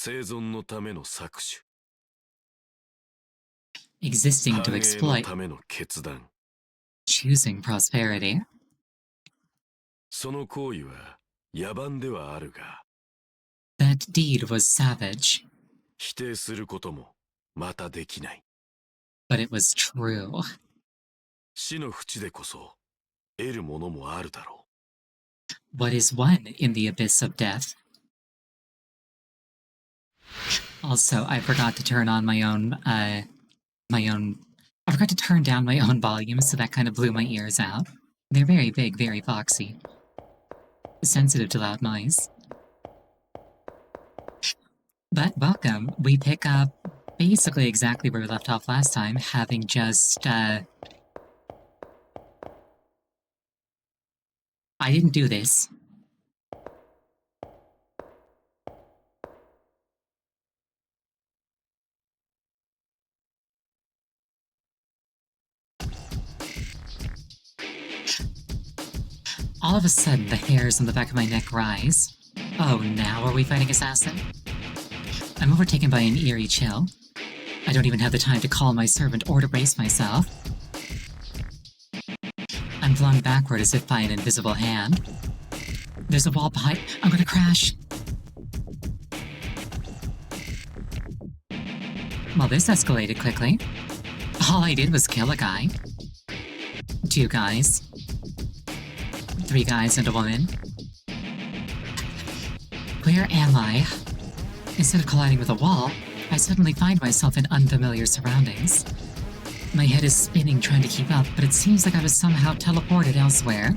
生存のための搾取。 Existing to 繁栄の exploit, ための決断。 choosing prosperity. その行為は野蛮ではあるが、 That deed was savage, 否定することもまたできない。 but it was true. 死の淵でこそ得るものもあるだろ What is won in the abyss of death? Also, I forgot to turn on I forgot to turn down my own volume, so that kind of blew my ears out. They're very big, very foxy. Sensitive to loud noise. But welcome. We pick up basically exactly where we left off last time, having just, I didn't do this. All of a sudden, the hairs on the back of my neck rise. Oh, now are we fighting assassin? I'm overtaken by an eerie chill. I don't even have the time to call my servant or to brace myself. I'm flung backward as if by an invisible hand. There's a wall behind. I'm gonna crash. Well, this escalated quickly. All I did was kill a guy. 2 guys. 3 guys and a woman. Where am I? Instead of colliding with a wall, I suddenly find myself in unfamiliar surroundings. My head is spinning trying to keep up, but it seems like I was somehow teleported elsewhere.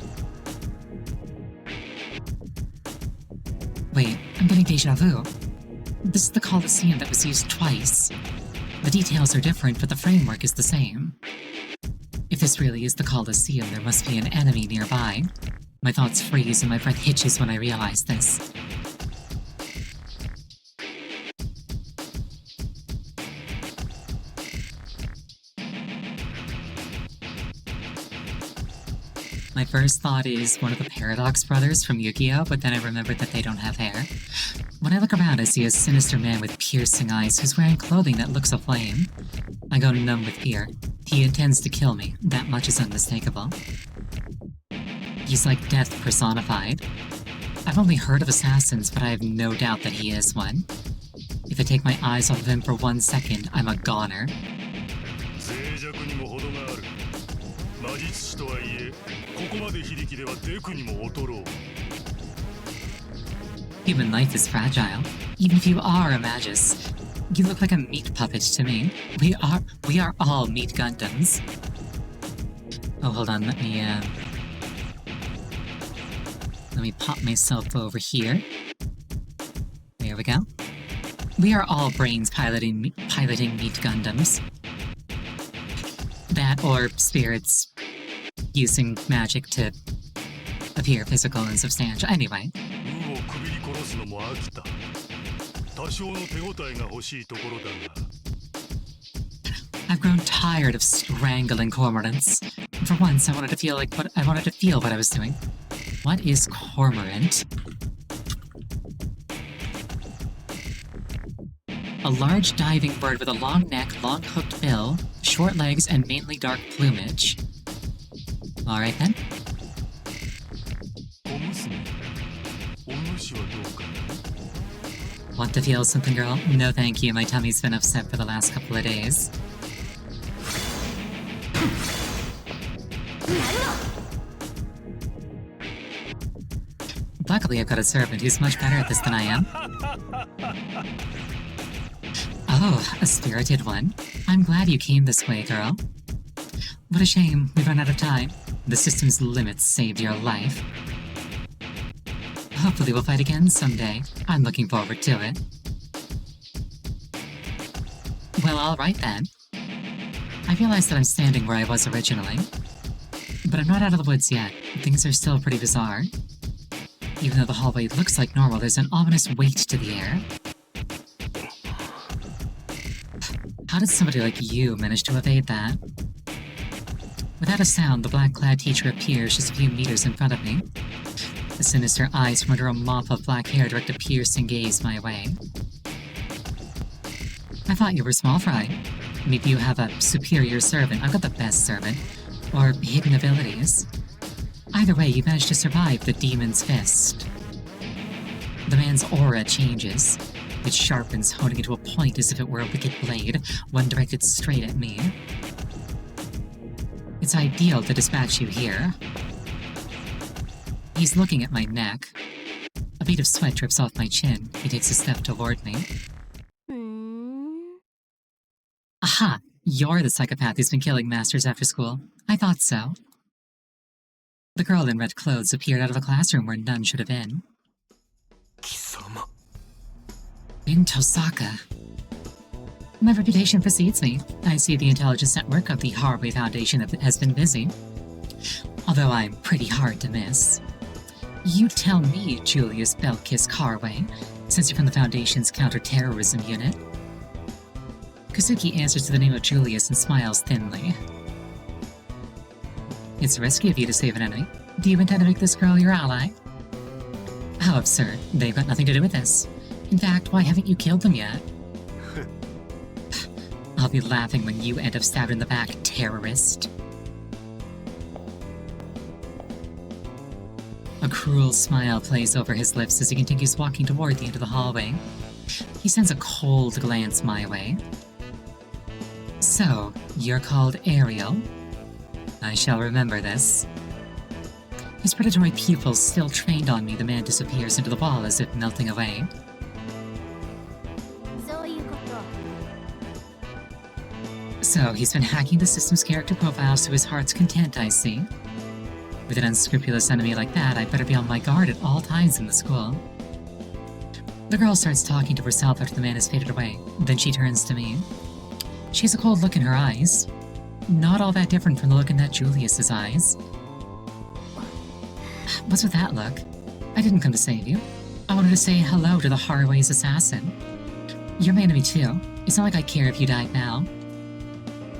Wait, I'm getting deja vu. This is the Colosseum that was used twice. The details are different, but the framework is the same. If this really is the Colosseum, there must be an enemy nearby. My thoughts freeze and my breath hitches when I realize this. My first thought is one of the Paradox brothers from Yu-Gi-Oh!, but then I remembered that they don't have hair. When I look around, I see a sinister man with piercing eyes who's wearing clothing that looks aflame. I go numb with fear. He intends to kill me. That much is unmistakable. He's like death personified. I've only heard of assassins, but I have no doubt that he is one. If I take my eyes off of him for 1 second, I'm a goner. Human life is fragile. Even if you are a magus, you look like a meat puppet to me. We are all meat Gundams. Oh, hold on, let me pop myself over here. There we go. We are all brains piloting meat Gundams. That or spirits using magic to appear physical and substantial. Anyway. I've grown tired of strangling cormorants. For once, I wanted to feel what I was doing. What is cormorant? A large diving bird with a long neck, long hooked bill, short legs, and mainly dark plumage. Alright then. Want to feel something, girl? No thank you, my tummy's been upset for the last couple of days. Luckily, I've got a servant who's much better at this than I am. Oh, a spirited one. I'm glad you came this way, girl. What a shame, we've run out of time. The system's limits saved your life. Hopefully we'll fight again someday. I'm looking forward to it. Well, alright then. I realize that I'm standing where I was originally. But I'm not out of the woods yet. Things are still pretty bizarre. Even though the hallway looks like normal, there's an ominous weight to the air. How did somebody like you manage to evade that? Without a sound, the black-clad teacher appears just a few meters in front of me. The sinister eyes from under a mop of black hair direct a piercing gaze my way. I thought you were small fry. Maybe you have a superior servant. I've got the best servant. Or hidden abilities. Either way, you managed to survive the demon's fist. The man's aura changes. It sharpens, honing into a point as if it were a wicked blade, one directed straight at me. It's ideal to dispatch you here. He's looking at my neck. A bead of sweat drips off my chin. He takes a step toward me. Aha! You're the psychopath who's been killing masters after school. I thought so. The girl in red clothes appeared out of a classroom where none should have been. Kisama. In Tosaka. My reputation precedes me. I see the intelligence network of the Harway Foundation has been busy. Although I'm pretty hard to miss. You tell me, Julius Belkis Harway, since you're from the Foundation's counter-terrorism unit. Kazuki answers to the name of Julius and smiles thinly. It's risky of you to save an enemy. Do you intend to make this girl your ally? How absurd. They've got nothing to do with this. In fact, why haven't you killed them yet? I'll be laughing when you end up stabbed in the back, terrorist. A cruel smile plays over his lips as he continues walking toward the end of the hallway. He sends a cold glance my way. So, you're called Ariel? I shall remember this. His predatory pupils still trained on me, the man disappears into the wall as if melting away. So, he's been hacking the system's character profiles to his heart's content, I see. With an unscrupulous enemy like that, I'd better be on my guard at all times in the school. The girl starts talking to herself after the man has faded away. Then she turns to me. She has a cold look in her eyes. Not all that different from the look in that Julius's eyes. What's with that look? I didn't come to save you. I wanted to say hello to the Harway's assassin. You're my enemy too. It's not like I care if you died now.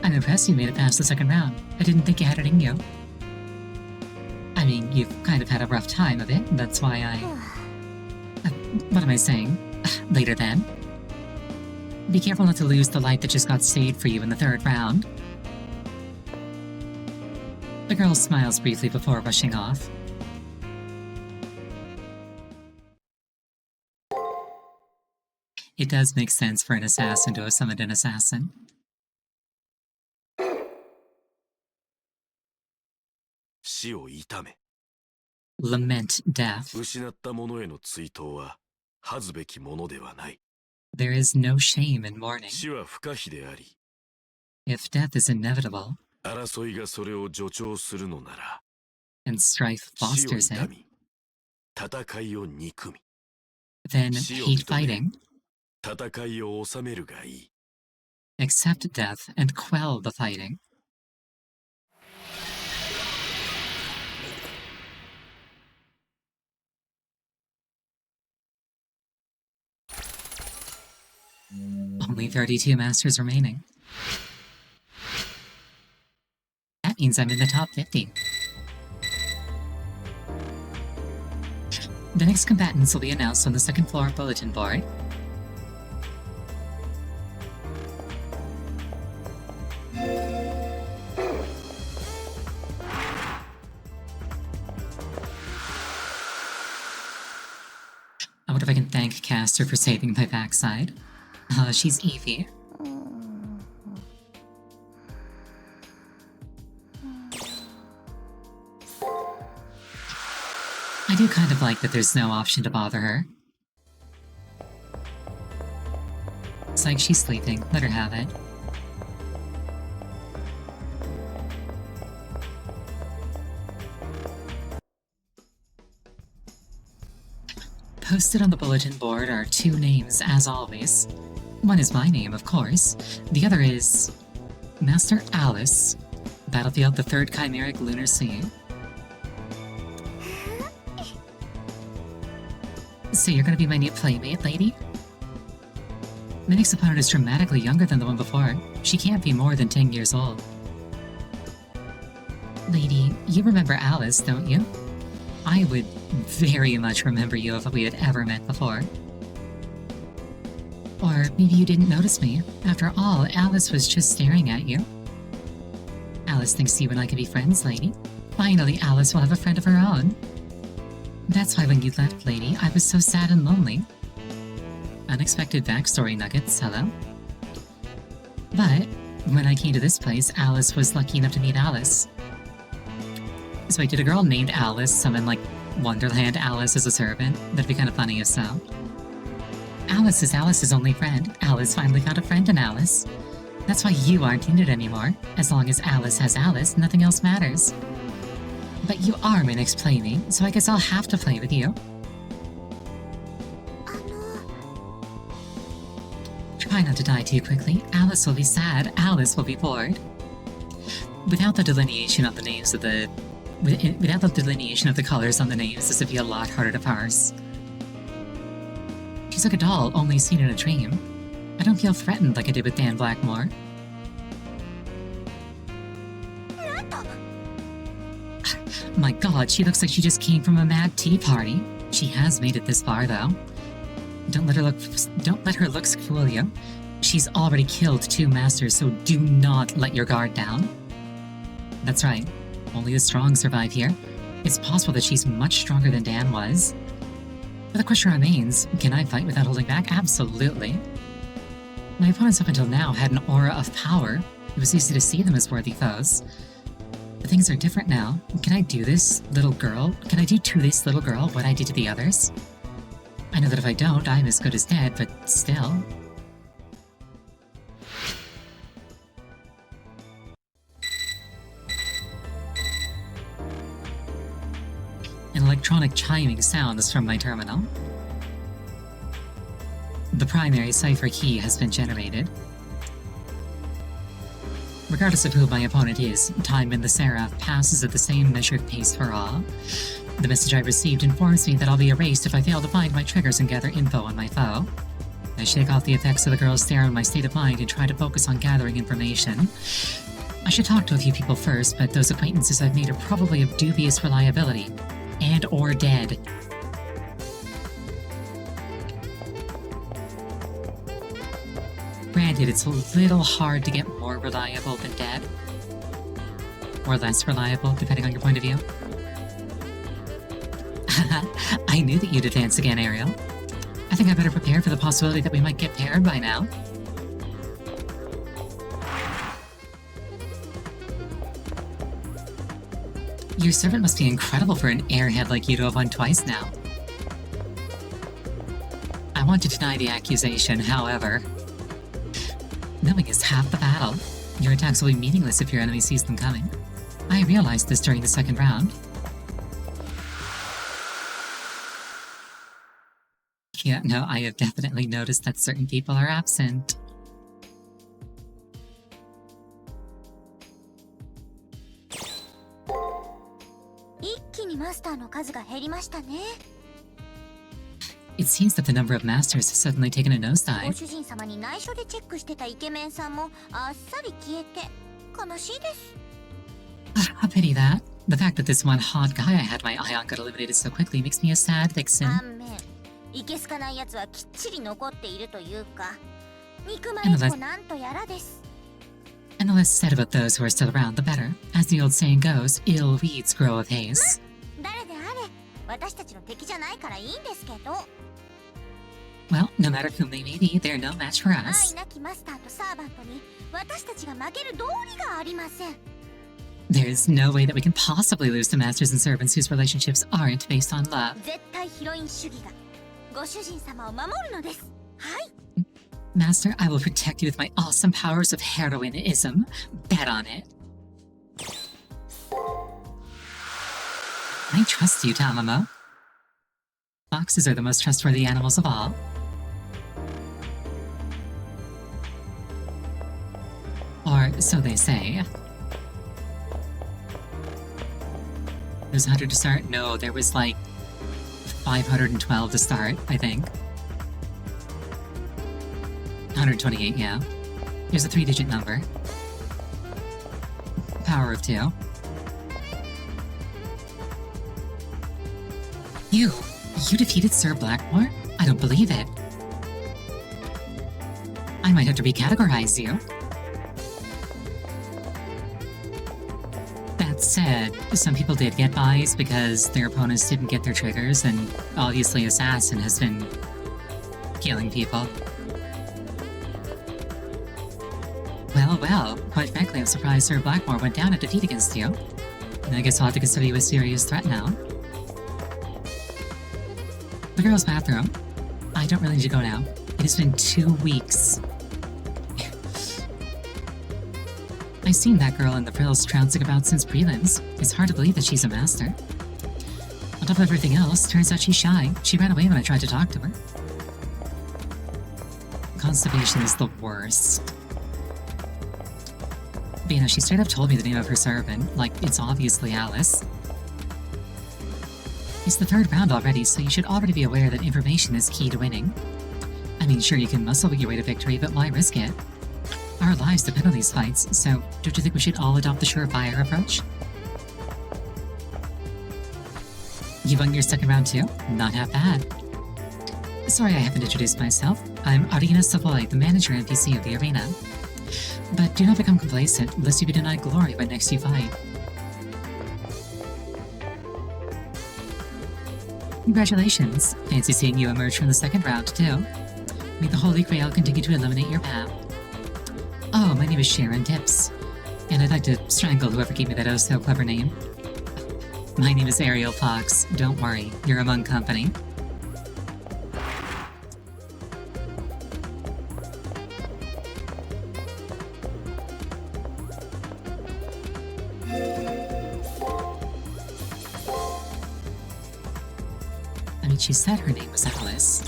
I'm impressed you made it past the second round. I didn't think you had it in you. I mean, you've kind of had a rough time of it. That's why what am I saying? Later then. Be careful not to lose the light that just got saved for you in the third round. The girl smiles briefly before rushing off. It does make sense for an assassin to have summoned an assassin. Lament death. There is no shame in mourning. If death is inevitable, and strife fosters it, then hate fighting. Accept death and quell the fighting. Only 32 masters remaining. That means I'm in the top 50. The next combatants will be announced on the second floor bulletin board. I wonder if I can thank Caster for saving my backside. She's Evie. I do kind of like that there's no option to bother her. It's like she's sleeping, let her have it. Posted on the bulletin board are two names, as always. One is my name, of course. The other is Master Alice, Battlefield the Third Chimeric Lunar Sea. So you're gonna be my new playmate, lady? My next opponent is dramatically younger than the one before. She can't be more than 10 years old. Lady, you remember Alice, don't you? I would very much remember you if we had ever met before. Or maybe you didn't notice me. After all, Alice was just staring at you. Alice thinks you and I could be friends, lady. Finally, Alice will have a friend of her own. That's why when you left, lady, I was so sad and lonely. Unexpected backstory nuggets, hello? But when I came to this place, Alice was lucky enough to meet Alice. So wait, did a girl named Alice summon, like, Wonderland Alice as a servant? That'd be kind of funny if so. Alice is Alice's only friend. Alice finally found a friend in Alice. That's why you aren't in it anymore. As long as Alice has Alice, nothing else matters. But you are my next playmate, so I guess I'll have to play with you. Try not to die too quickly. Alice will be sad. Alice will be bored. Without the delineation of the names of the... Without the delineation of the colors on the names, this would be a lot harder to parse. She's like a doll, only seen in a dream. I don't feel threatened like I did with Dan Blackmore. My god, she looks like she just came from a mad tea party. She has made it this far, though. Don't let her looks fool you. She's already killed 2 masters, so do not let your guard down. That's right. Only the strong survive here. It's possible that she's much stronger than Dan was. But the question remains, can I fight without holding back? Absolutely. My opponents up until now had an aura of power. It was easy to see them as worthy foes. But things are different now. Can I do this, little girl? Can I do to this little girl what I did to the others? I know that if I don't, I'm as good as dead, but still. An electronic chiming sounds from my terminal. The primary cipher key has been generated. Regardless of who my opponent is, time in the Seraph passes at the same measured pace for all. The message I received informs me that I'll be erased if I fail to find my triggers and gather info on my foe. I shake off the effects of the girl's stare on my state of mind and try to focus on gathering information. I should talk to a few people first, but those acquaintances I've made are probably of dubious reliability. And or dead. Granted, it's a little hard to get more reliable than dead. Or less reliable, depending on your point of view. I knew that you'd advance again, Ariel. I think I better prepare for the possibility that we might get paired by now. Your servant must be incredible for an airhead like you to have won twice now. I want to deny the accusation, however. Knowing is half the battle. Your attacks will be meaningless if your enemy sees them coming. I realized this during the second round. Yeah, no, I have definitely noticed that certain people are absent. It seems that the number of masters has suddenly taken a nosedive. I pity that. The fact that this one hot guy I had my eye on got eliminated so quickly makes me a sad vixen. And the less said about those who are still around, the better. As the old saying goes, ill weeds grow apace. Well, no matter whom they may be, they're no match for us. There's no way that we can possibly lose to masters and servants whose relationships aren't based on love. Master, I will protect you with my awesome powers of heroinism. Bet on it. I trust you, Tamamo. Foxes are the most trustworthy animals of all. Or so they say. There's 100 to start? No, there was like 512 to start, I think. 128, yeah. Here's a 3-digit number. Power of 2. You defeated Sir Blackmore? I don't believe it. I might have to recategorize you. That said, some people did get buys because their opponents didn't get their triggers, and obviously Assassin has been killing people. Well, quite frankly, I'm surprised Sir Blackmore went down a defeat against you. And I guess I'll have to consider you a serious threat now. The girls' bathroom. I don't really need to go now. It has been 2 weeks. I've seen that girl in the frills trouncing about since prelims. It's hard to believe that she's a master. On top of everything else, turns out she's shy. She ran away when I tried to talk to her. Constipation is the worst. But, you know, she straight up told me the name of her servant, like it's obviously Alice. It's the 3rd round already, so you should already be aware that information is key to winning. I mean, sure, you can muscle your way to victory, but why risk it? Our lives depend on these fights, so don't you think we should all adopt the surefire approach? You won your 2nd round too? Not half bad. Sorry I haven't introduced myself. I'm Arina Savoy, the manager NPC of the arena. But do not become complacent, lest you be denied glory when next you fight. Congratulations! Fancy seeing you emerge from the 2nd round, too. May the Holy Grail continue to illuminate your path. Oh, my name is Sharon Tips, and I'd like to strangle whoever gave me that oh-so-clever name. My name is Ariel Fox. Don't worry, you're among company. I mean, she said her name was Alice.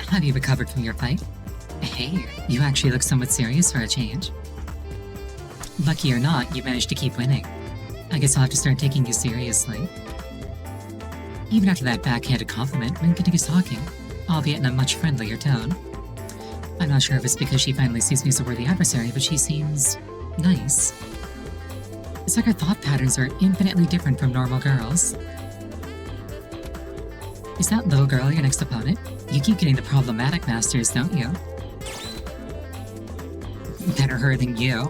Have you recovered from your fight? Hey, you actually look somewhat serious for a change. Lucky or not, you managed to keep winning. I guess I'll have to start taking you seriously. Even after that backhanded compliment, Rin continues talking, albeit in a much friendlier tone. I'm not sure if it's because she finally sees me as a worthy adversary, but she seems nice. It's like her thought patterns are infinitely different from normal girls. Is that little girl your next opponent? You keep getting the problematic masters, don't you? Better her than you.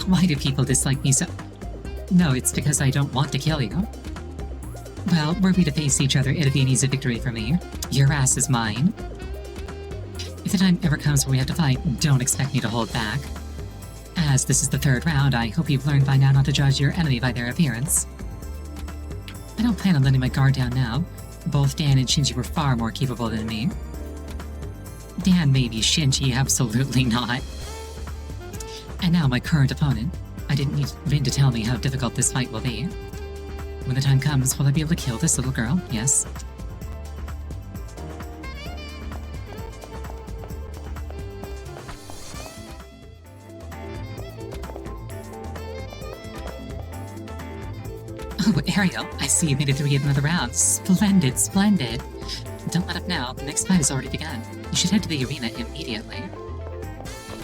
Why do people dislike me so— No, it's because I don't want to kill you. Well, were we to face each other, it'd be an easy victory for me. Your ass is mine. If the time ever comes when we have to fight, don't expect me to hold back. As this is the 3rd round, I hope you've learned by now not to judge your enemy by their appearance. I don't plan on letting my guard down now. Both Dan and Shinji were far more capable than me. Dan maybe, Shinji absolutely not. And now my current opponent. I didn't need Rin to tell me how difficult this fight will be. When the time comes, will I be able to kill this little girl? Yes. Oh, Ariel, I see you made it through yet another round. Splendid, splendid. Don't let up now, the next fight has already begun. You should head to the arena immediately.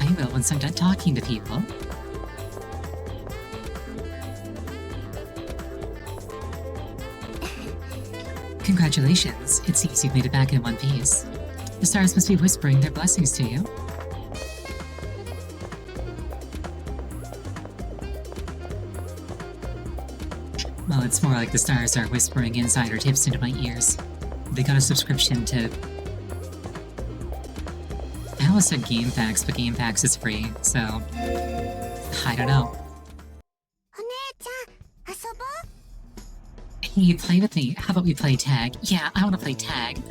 I will once I'm done talking to people. Congratulations, it seems you've made it back in one piece. The stars must be whispering their blessings to you. Well, it's more like the stars are whispering insider tips into my ears. They got a subscription to— I almost said Game Packs, but Game Packs is free, so I don't know. Hey, play with me. How about we play tag? Yeah, I want to play tag.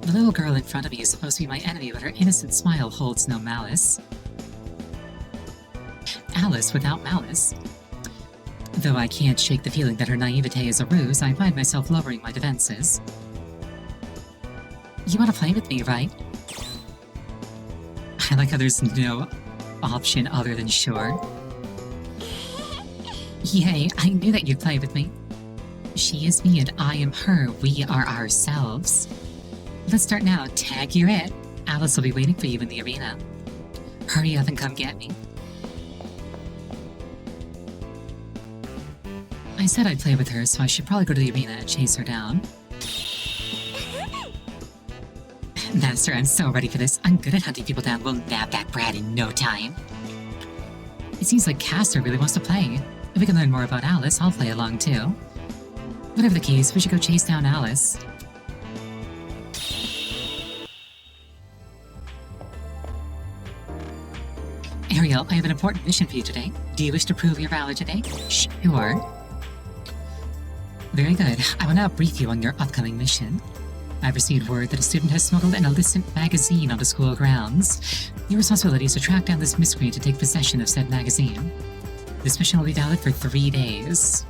The little girl in front of me is supposed to be my enemy, but her innocent smile holds no malice. Alice without malice. Though I can't shake the feeling that her naivete is a ruse, I find myself lowering my defenses. You want to play with me, right? I like how there's no option other than sure. Yay, I knew that you'd play with me. She is me and I am her. We are ourselves. Let's start now. Tag, you're it. Alice will be waiting for you in the arena. Hurry up and come get me. I said I'd play with her, so I should probably go to the arena and chase her down. Master, I'm so ready for this. I'm good at hunting people down. We'll nab that brat in no time. It seems like Castor really wants to play. If we can learn more about Alice, I'll play along too. Whatever the case, we should go chase down Alice. Ariel, I have an important mission for you today. Do you wish to prove your valor today? Sure. Very good. I will now brief you on your upcoming mission. I've received word that a student has smuggled an illicit magazine onto school grounds. Your responsibility is to track down this miscreant to take possession of said magazine. This mission will be valid for 3 days.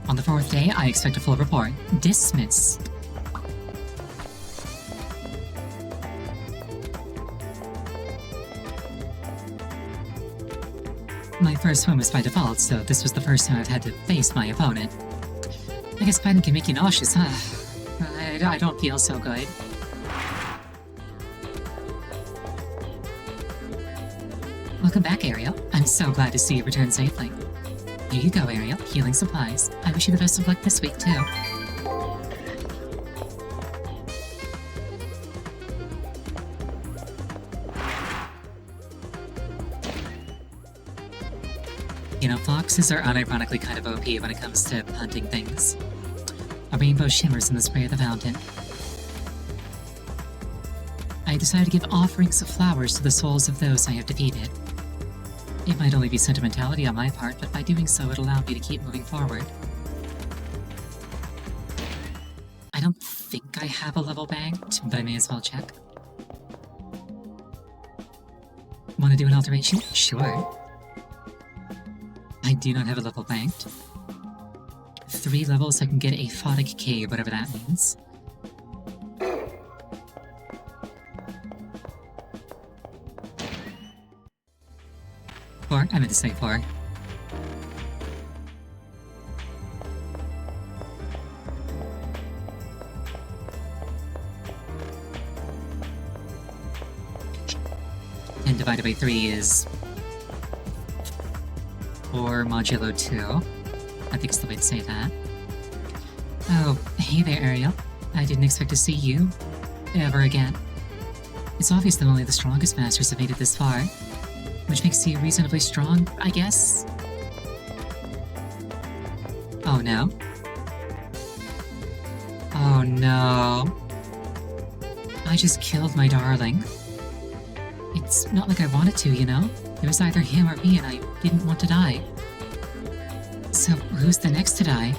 On the 4th day, I expect a full report. Dismiss. My first swim was by default, so this was the first time I've had to face my opponent. I guess fighting can make you nauseous, huh? I don't feel so good. Welcome back, Ariel. I'm so glad to see you return safely. Here you go, Ariel. Healing supplies. I wish you the best of luck this week, too. You know, foxes are unironically kind of OP when it comes to hunting things. A rainbow shimmers in the spray of the fountain. I decided to give offerings of flowers to the souls of those I have defeated. It might only be sentimentality on my part, but by doing so it'll allow me to keep moving forward. I don't think I have a level banked, but I may as well check. Want to do an alteration? Sure. I do not have a level banked. 3 levels I can get a Photic Cave, whatever that means. Four? I meant to say 4. And divided by 3 is 4 modulo 2. I think it's the way to say that. Oh, hey there, Ariel. I didn't expect to see you ever again. It's obvious that only the strongest masters have made it this far, which makes you reasonably strong, I guess? Oh no. Oh no. I just killed my darling. It's not like I wanted to, you know? It was either him or me and I didn't want to die. So who's the next to die?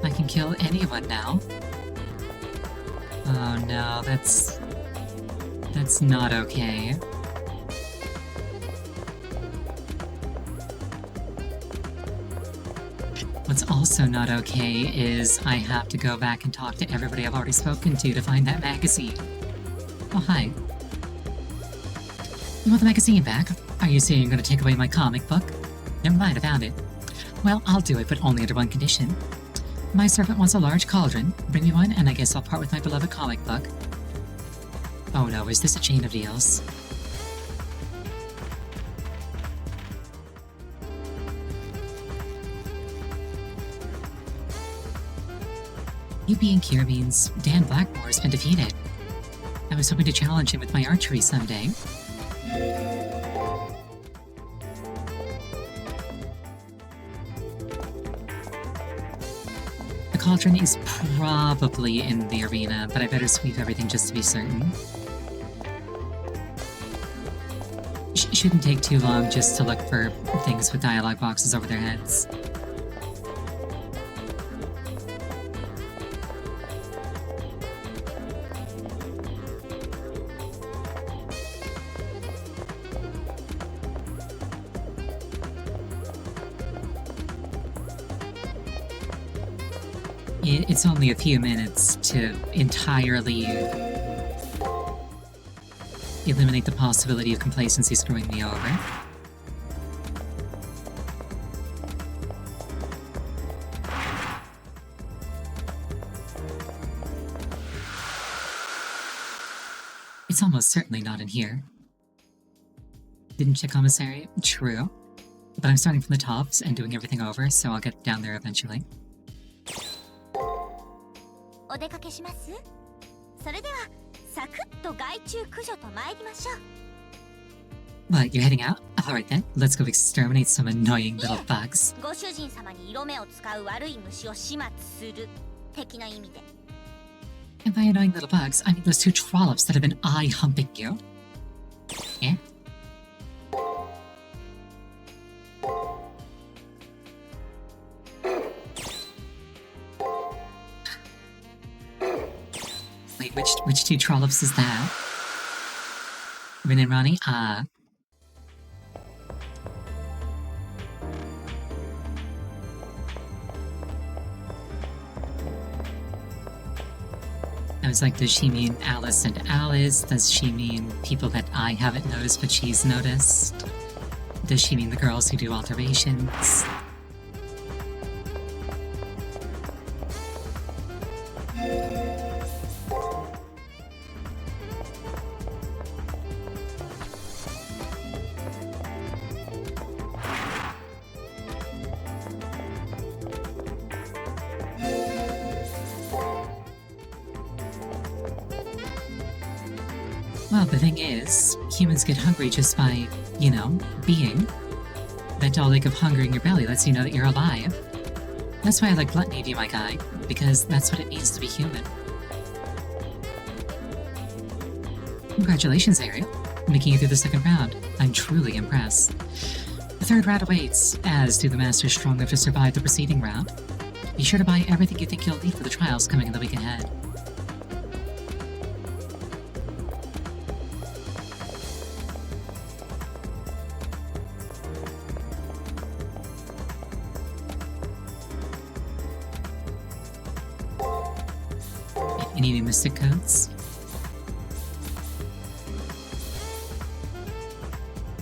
I can kill anyone now. Oh no, that's not okay. What's also not okay is I have to go back and talk to everybody I've already spoken to find that magazine. Oh, hi. You want the magazine back? Are you saying you're going to take away my comic book? Never mind, I found it. Well, I'll do it, but only under one condition. My servant wants a large cauldron. Bring me one, and I guess I'll part with my beloved comic book. Oh no, is this a chain of deals? You being here means Dan Blackmore has been defeated. I was hoping to challenge him with my archery someday. The cauldron is probably in the arena, but I better sweep everything just to be certain. Shouldn't take too long just to look for things with dialogue boxes over their heads. It's only a few minutes to entirely eliminate the possibility of complacency screwing me over. It's almost certainly not in here. Didn't check commissary? True. But I'm starting from the tops and doing everything over, so I'll get down there eventually. お出かけします？それではサクッと害虫駆除と参りましょう。 What, you're heading out? Alright then, let's go exterminate some annoying little bugs. ご主人様に色目を使う悪い虫を始末する的な意味で。 And by annoying little bugs, I mean those two trollops that have been eye-humping you. Eh? Wait, which two trollops is that? Rin and Ronnie? Ah. I was like, does she mean Alice and Alice? Does she mean people that I haven't noticed but she's noticed? Does she mean the girls who do alterations? Well, the thing is, humans get hungry just by, you know, being. That dull ache of hunger in your belly lets you know that you're alive. That's why I like gluttony, be my guy, because that's what it means to be human. Congratulations, Ariel, making it through the second round. I'm truly impressed. The third round awaits, as do the masters strong enough to survive the preceding round. Be sure to buy everything you think you'll need for the trials coming in the week ahead. Any new mystic codes?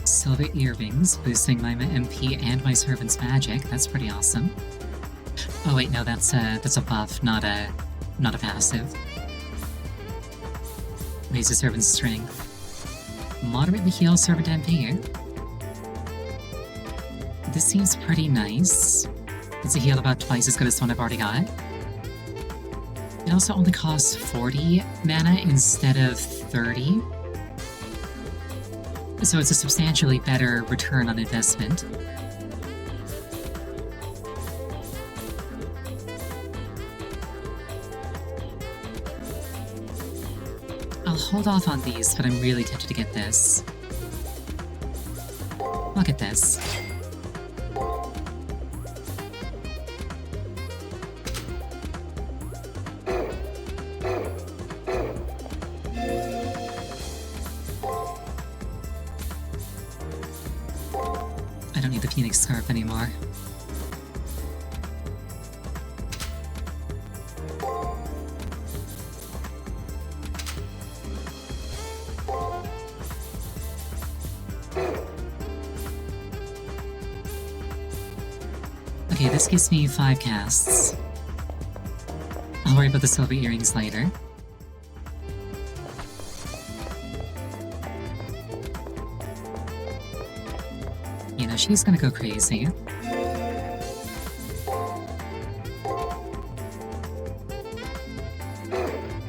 Silver earrings, boosting my MP and my servant's magic. That's pretty awesome. Oh wait, no, that's a buff, not a passive. Raise the servant's strength. Moderately heal servant MP. This seems pretty nice. It's a heal about twice as good as the one I've already got. It also only costs 40 mana instead of 30. So it's a substantially better return on investment. I'll hold off on these, but I'm really tempted to get this. Look at this. I don't need the Phoenix Scarf anymore. Okay, this gives me 5 casts. I'll worry about the silver earrings later. You know, she's gonna go crazy.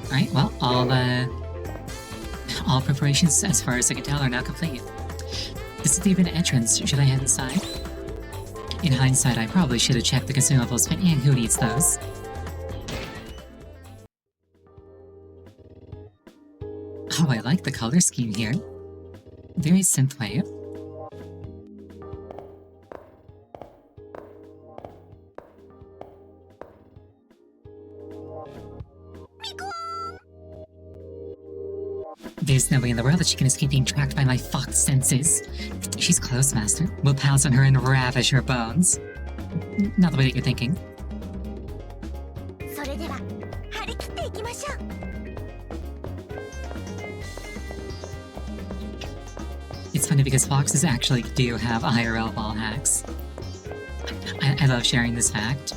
Alright, well, all preparations, as far as I can tell, are now complete. This is the event entrance. Should I head inside? In hindsight, I probably should have checked the consumables, but who needs those? Oh, I like the color scheme here. Very synthwave. There's no way in the world that she can escape being tracked by my fox senses. She's close, Master. We'll pounce on her and ravish her bones. Not the way that you're thinking. それでは張り切っていきましょう。 It's funny because foxes actually do have IRL wall hacks. I love sharing this fact.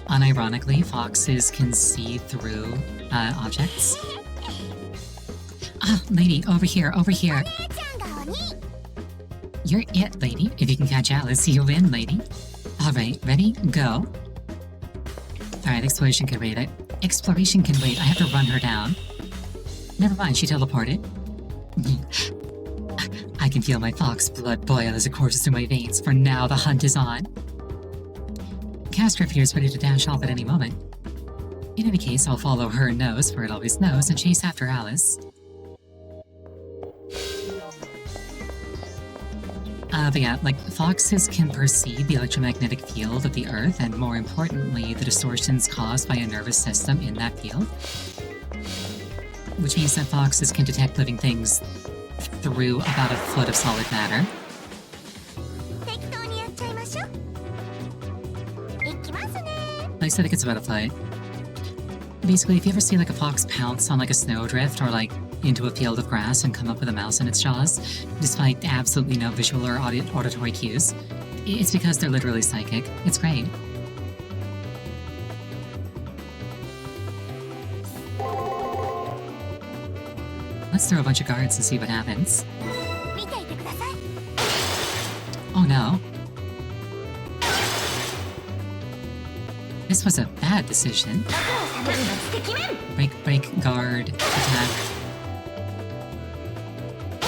Unironically, foxes can see through objects. Ah, lady, over here, over here. 姉ちゃんが鬼 You're it, lady. If you can catch Alice, you win, lady. Alright, ready? Go. Alright, exploration can wait. Exploration can wait. I have to run her down. Never mind, she teleported. I can feel my fox blood boil as it courses through my veins, for now the hunt is on. Castor appears ready to dash off at any moment. In any case, I'll follow her nose, for it always knows, and chase after Alice. But yeah, like, foxes can perceive the electromagnetic field of the Earth, and more importantly, the distortions caused by a nervous system in that field. Which means that foxes can detect living things through about a foot of solid matter. 適当にやっちゃいましょういきますね I said it's about a foot. Basically, if you ever see like a fox pounce on like a snowdrift or like into a field of grass and come up with a mouse in its jaws, despite absolutely no visual or auditory cues, it's because they're literally psychic. It's great. Let's throw a bunch of guards and see what happens. 見ていてください Oh no. This was a bad decision. ご苦労様抜敵面 Break, break, guard, attack.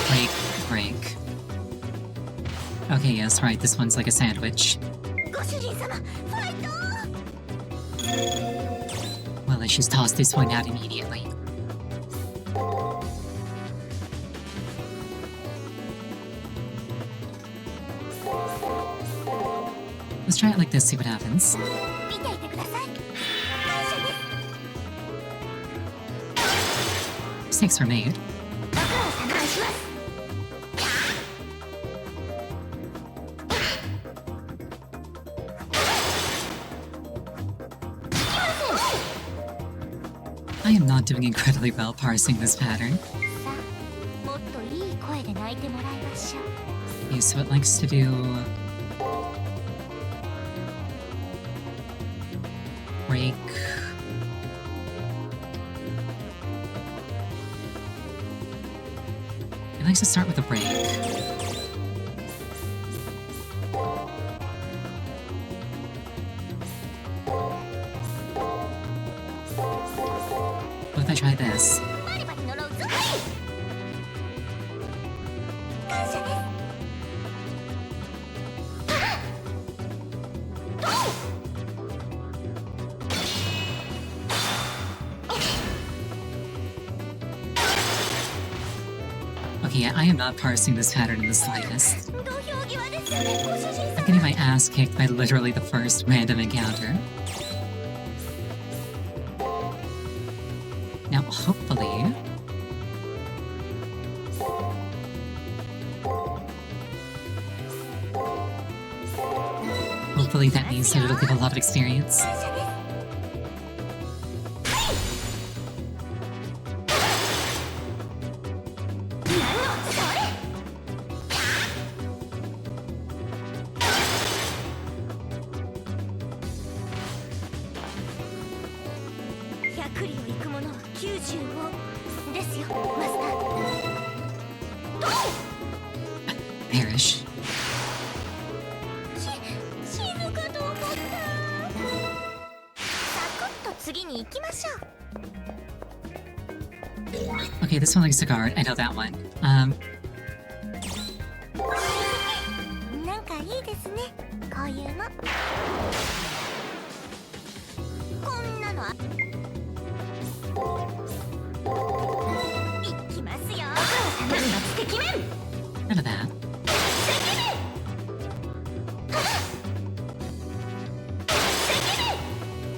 Break, break. Okay, yes, right, this one's like a sandwich. ご主人様ファイト Well, I should toss this one out immediately. Let's try it like this, see what happens. 見ていてください感謝です Mistakes were made. ご苦労様します I am not doing incredibly well parsing this pattern. さあもっといい声で泣いてもらいましょう Okay, so it likes to do... break... It likes to start with a break. What if I try this? バリバリ呪うぞ感謝です Okay, yeah, I am not parsing this pattern in the slightest. 土俵際ですよねご主人 I'm 様 getting my ass kicked by literally the first random encounter. Now, hopefully... Hopefully that means that it'll give a lot of experience. 感謝です 100里を行く者は95ですよマスター Perish. 死ぬかと思ったサクッと次に行きましょう Okay, this one likes to guard. I know that one. なんかいいですねこういうのこんなのあいきますよご苦労様抜敵面 none of that.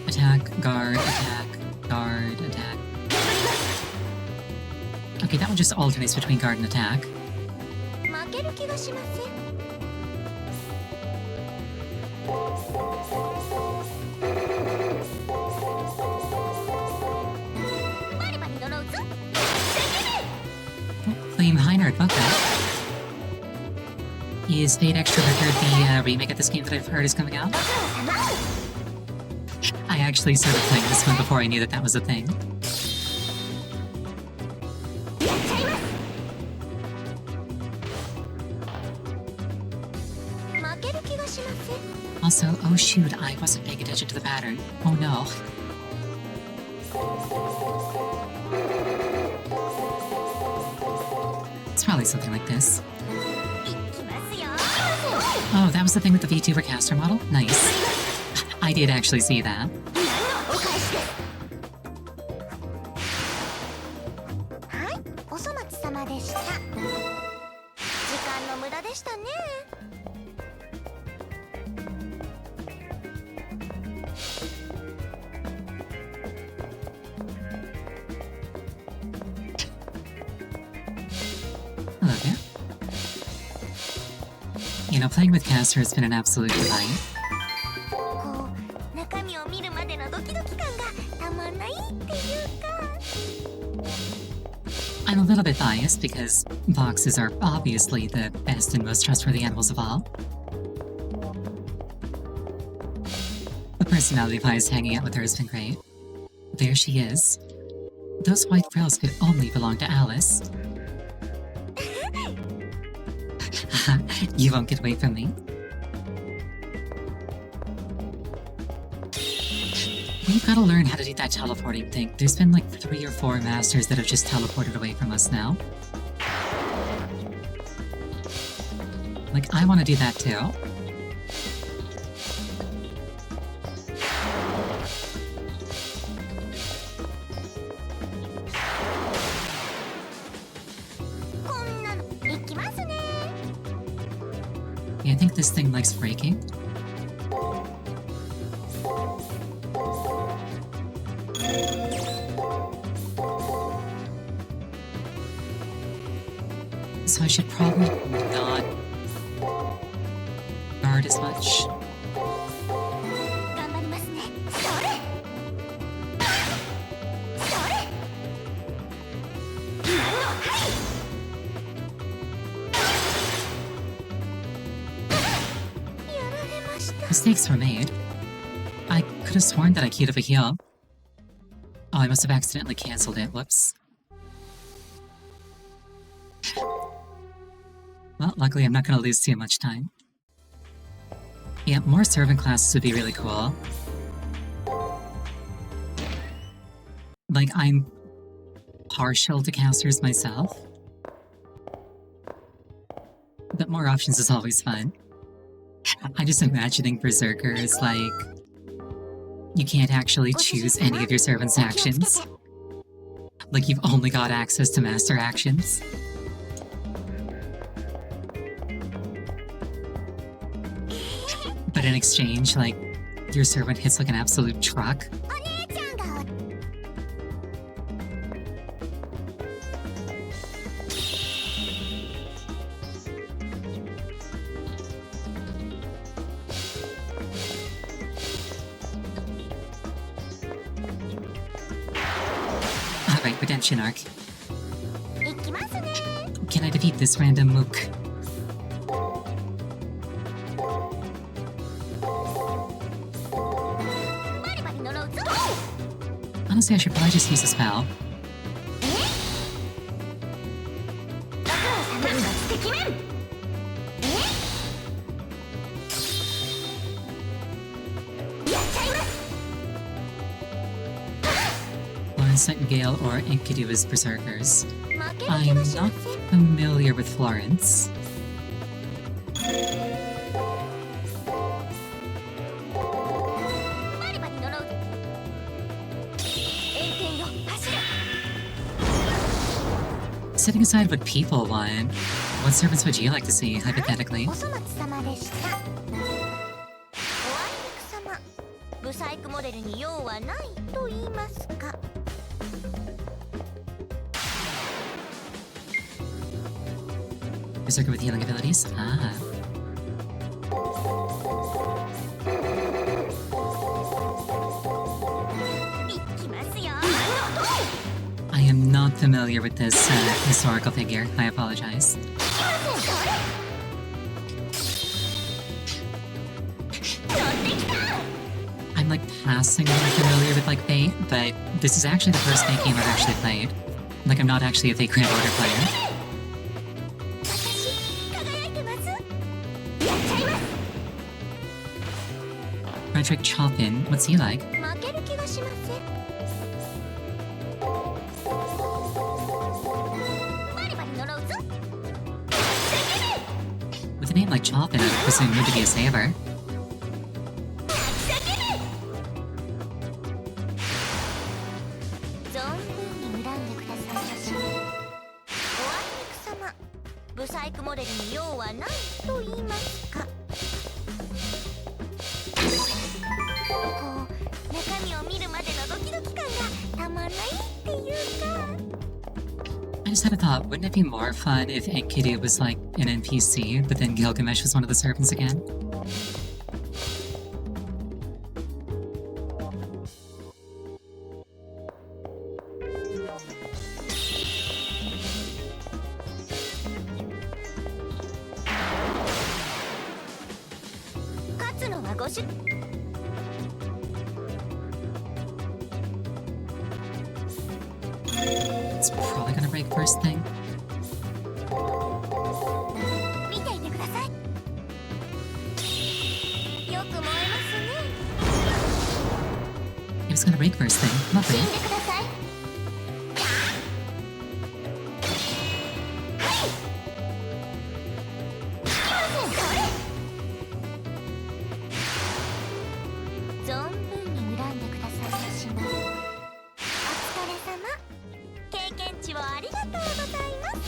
Attack, guard, attack, guard, attack. Okay, that one just alternates between guard and attack. 負ける気がしませんバリバリ呪うぞ Flame Heinrich, about that. Is FateExtra Session the remake of this game that I've heard is coming out? I actually started playing this one before I knew that that was a thing. やっちゃいますしません。 Also, oh shoot, I wasn't paying attention to the pattern. Oh no. It's probably something like this. いきますよ。 Oh, that was the thing with the VTuber caster model? Nice. I did actually see that. 何のお返しです。はい、お粗末様でした。時間の無駄でしたね。 Hello there. You know, playing with caster has been an absolute delight. こう中身を見るまでのドキドキ感がたまんないっていうか。 I'm a little bit biased because boxes are obviously the best and most trustworthy animals of all. The personality Pi's hanging out with her has been great. There she is. Those white frills could only belong to Alice. You won't get away from me. We've got to learn how to do that teleporting thing. There's been like 3 or 4 masters that have just teleported away from us now. Like, I want to do that too. Yeah, I think this thing likes breaking. So I should probably not guard as much. 頑張りますね。それ。それ。何のはい。 やられました。 Mistakes were made. I could have sworn that I keyed up a heal. Oh, I must have accidentally cancelled it. Whoops. Well, luckily I'm not going to lose too much time. Yeah, more servant classes would be really cool. Like, I'm partial to casters myself. But more options is always fun. I'm just imagining Berserker is like... You can't actually choose any of your servant's actions. Like, you've only got access to master actions. But in exchange, like, your servant hits like an absolute truck. お姉ちゃんが。 Alright, redemption arc. いきますね。 Can I defeat this random mook? Honestly, I should probably just use a spell. Florence Nightingale or Enkidu as Berserkers. I'm not familiar with Florence. Setting aside what people want, what servants would you like to see, hypothetically? お粗末様でした。おあいにく様、ブサイクモデルに用はないと言いますか。 Berserker with healing abilities? Ah. I am not familiar with this historical figure. I apologize. I'm like passingly familiar with like Fate, but this is actually the first Fate game I've actually played. Like, I'm not actually a Fate Grand Order player. Frederick Chopin. What's he like? 負ける気がしません。バリバリ呪うぞ。 With a name like Chopin, I would presume you to be a saver. 存分に恨んでくださいまし。おあいにく様、ブサイクモデルに用はないと言いますか。こう中身を見るまでのドキドキ感がたまらないっていうか。 I just had a thought, wouldn't it be more fun if Enkidu was like an NPC, but then Gilgamesh was one of the servants again? It's probably gonna break first thing. 見ていてください。よく燃えますね。 It was gonna break first thing. 死 Lovely. んでください。存分に恨んでくださいましな。お疲れ様。経験値をありがとうございます。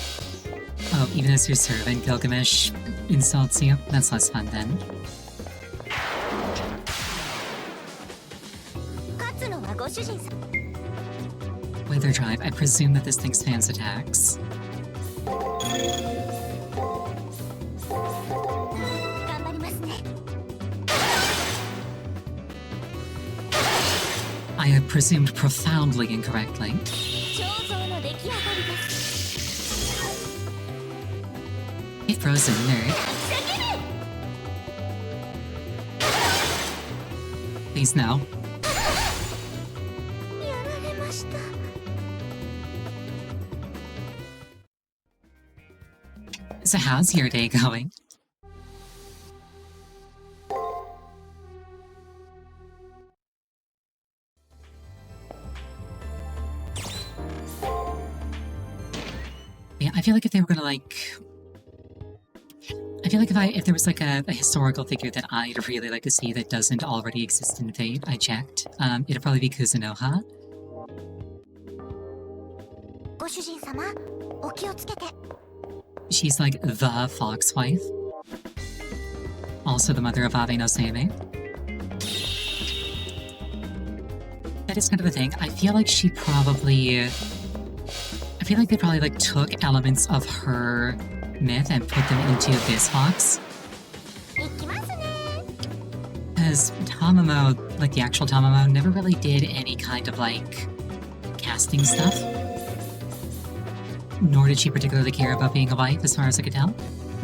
Oh, even as your servant, Gilgamesh insults you? That's less fun then. 勝つのはご主人さん。 Weather drive, I presume that this thing spans attacks. 頑張りますね。 I have presumed profoundly incorrectly. 彫像の出来上がりです。 Hey, frozen nerd. Please no. やられました。 So how's your day going? Yeah, I feel like if they were gonna like... I feel like if there was like a historical figure that I'd really like to see that doesn't already exist in Fate, I checked. It'd probably be Kuzunoha. ご主人様、お気をつけて。 She's like the fox wife. Also the mother of Ave no Seime. That is kind of the thing. I feel like she probably... I feel like they probably like took elements of her myth and put them into this fox. 行きますね。 Because Tamamo, like the actual Tamamo, never really did any kind of like casting stuff. Nor did she particularly care about being a wife, as far as I could tell.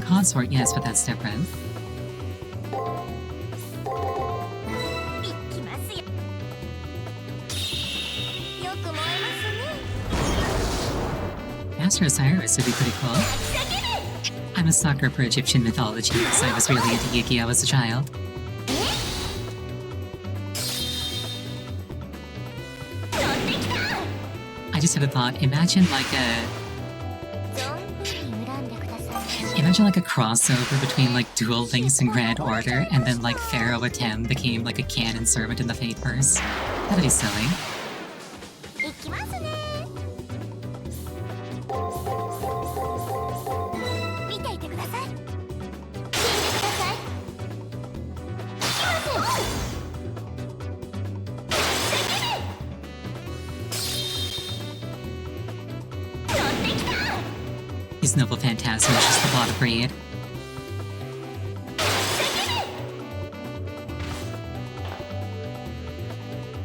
Consort, yes, but that's different. 行きますよ。よく燃えますね。 Master Osiris would be pretty cool. I'm a sucker for Egyptian mythology, so I was really into Yu-Gi-Oh as a child. 飛んできた。 I just had a thought, imagine like a... 存分に恨んでくださいまし。 Imagine like a crossover between like Duel Links and Grand Order, and then like Pharaoh Atem became like a canon servant in the Fateverse. That'd be silly. 行きますね。見ていてください。死んでください。 His noble phantasm is just the plot of Breed.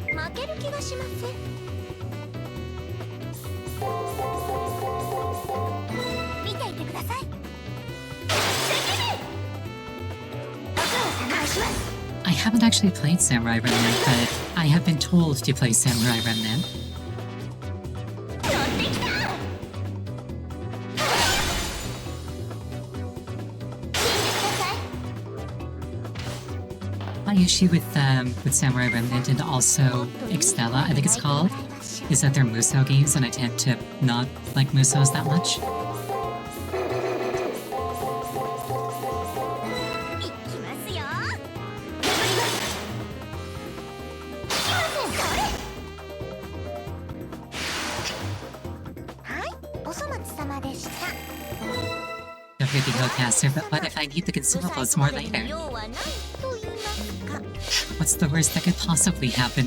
負ける気がしません。見ていてください。I haven't actually played Samurai Remnant, but I have been told to play Samurai Remnant. My issue with Samurai Remnant and also Extella, I think it's called, is that they're Musou games, and I tend to not like Musous that much. いきますよ。はい、お粗末様でした。 Don't forget the Hellcaster, but what if I need the consumables more later? 用はないと言いますか。 What's the worst that could possibly happen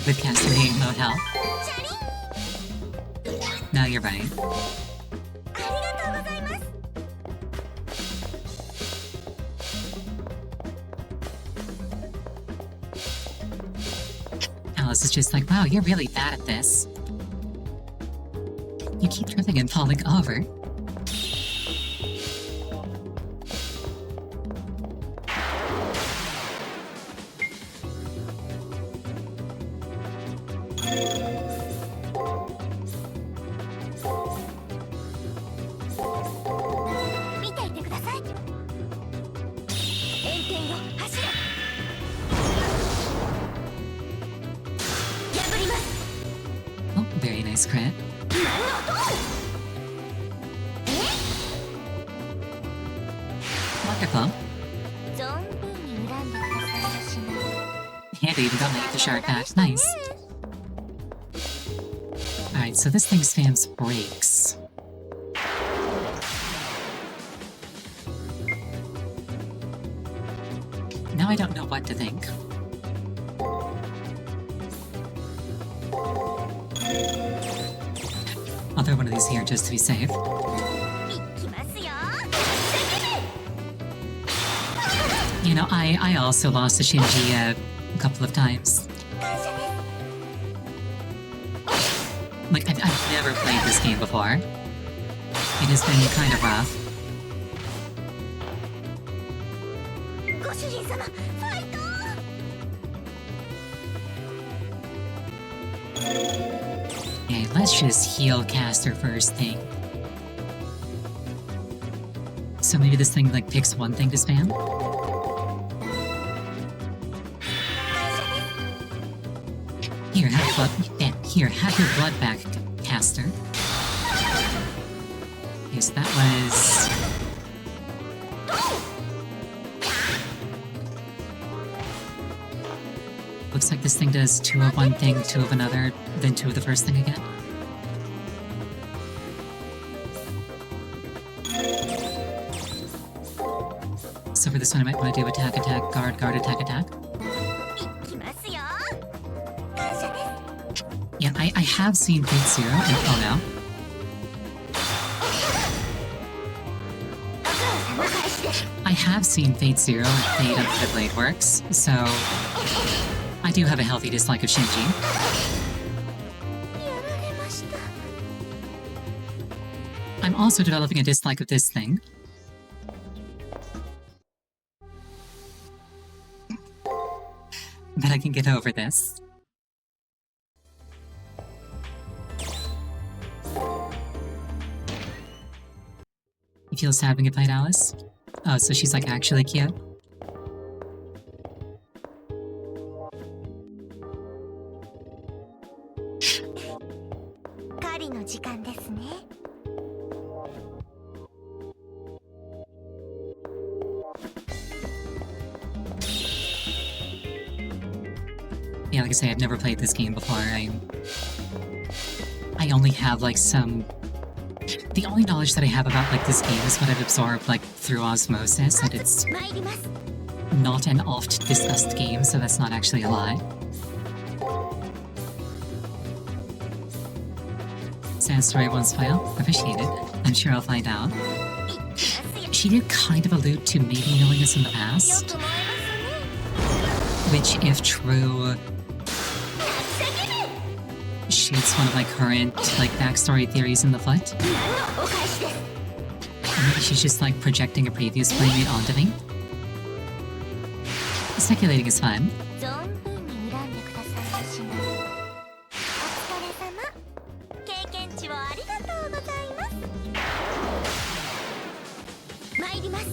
with Caster being low health? チャリン。 No, you're right. ありがとうございます。 Alice is just like, wow, you're really bad at this. You keep tripping and falling over. Oh, very nice crit. Wonderful. 存分に恨んでくださいましね。 Hey, they even got me the shark back. Nice. Alright, so this thing spams brakes. Now I don't know what to think. I'll throw one of these here just to be safe. いきますよ。 You know, I also lost to Shinji a couple of times. 感謝です。 Like, I've never played this game before. It has been kind of rough. ご主人様、ファイト。 Okay, let's just heal Caster first thing. So maybe this thing, like, picks one thing to spam? Here, have your blood. Yeah, here, have your blood back, Caster. Okay, so that was... Looks like this thing does 2 of one thing, 2 of another, then 2 of the first thing again. So for this one, I might want to do attack, attack, guard, guard, attack, attack. いきますよ。感謝です。 Yeah, I have seen Fate Zero, and oh no. お返しです。 I have seen Fate Zero and Fate Under the Blade Works, so I do have a healthy dislike of Shinji. やられました。 I'm also developing a dislike of this thing. But I can get over this. You feel sad when you played Alice? Oh, so she's like actually cute? 狩りの時間ですね。 Yeah, like I say, I've never played this game before. I only have like some... The only knowledge that I have about like this game is what I've absorbed like through osmosis, and it's 参ります。 not an oft discussed game, so that's not actually a lie. Sad story once file. Appreciate it. I'm sure I'll find out. いきますよ。 She did kind of allude to maybe knowing this in the よ past, く燃えますね。 which, if true, shoots one of my current like backstory theories in the foot. 何のお返しです。 Or maybe she's just like projecting a previous playmate onto me. Speculating is fun. 存分に恨んでくださいましね。お疲れ様。経験値をありがとうございます。参ります。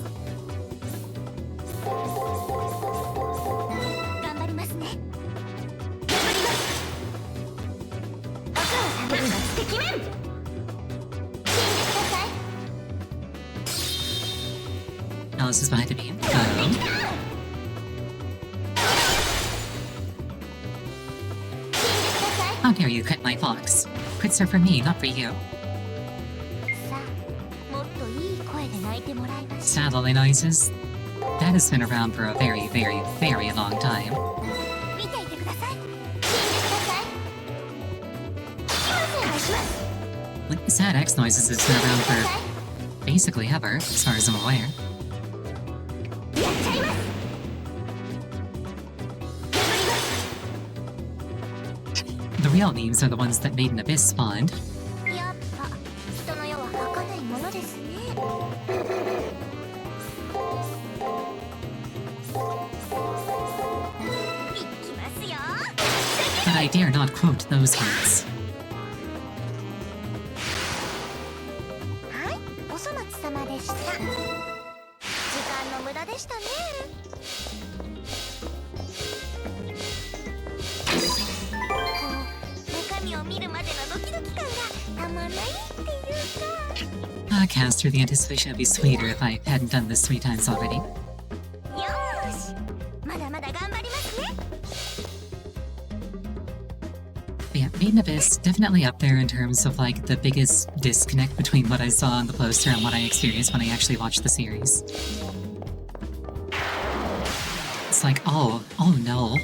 敵面聞いてください Alice is behind the beam. 飛んできた How dare you crit my fox? Crits are for me, not for you. さあもっといい声で泣いてもらいましょ Saddle noises? That has been around for a very, very, very long time. う見ていてください聞いてくださいお願いします Like, sad X noises has been around for basically ever, as far as I'm aware. やっちゃいます The real memes are the ones that Made in Abyss spawned. やっぱ人の世は儚いものですねいきますよ But I dare not quote those words. はいお粗末様でした時間の無駄でしたねこう中身を見るまでのドキドキ感がたまんないっていうか Caster, the anticipation would be sweeter if I hadn't done this 3 times already. よーしまだまだ頑張りますね But yeah, Made in Abyss, definitely up there in terms of like the biggest disconnect between what I saw on the poster and what I experienced when I actually watched the series. It's like, oh no.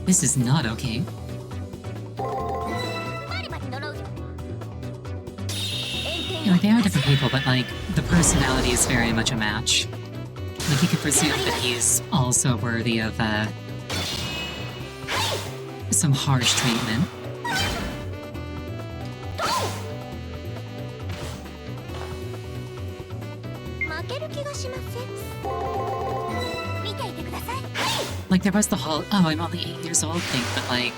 This is not okay. バリバリ呪う You know, they are different people, but like, the personality is very much a match. Like, you could presume that he's also worthy of, some harsh treatment. 負ける気がしません見ていてください Like, there was the whole, oh, I'm only 8 years old thing, but like,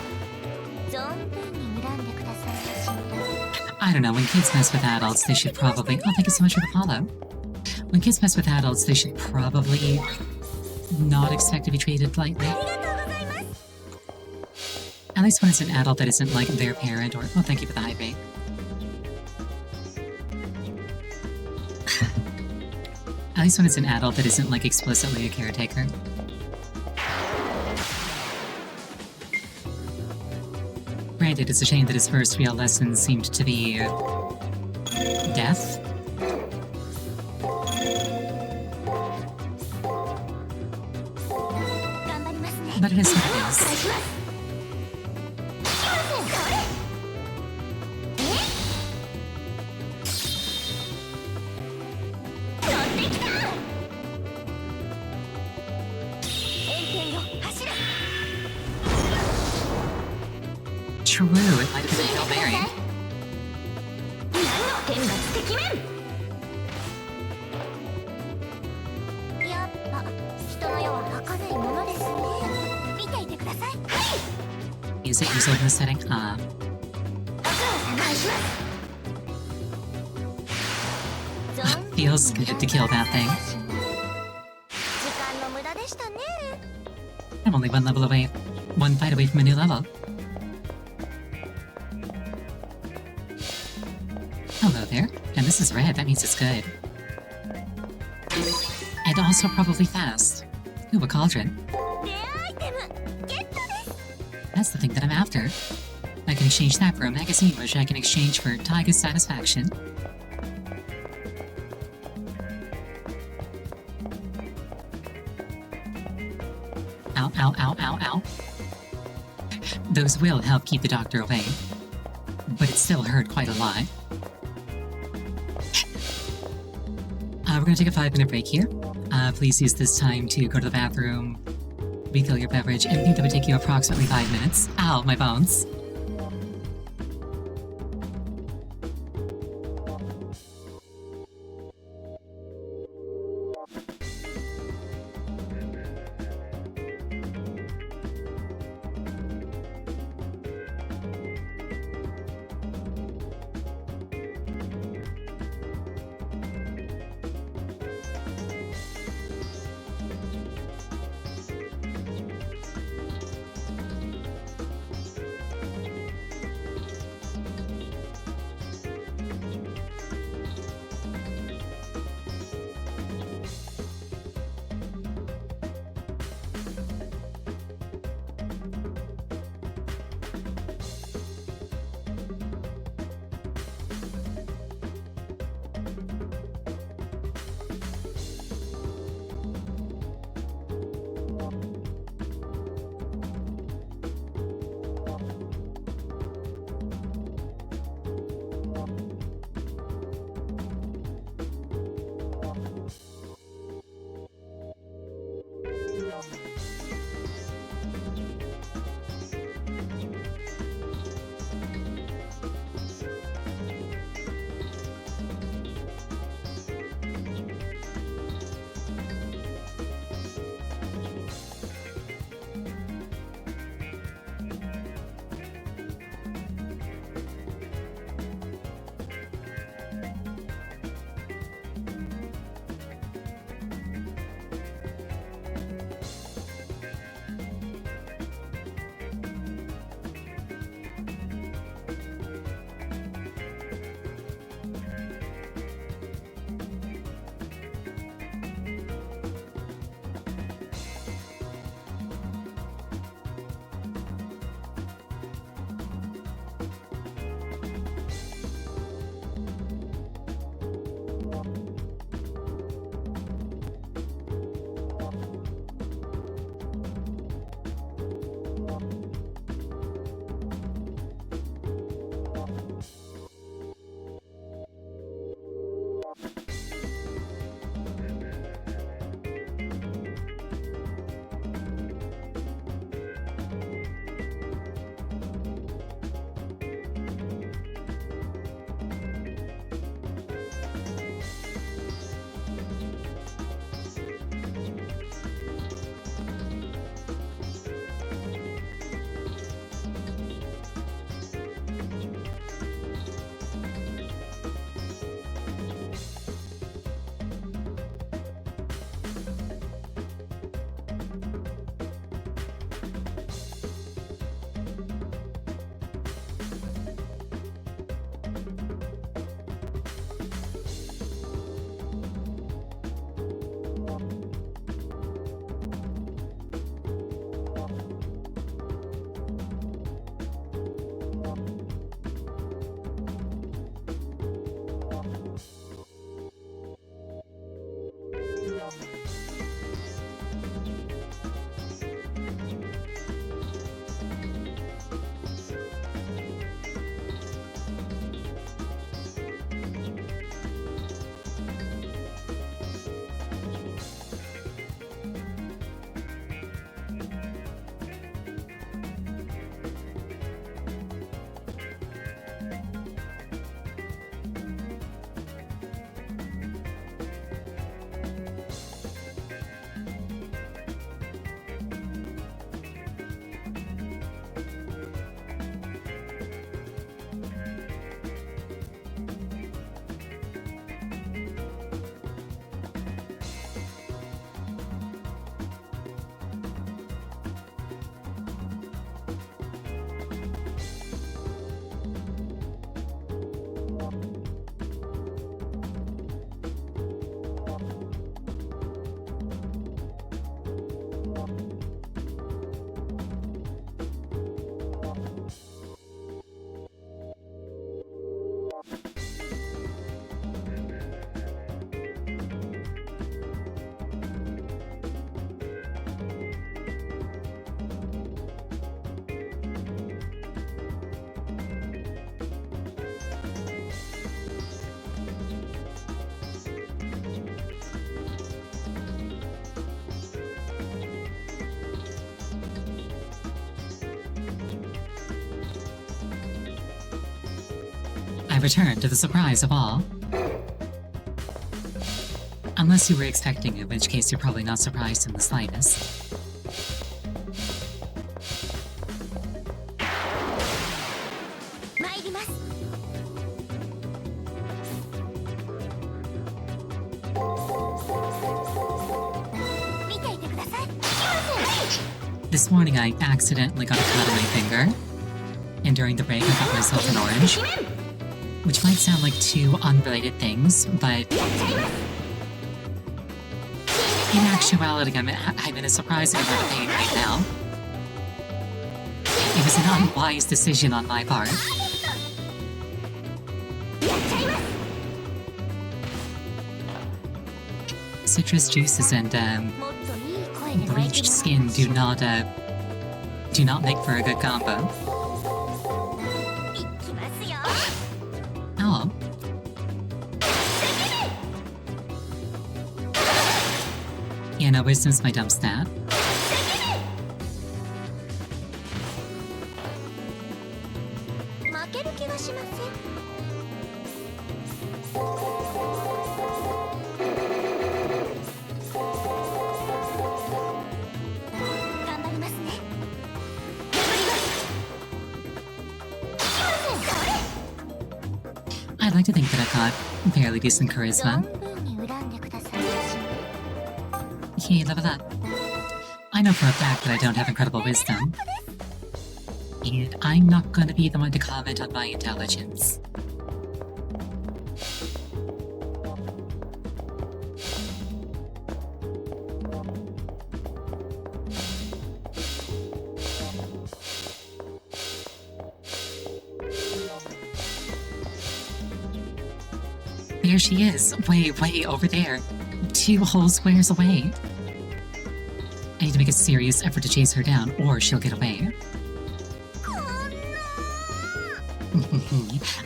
存分に恨んでくださいまし I don't know, when kids mess with adults, they should probably, oh, thank you so much for the follow. When kids mess with adults, they should probably not expect to be treated lightly. ありがとうございます At least when it's an adult that isn't like their parent or, oh, thank you for the hydrate. At least when it's an adult that isn't like explicitly a caretaker. Granted, it's a shame that his first real lesson seemed to be death. But it is what it is. 走れ True, it might have been a Hail Mary. 何の天罰的面やっぱ人の世は儚いものですね見ていてください Is it useful in this setting? お願いします Feels good to kill that thing. 時間の無駄でしたね I'm only 1 level away, 1 fight away from a new level. Hello there. And this is red, that means it's good. And also probably fast. Ooh, a cauldron. レアアイテムゲットです That's the thing that I'm after. I can exchange that for a magazine, which I can exchange for Taiga's satisfaction. Ow, ow, ow, ow, ow. Those will help keep the doctor away. But it still hurt quite a lot. We're gonna take a 5-minute break here. Please use this time to go to the bathroom, refill your beverage, anything that would take you approximately 5 minutes. Ow, my bones. I returned to the surprise of all. Unless you were expecting it, in which case you're probably not surprised in the slightest. This morning I accidentally got a cut on my finger, and during the break I got myself an orange. Which might sound like two unrelated things, but in actuality I'm in a surprising amount of pain right now. It was an unwise decision on my part. Citrus juices and bleached skin do not make for a good combo. Oh. Yeah, no, wisdom's my dump stat. I'd like to think that I've got fairly decent charisma. Hey, level up. I know for a fact that I don't have incredible wisdom. And I'm not gonna be the one to comment on my intelligence. There she is, way over there. 2 whole squares away. I need to make a serious effort to chase her down, or she'll get away.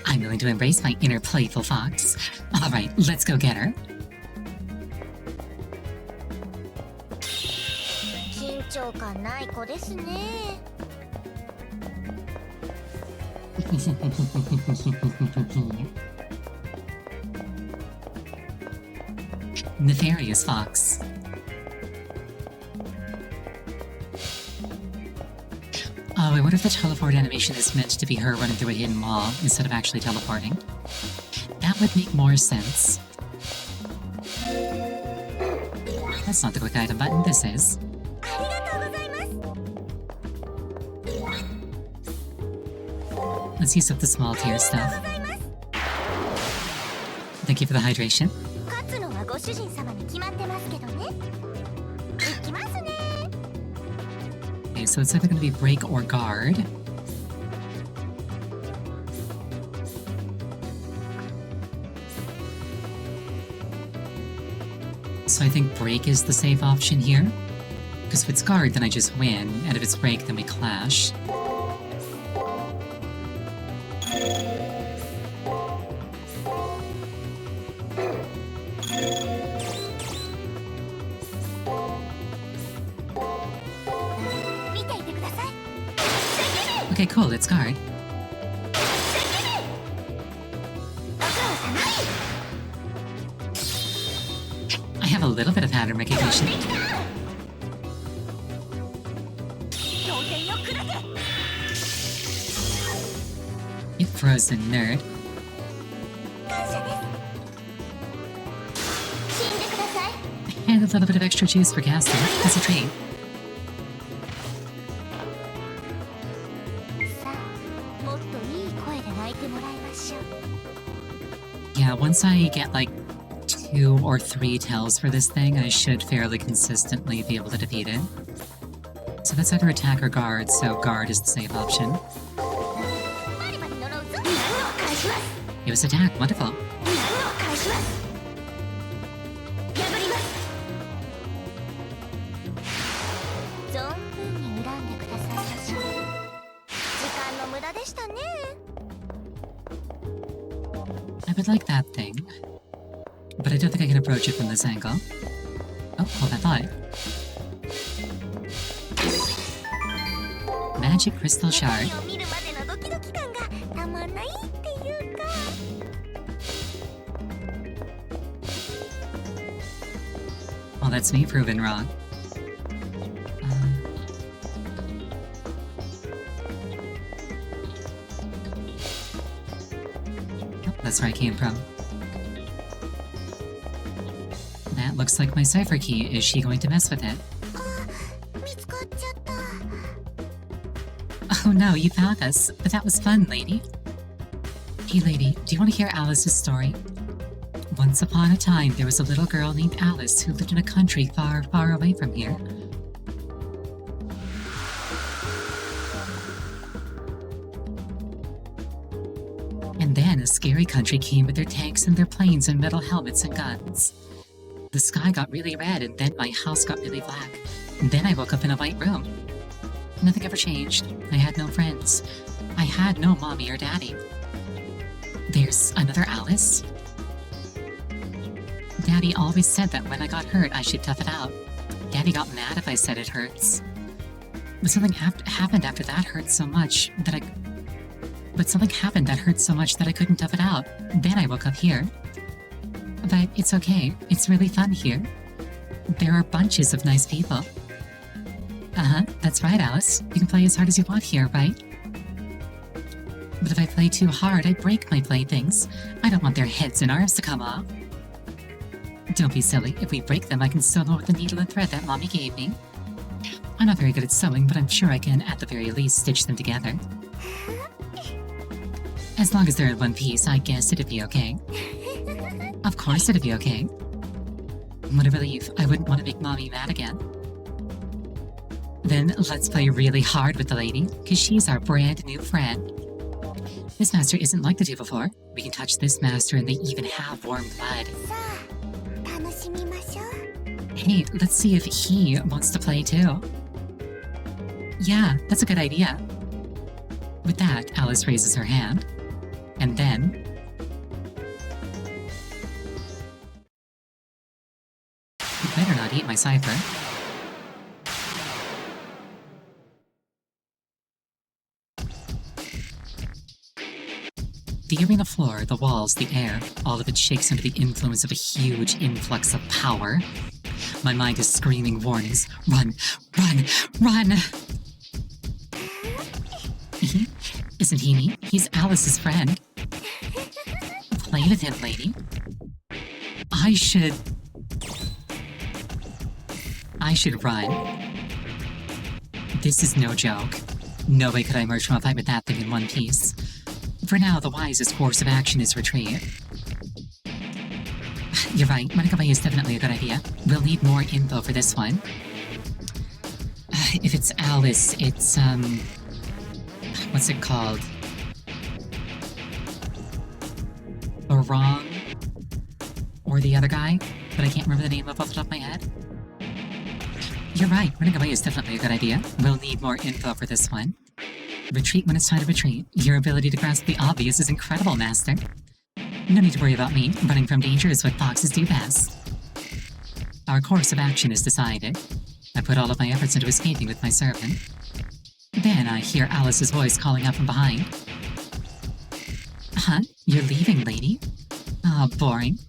I'm going to embrace my inner playful fox. Alright, let's go get her. Nefarious fox. Oh, I wonder if the teleport animation is meant to be her running through a hidden wall instead of actually teleporting. That would make more sense. That's not the quick item button, this is. Let's use up the small tier stuff. Thank you for the hydration. Okay, so it's either going to be break or guard. So I think break is the safe option here. Because if it's guard, then I just win, and if it's break, then we clash. Okay, cool, it's guard. I have a little bit of pattern recognition. You frozen nerd. And a little bit of extra juice for casting. That's a treat. Yeah, once I get like 2 or 3 tells for this thing, I should fairly consistently be able to defeat it. So that's either attack or guard, so guard is the safe option. It was attack, wonderful. I would like that thing, but I don't think I can approach it from this angle. Oh, hold that thought. Magic Crystal Shard. that's me proven wrong. Oh, that's where I came from. That looks like my cipher key. Is she going to mess with it? 見つかっちゃった。 Oh no, you found us. But that was fun, lady. Hey lady, do you want to hear Alice's story? Once upon a time, there was a little girl named Alice who lived in a country far, far away from here. And then a scary country came with their tanks and their planes and metal helmets and guns. The sky got really red and then my house got really black. And then I woke up in a white room. Nothing ever changed. I had no friends. I had no mommy or daddy. There's another Alice? Daddy always said that when I got hurt, I should tough it out. Daddy got mad if I said it hurts. But something happened after that hurt so much that I... But something happened that hurt so much that I couldn't tough it out. Then I woke up here. But it's okay. It's really fun here. There are bunches of nice people. Uh-huh, that's right, Alice. You can play as hard as you want here, right? But if I play too hard, I break my playthings. I don't want their heads and arms to come off. Don't be silly. If we break them, I can sew them with the needle and thread that Mommy gave me. I'm not very good at sewing, but I'm sure I can, at the very least, stitch them together. As long as they're in one piece, I guess it'd be okay. Of course it'd be okay. What a relief. I wouldn't want to make Mommy mad again. Then let's play really hard with the lady, because she's our brand new friend. This master isn't like the two before. We can touch this master and they even have warm blood. さあ、楽しみましょう。 Hey, let's see if he wants to play too. Yeah, that's a good idea. With that, Alice raises her hand. And then... You better not eat my cipher. The arena floor, the walls, the air, all of it shakes under the influence of a huge influx of power. My mind is screaming warnings. Run! Run! Run! Isn't he me? He's Alice's friend. Play with him, lady. I should run. This is no joke. No way could I emerge from a fight with that thing in one piece. For now, the wisest course of action is retreat. You're right, running away is definitely a good idea. We'll need more info for this one. If it's Alice, it's, what's it called? Barong? Or the other guy? But I can't remember the name off the top of my head. You're right, running away is definitely a good idea. We'll need more info for this one. Retreat when it's time to retreat. Your ability to grasp the obvious is incredible, Master. No need to worry about me. Running from danger is what foxes do best. Our course of action is decided. I put all of my efforts into escaping with my servant. Then I hear Alice's voice calling out from behind. Huh? You're leaving, lady? Oh, boring.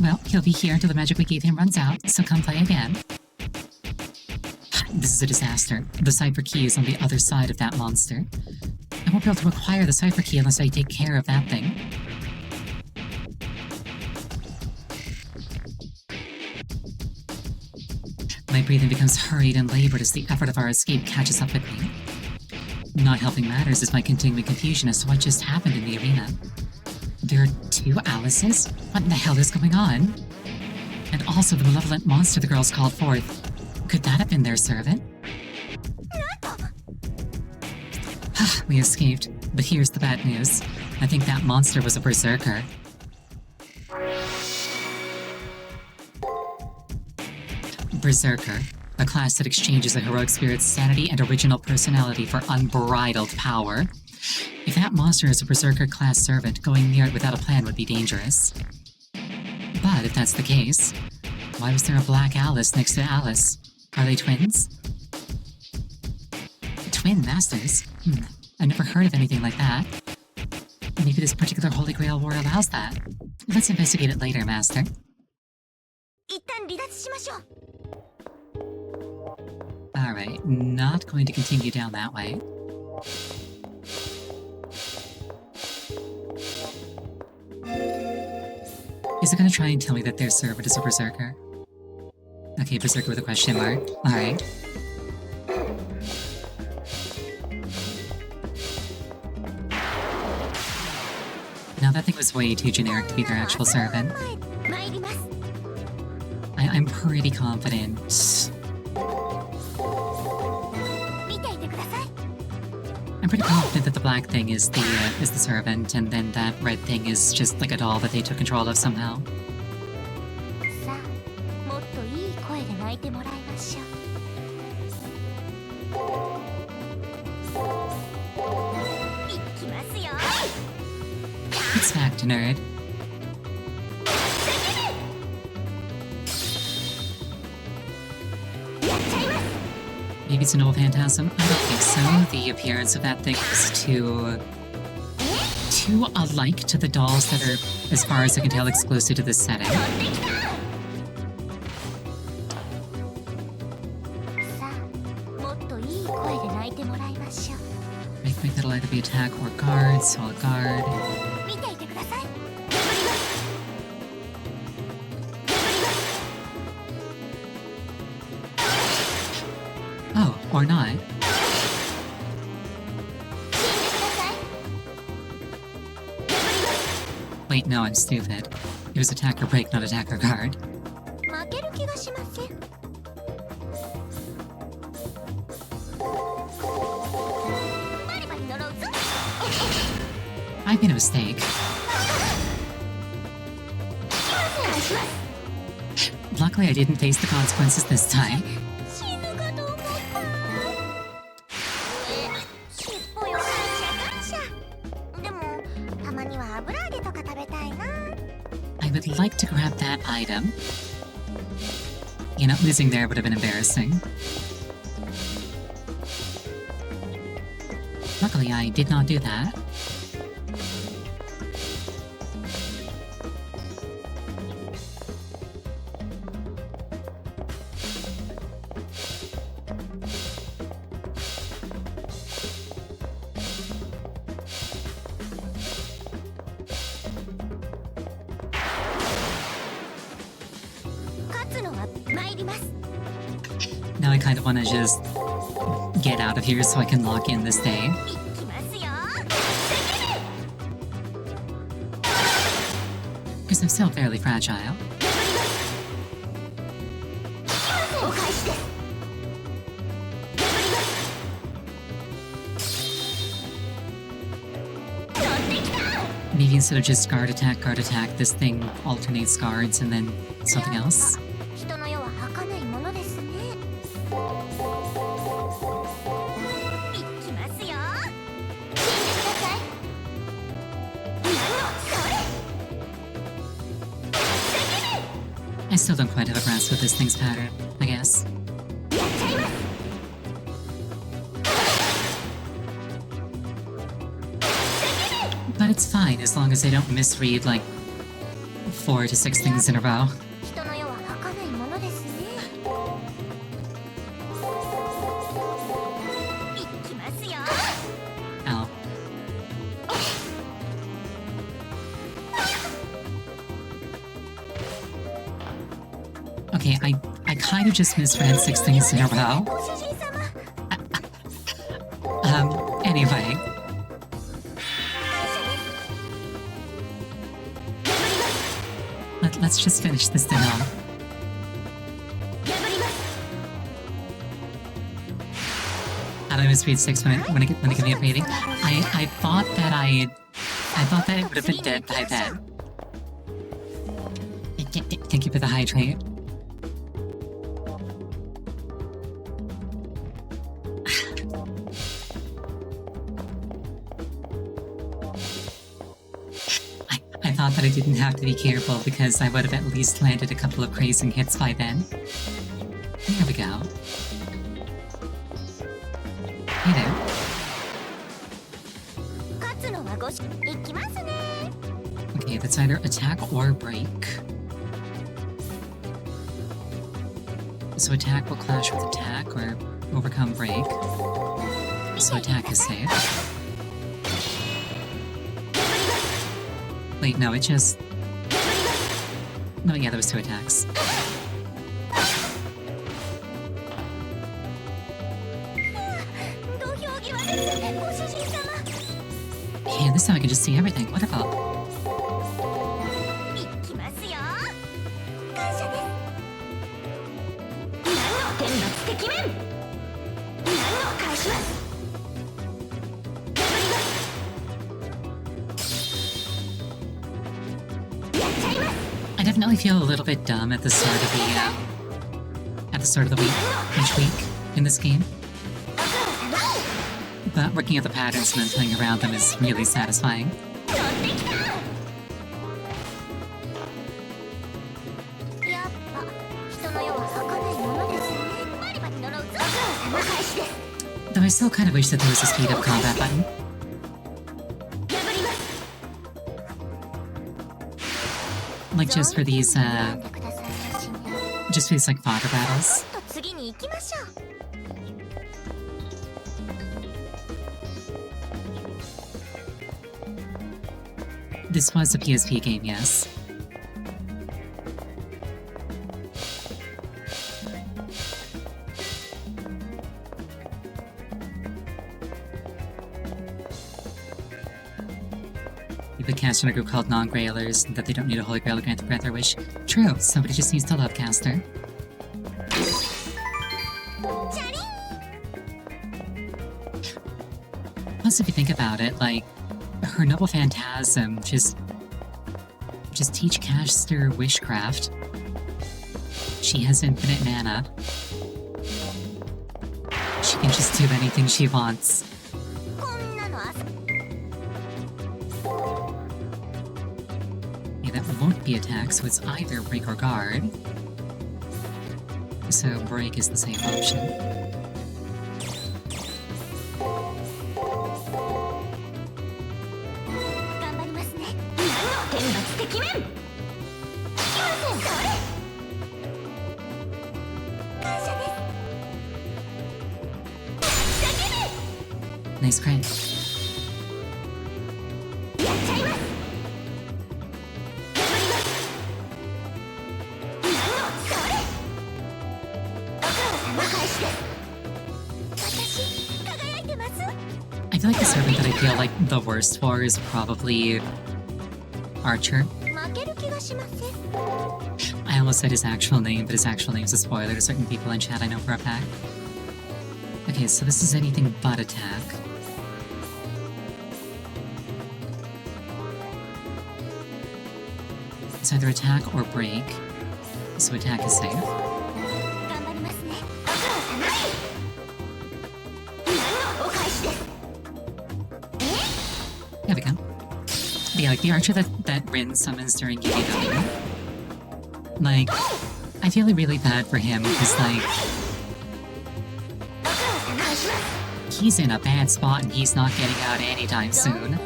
Well, he'll be here until the magic we gave him runs out, so come play again. This is a disaster. The cipher key is on the other side of that monster. I won't be able to acquire the cipher key unless I take care of that thing. My breathing becomes hurried and labored as the effort of our escape catches up with me. Not helping matters is my continuing confusion as to what just happened in the arena. There are two Alices? What in the hell is going on? And also the malevolent monster the girls called forth. Could that have been their servant? We escaped, but here's the bad news. I think that monster was a berserker. Berserker, a class that exchanges a heroic spirit's sanity and original personality for unbridled power. If that monster is a berserker class servant, going near it without a plan would be dangerous. But if that's the case, why was there a black Alice next to Alice? Are they twins? Twin masters? I've never heard of anything like that. Maybe this particular Holy Grail war allows that. Let's investigate it later, Master. 一旦離脱しましょう。Alright, not going to continue down that way. Is it gonna try and tell me that their servant is a berserker? Okay, berserker with a question mark. Alright. Now that thing was way too generic to be their actual servant. I'm pretty confident. I'm pretty confident that the black thing is the servant, and then that red thing is just like a doll that they took control of somehow. It's back to nerd. Maybe it's an old phantasm? I don't think so. The appearance of that thing is too alike to the dolls that are, as far as I can tell, exclusive to this setting. Make that'll either be attack or guard, so I'll guard. Oh, or not. Wait, no, I'm stupid. It was attack or break, not attack or guard. I made a mistake. Luckily, I didn't face the consequences this time. I would like to grab that item. You know, losing there would have been embarrassing. Luckily, I did not do that. Now I kind of want to just get out of here so I can lock in this day. Because I'm still fairly fragile. Maybe instead of just guard attack, this thing alternates guards and then something else. I still don't quite have a grasp of this thing's pattern, I guess. But it's fine, as long as I don't misread, like, 4 to 6 things in a row. Ow. Okay, I kind of just misread 6 things in a row. Anyway. Let's just finish this thing off. How did I misread 6 when it gave me a rating? I thought that it would have been dead by then. Thank you for the hydrate. I thought that I didn't have to be careful because I would have at least landed a couple of grazing hits by then. There we go. Hey there. Okay, that's either attack or break. So attack will clash with attack, or overcome break. So attack is safe. Wait, no, it just... No, yeah, there was 2 attacks. Okay, this time I can just see everything. Wonderful. I definitely feel a little bit dumb at the start of the week, each week in this game. But working out the patterns and then playing around them is really satisfying. Though I still kind of wish that there was a speed up combat button. Like just for these like fodder battles. This was a PSP game, yes. The cast in a group called non-grailers, that they don't need a holy grail to grant their wish. True, somebody just needs to love Caster. Plus, if you think about it, like, her noble phantasm just teach Caster wishcraft. She has infinite mana. She can just do anything she wants. That won't be attack, so it's either break or guard. So break is the safe option. Nice crit. I feel like the servant that I feel like the worst for is probably Archer. I almost said his actual name, but his actual name is a spoiler to certain people in chat I know for a fact. Okay, so this is anything but attack. It's either attack or break, so attack is safe. There we go. But yeah, like the archer that Rin summons during UDW. Like, I feel really bad for him because, like, he's in a bad spot and he's not getting out anytime soon.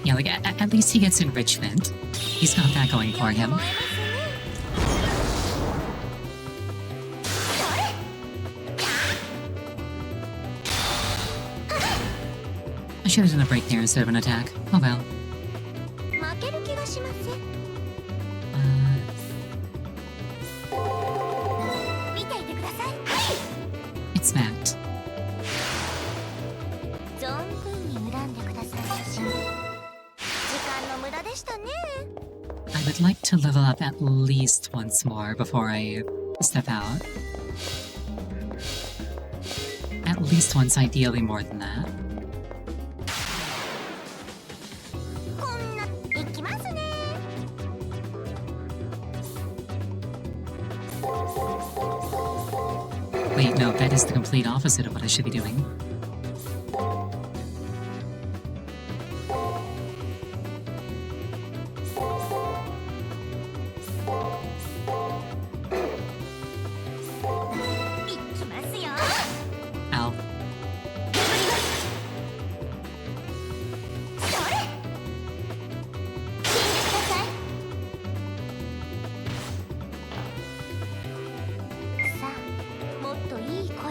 Yeah, like, at least he gets enrichment. He's got that going for him. I should have done a break there instead of an attack. Oh well. It's that. I would like to level up at least once more before I step out. At least once, ideally more than that. Wait, no, that is the complete opposite of what I should be doing.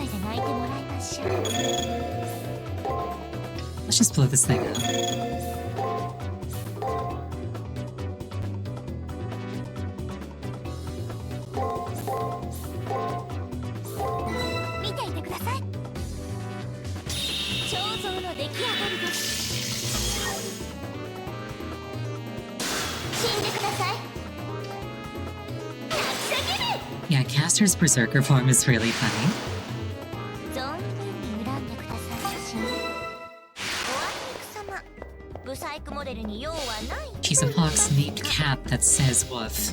声で泣いてもらいましょう。 Let's just blow this thing up. 見ていてください。彫像の出来上がりです。死んでください。 Yeah, Castor's berserker form is really funny. 存分に恨んでください。おあいにくさま、ブサイクモデルに用はない。 She's a fox named Cat that says woof.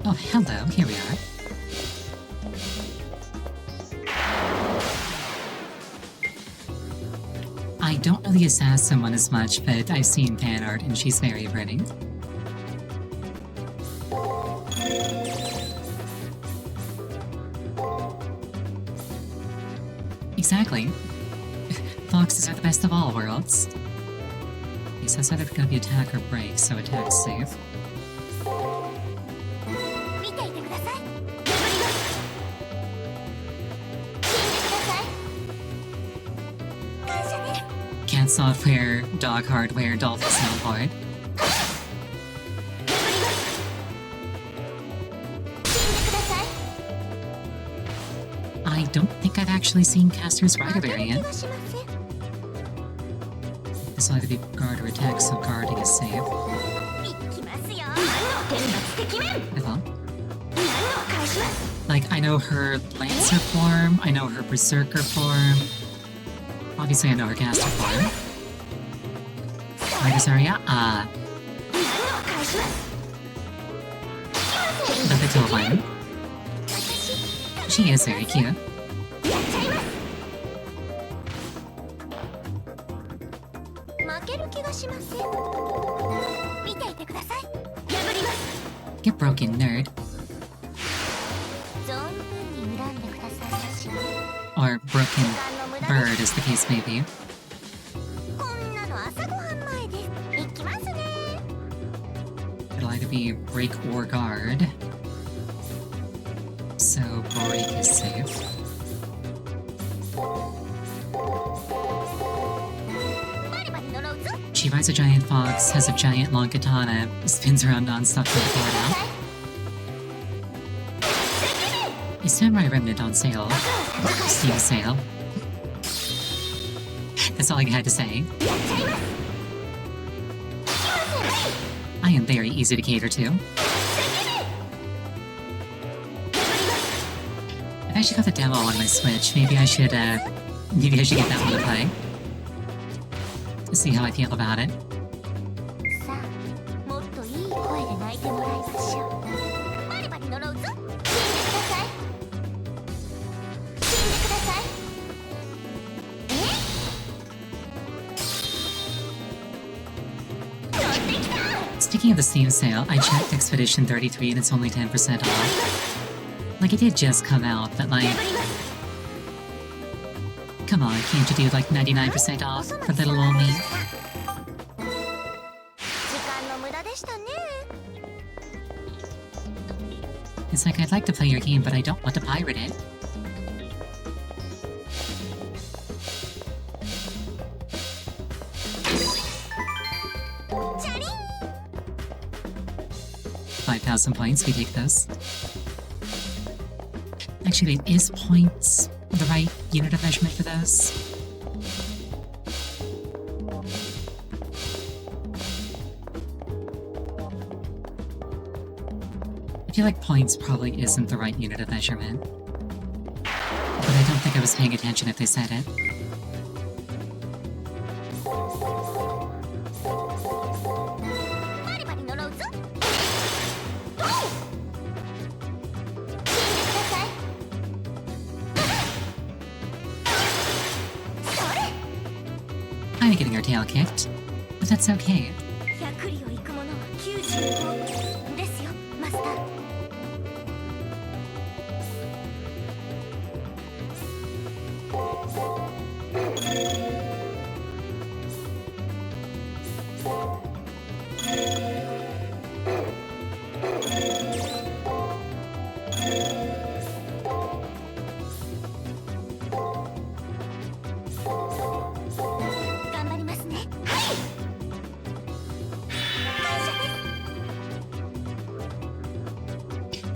Oh, hello, here we are. I don't know the assassin one as much, but I've seen fan art and she's very pretty. Exactly. Foxes are the best of all worlds. He says either gonna be attack or break, so attack's safe. 見ていてください。死んでください。感謝です。 Cat software, dog hardware, dolphin snowboard. 死んでください。 I don't think I've actually seen Castor's rider 負ける気 variant. はしません。 This will either be guard or attack, so guarding is safe. いきますよ。何の天罰的面。 Hello? 何の返します。 Like, I know her Lancer form, I know her Berserker form. Obviously, I know her Caster form. Right, Azaria? 何の返します。 The Betel one. She is very cute. やっちゃいます。負ける気がしません。見ていてください。破ります。 Get broken, nerd. 存分に恨んでくださいまし。 Or broken 時間の無駄です。 bird, as the case may be. こんなの朝ごはん前です。行きますね。 It'll either be break or guard. So break is safe. バリバリ呪うぞ。 She rides a giant fox, has a giant long katana, spins around non-stop to the board out. Is Samurai Remnant on sale? Steam sale. That's all I had to say. I am very easy to cater to. I've actually got the demo on my Switch. Maybe I should get that one to play. To see how I feel about it. さあ、もっといい声で泣いてもらいましょう。バリバリ呪うぞ。死んでください。死んでください。乗ってきた。 Speaking of the Steam sale, I checked Expedition 33 and it's only 10% off. Like, it did just come out, but like... Come on, can't you do like 99% off for little old me? 時間の無駄でしたね。 It's like, I'd like to play your game, but I don't want to pirate it. Charing! 5,000 points, we take those. Actually, is points the right unit of measurement for those? I feel like points probably isn't the right unit of measurement. But I don't think I was paying attention if they said it. バリバリ呪うぞ。おう。死んでください。それ。 Kinda getting our tail kicked, but that's okay. 100里を行く者は95ですよ、マスター。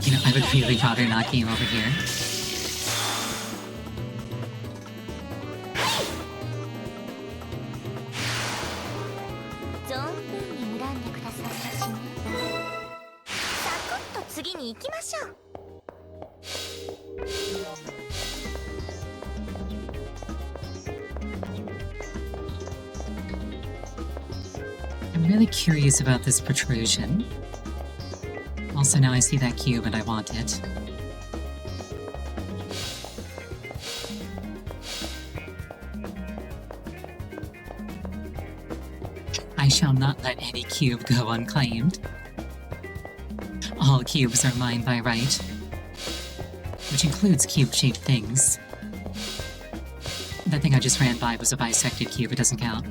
You know, I would really rather not game over here. 存分に恨んでくださったしね。サクッと次に行きましょう。I'm really curious about this protrusion. Also, now I see that cube and I want it. I shall not let any cube go unclaimed. All cubes are mine by right. Which includes cube-shaped things. That thing I just ran by was a bisected cube, it doesn't count.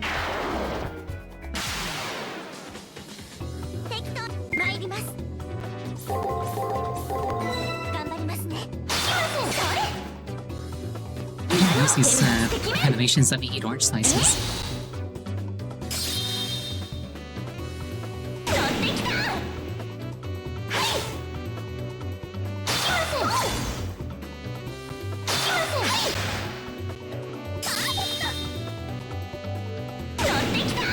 適当参ります。頑張りますね。I didn't notice these animations let me eat orange slices. 乗ってきた。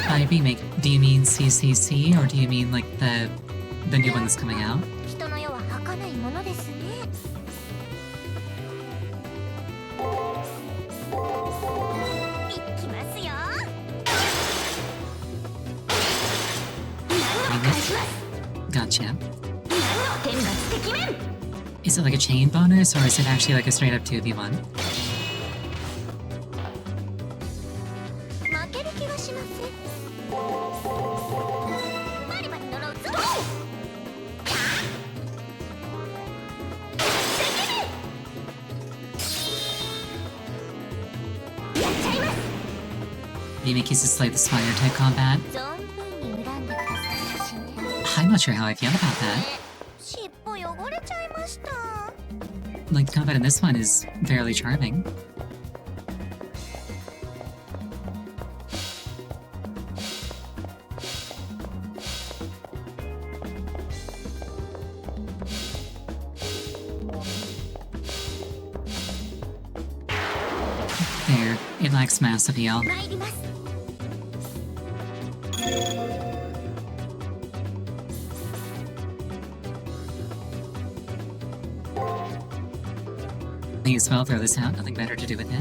By remake, do you mean CCC or do you mean like the new one that's coming out? 人の世は儚いものですね。いきますよ。何を返します。 Gotcha. 何の天罰的面。 Is it like a chain bonus or is it actually like a straight up 2v1? 負ける気がしません。バリバリ呪うぞ。やっちゃいます。 Remake uses Slay the Spire type combat. 存分に恨んでくださったしね。 I'm not sure how I feel about that. 尻尾汚れちゃいました。 Like, the combat in this one is fairly charming. There, it lacks mass appeal. 参ります。 May as well throw this out, nothing better to do with it.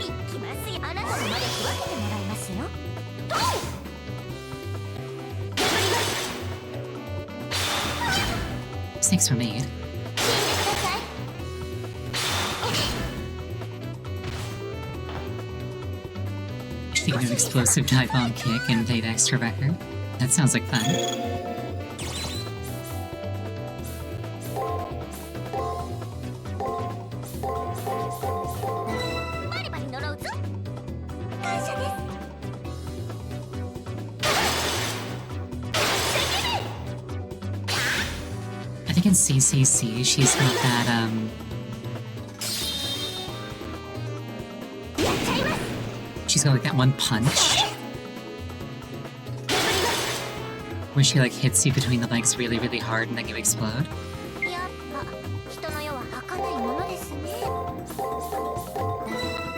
いきますよ。あなたの魔力分けてもらいますよ。Mistakes were made. 聞いてください。 She can do an explosive dive bomb kick and FateExtra record. That sounds like fun. バリバリ呪うぞ。感謝です。 I think in CCC she's got that, やっちゃいます。 she's got like that one punch 破ります。 where she like hits you between the legs really, really hard and then you explode. やっぱ人の世は儚いものですね。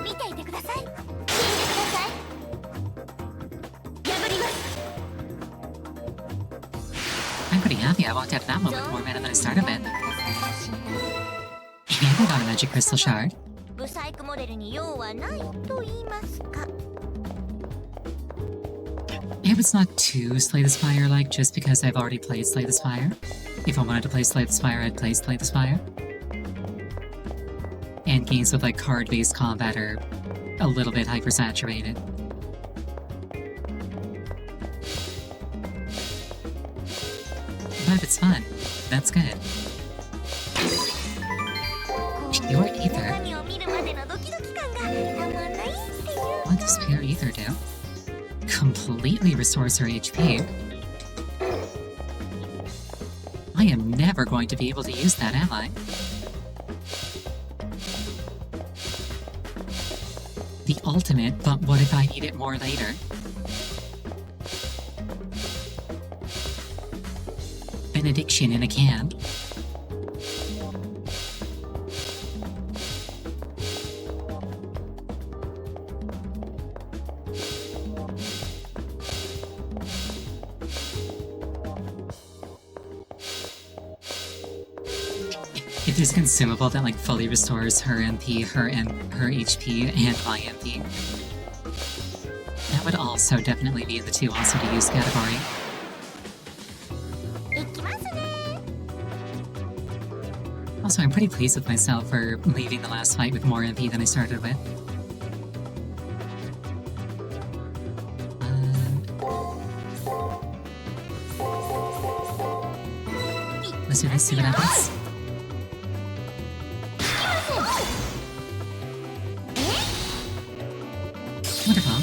見ていてください。聞いてください。破ります。 I'm pretty happy I walked out of that one with more mana than I started with. 存分に恨んでくださったしね。 And I got a magic crystal shard. ブサイクモデルに用はないと言いますか。 I hope it's not too Slay the Spire like just because I've already played Slay the Spire. If I wanted to play Slay the Spire, I'd play Slay the Spire. And games with like card-based combat are a little bit hypersaturated. But if it's fun, that's good. Pure Ether? 何を見るまでのドキドキ感がたまんないっていう。 What does Pure Ether do? Completely restores her HP. I am never going to be able to use that, am I? The ultimate, but what if I need it more later? benediction in a can. If there's a consumable that like fully restores her MP, her HP, and my MP, that would also definitely be in the too awesome to use category. Also, I'm pretty pleased with myself for leaving the last fight with more MP than I started with. Let's do this, see what happens. Wonderful.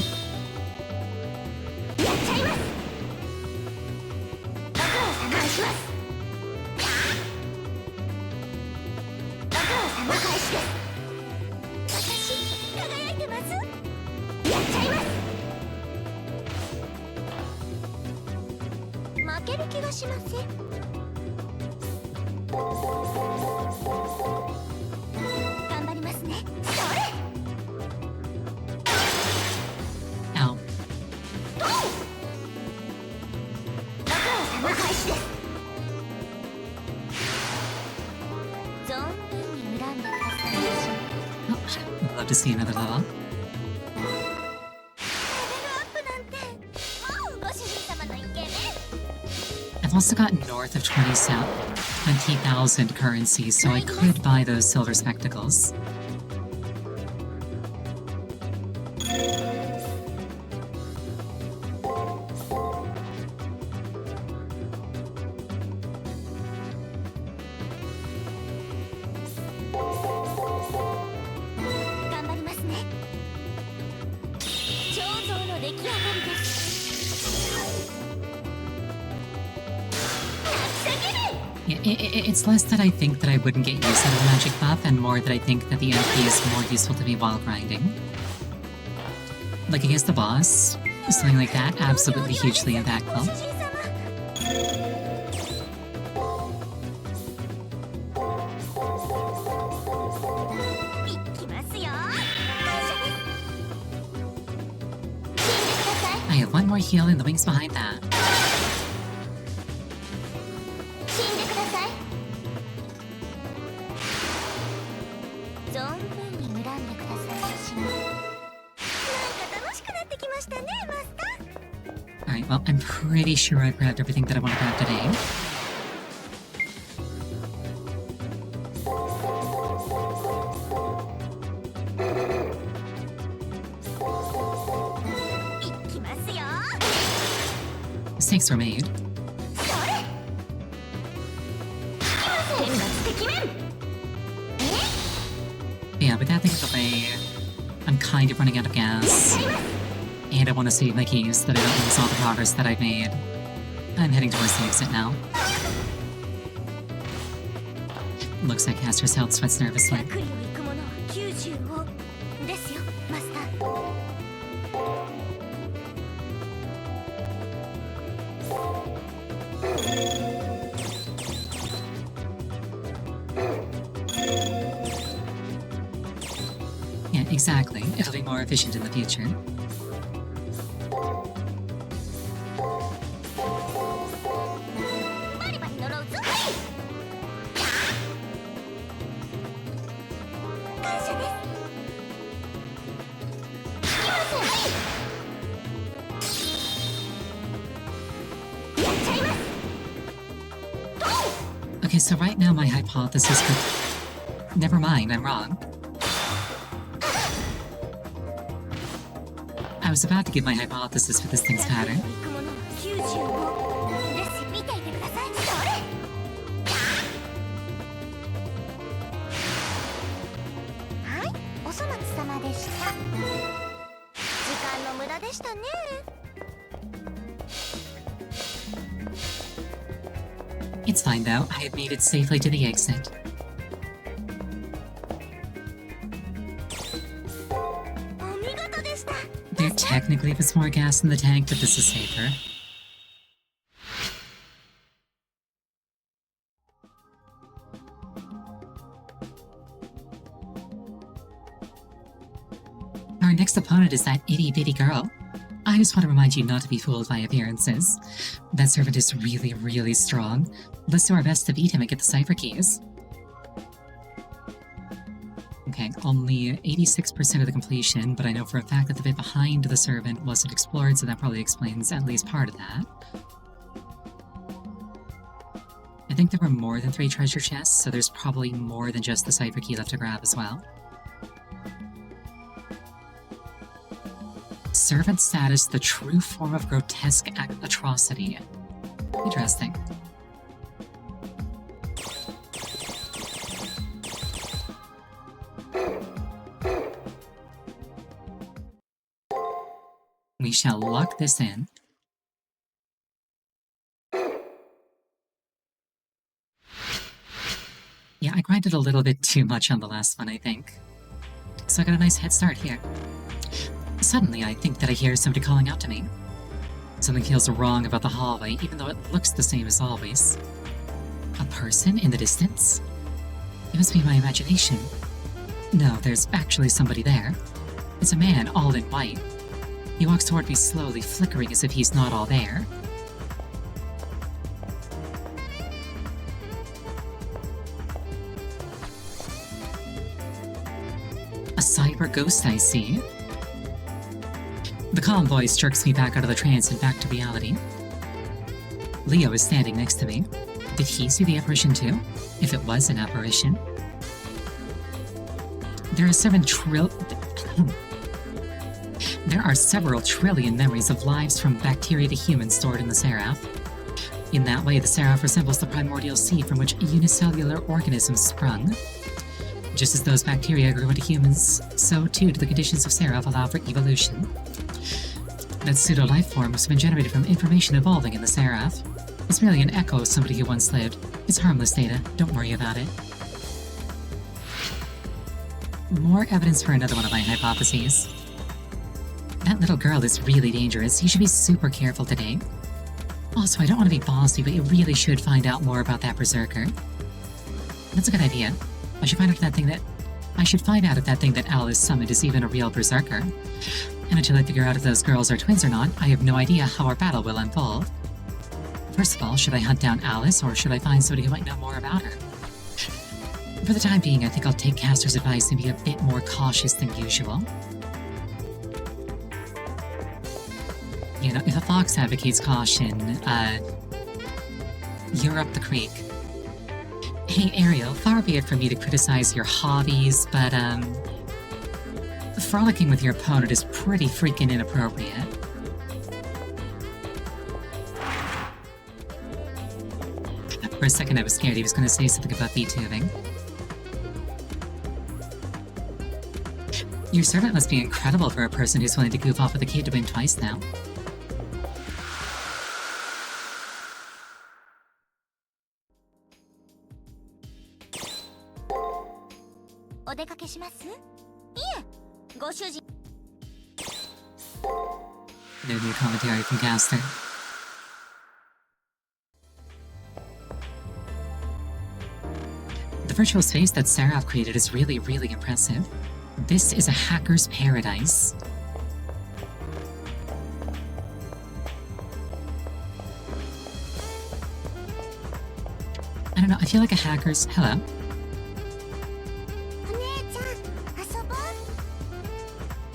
Ow. Oh, I'd love to see another level. I've also got north of 20,000 currency, so I could buy those silver spectacles. Yeah, it's less that I think that I wouldn't get use out of a magic buff, and more that I think that the MP is more useful to me while grinding. Like against the boss, something like that, absolutely hugely impactful. I have one more heal in the wings behind that. Alright, well, I'm pretty sure I've grabbed everything that I want to grab today. Mistakes were made. Yeah, with that thing out of the way, I'm kind of running out of gas. And I want to save my keys so that I don't lose all the progress that I've made. I'm heading towards the exit now. Looks like Caster's health sweats nervously. Yeah, exactly. It'll be more efficient in the future. Okay, so right now my hypothesis could... Never mind, I'm wrong. I was about to give my hypothesis for this thing's pattern. It's fine though, I have made it safely to the exit. There technically was more gas in the tank, but this is safer. Our next opponent is that itty-bitty girl. I just want to remind you not to be fooled by appearances. That servant is really, really strong. Let's do our best to beat him and get the cipher keys. Okay, only 86% of the completion, but I know for a fact that the bit behind the servant wasn't explored, so that probably explains at least part of that. I think there were more than 3 treasure chests, so there's probably more than just the cipher key left to grab as well. Servant status, the true form of grotesque atrocity. Interesting. We shall lock this in. Yeah, I grinded a little bit too much on the last one, I think. So I got a nice head start here. Suddenly, I think that I hear somebody calling out to me. Something feels wrong about the hallway, even though it looks the same as always. A person in the distance? It must be my imagination. No, there's actually somebody there. It's a man, all in white. He walks toward me slowly, flickering as if he's not all there. A cyber ghost, I see. The calm voice jerks me back out of the trance and back to reality. Leo is standing next to me. Did he see the apparition too? If it was an apparition. There are several trillion memories of lives from bacteria to humans stored in the Seraph. In that way, the Seraph resembles the primordial seed from which unicellular organisms sprung. Just as those bacteria grew into humans, so too do the conditions of Seraph allow for evolution. That pseudo-life form has been generated from information evolving in the Seraph. It's merely an echo of somebody who once lived. It's harmless data, don't worry about it. More evidence for another one of my hypotheses. That little girl is really dangerous. You should be super careful today. Also, I don't want to be bossy, but you really should find out more about that berserker. That's a good idea. I should find out if that thing that Alice summoned is even a real berserker. And until I figure out if those girls are twins or not, I have no idea how our battle will unfold. First of all, should I hunt down Alice, or should I find somebody who might know more about her? For the time being, I think I'll take Castor's advice and be a bit more cautious than usual. You know, if a fox advocates caution, you're up the creek. Hey, Ariel, far be it from me to criticize your hobbies, but, frolicking with your opponent is pretty freaking inappropriate. For a second I was scared he was going to say something about VTubing. Your servant must be incredible for a person who's willing to goof off with a kid to win twice now. No new commentary from Castor. The virtual space that Seraph created is really, really impressive. This is a hacker's paradise. I don't know, I feel like a hacker's... Hello?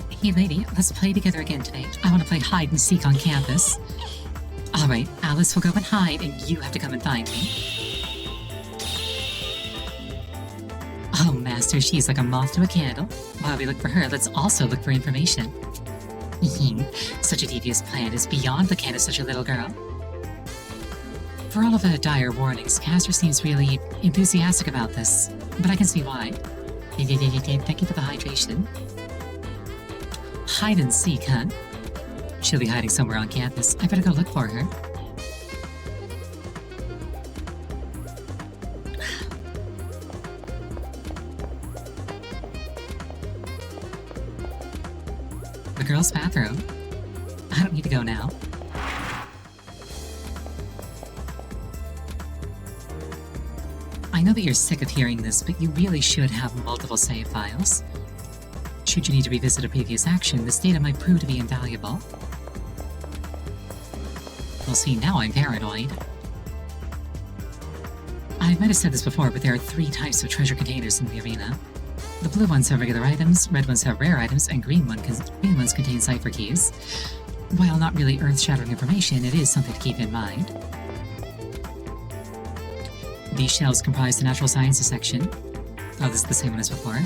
Hey lady, let's play together again today. I want to play hide and seek on campus. Alright, Alice will go and hide, and you have to come and find me. Oh, Master, she's like a moth to a candle. While we look for her, let's also look for information. Such a devious plan is beyond the ken of such a little girl. For all of the dire warnings, Castor seems really enthusiastic about this, but I can see why. Thank you for the hydration. Hide and seek, huh? She'll be hiding somewhere on campus. I better go look for her. The girls' bathroom. I don't need to go now. I know that you're sick of hearing this, but you really should have multiple save files. Should you need to revisit a previous action, this data might prove to be invaluable. Well, see, now I'm paranoid. I might have said this before, but there are 3 types of treasure containers in the arena. The blue ones have regular items, red ones have rare items, and green ones contain cipher keys. While not really earth-shattering information, it is something to keep in mind. These shelves comprise the natural sciences section. Oh, this is the same one as before.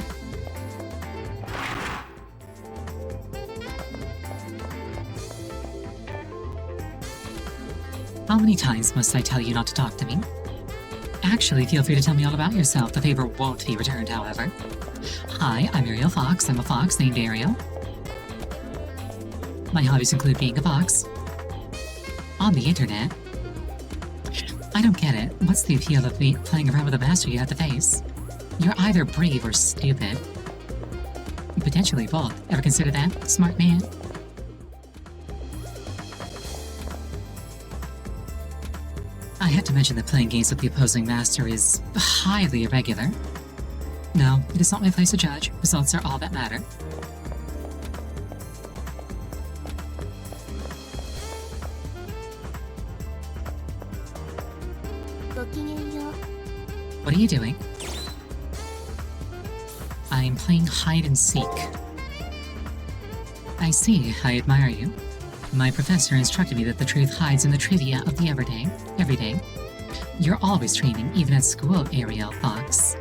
How many times must I tell you not to talk to me? Actually, feel free to tell me all about yourself. The favor won't be returned, however. Hi, I'm Ariel Fox. I'm a fox named Ariel. My hobbies include being a fox. On the internet. I don't get it. What's the appeal of me playing around with a master you have to face? You're either brave or stupid. Potentially both. Ever consider that, smart man? I have to mention that playing games with the opposing master is highly irregular. No, it is not my place to judge. Results are all that matter. What are you doing? I'm playing hide and seek. I see. I admire you. My professor instructed me that the truth hides in the trivia of the everyday. You're always training, even at school, Ariel Fox.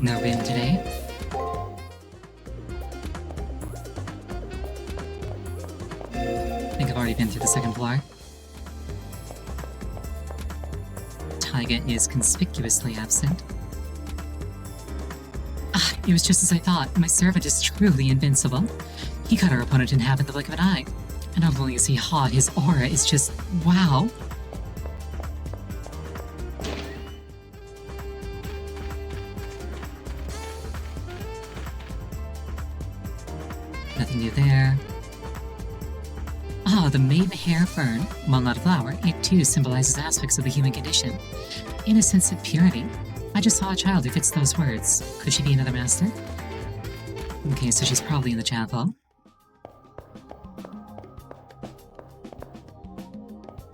No room today? I think I've already been through the second floor. Taiga is conspicuously absent. Ah, it was just as I thought. My servant is truly invincible. He cut our opponent in half in the blink of an eye. And not only is he hot, his aura is just wow. Nothing new there. Ah, the maidenhair fern. While not a flower, it too symbolizes aspects of the human condition. Innocence and purity. I just saw a child who fits those words. Could she be another master? Okay, so she's probably in the chapel.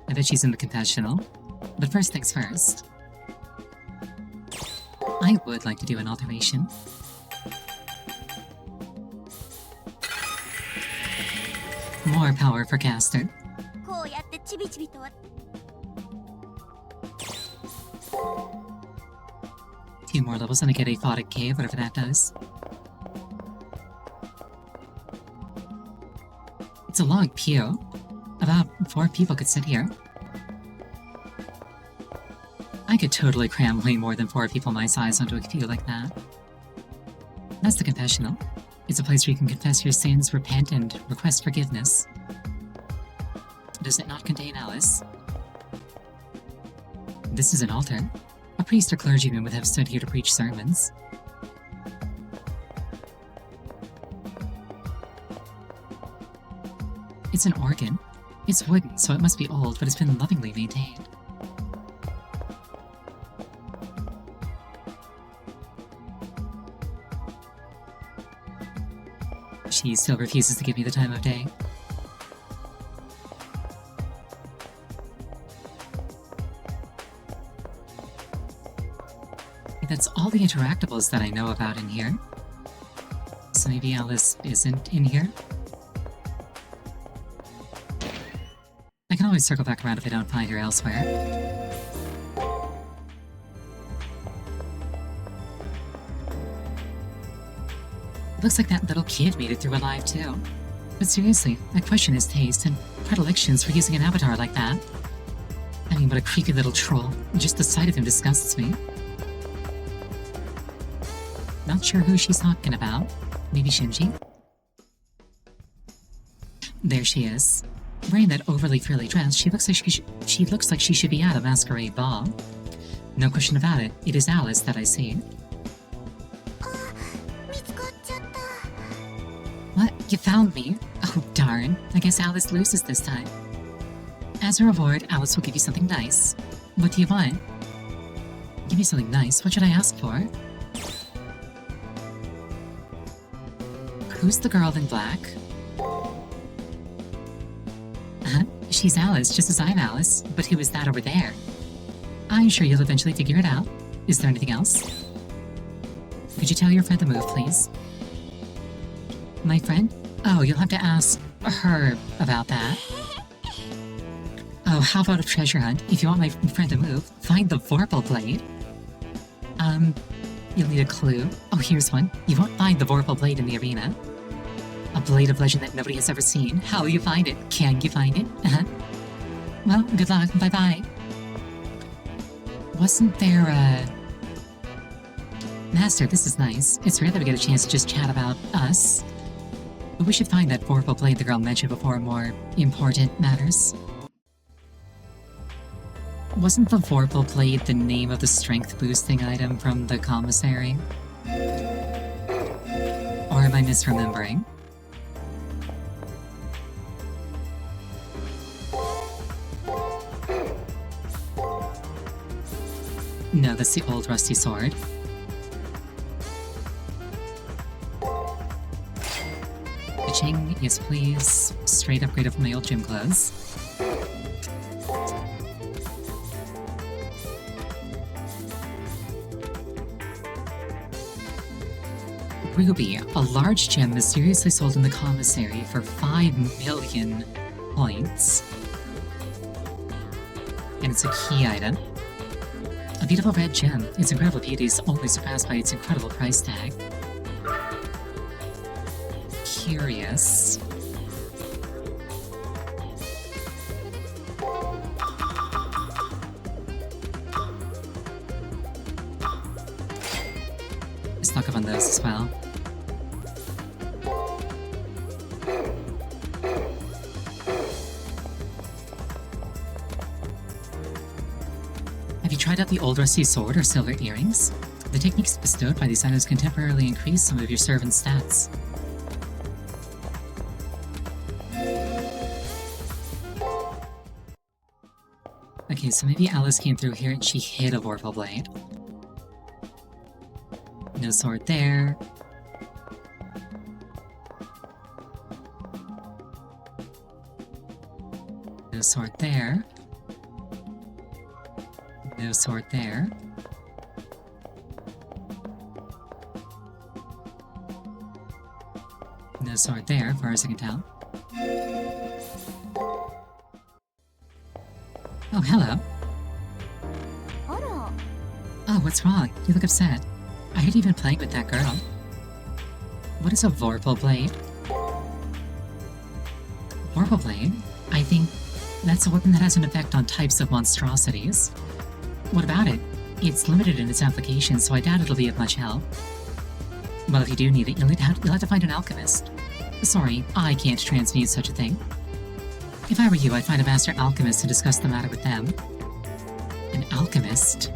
I bet she's in the confessional. But first things first. I would like to do an alteration. More power for caster. こうやってちびちびと Few more levels and I get a Photic Cave, whatever that does. It's a long pew. About 4 people could sit here. I could totally cram way more than 4 people my size onto a pew like that. That's the confessional. It's a place where you can confess your sins, repent, and request forgiveness. Does it not contain Alice? This is an altar. A priest or clergyman would have stood here to preach sermons. It's an organ. It's wooden, so it must be old, but it's been lovingly maintained. She still refuses to give me the time of day. That's all the interactables that I know about in here. So maybe Alice isn't in here? I can always circle back around if I don't find her elsewhere. Looks like that little kid made it through alive too. But seriously, I question his taste and predilections for using an avatar like that. I mean, what a creepy little troll. Just the sight of him disgusts me. Not sure who she's talking about. Maybe Shinji? There she is. Wearing that overly frilly dress, she looks like she should be at a masquerade ball. No question about it, it is Alice that I see. 見つかっちゃった。 What? You found me? Oh, darn. I guess Alice loses this time. As a reward, Alice will give you something nice. What do you want? Give me something nice? What should I ask for? Who's the girl in black? She's Alice, just as I'm Alice. But who is that over there? I'm sure you'll eventually figure it out. Is there anything else? Could you tell your friend to move, please? My friend? Oh, you'll have to ask her about that. Oh, how about a treasure hunt? If you want my friend to move, find the Vorpal Blade. You'll need a clue. Oh, here's one. You won't find the Vorpal Blade in the arena. A blade of legend that nobody has ever seen. How will you find it? Can you find it? Well, good luck. Bye-bye. Wasn't there a... Master, this is nice. It's rare that we get a chance to just chat about us. But we should find that Vorpal Blade the girl mentioned before more important matters. Wasn't the Vorpal Blade the name of the strength-boosting item from the commissary? Or am I misremembering? No, that's the old rusty sword. Ka-ching, yes please. Straight upgrade of my old gym clothes. Ruby, a large gem mysteriously sold in the commissary for 5 million points. And it's a key item. A beautiful red gem. Its incredible beauty is only surpassed by its incredible price tag. Curious. Stock up on those as well. Have you tried out the old rusty sword or silver earrings? The techniques bestowed by these items can temporarily increase some of your servant's stats. Okay, so maybe Alice came through here and she hid a Vorpal Blade. No sword there. No sword there. No sword there. No sword there, as far as I can tell. Oh, hello. あら、 Oh, what's wrong? You look upset. I heard you've been playing with that girl. What is a Vorpal Blade? Vorpal Blade? I think that's a weapon that has an effect on types of monstrosities. What about it? It's limited in its application, so I doubt it'll be of much help. Well, if you do need it, you'll have to find an alchemist. Sorry, I can't transmute such a thing. If I were you, I'd find a master alchemist to discuss the matter with them. An alchemist?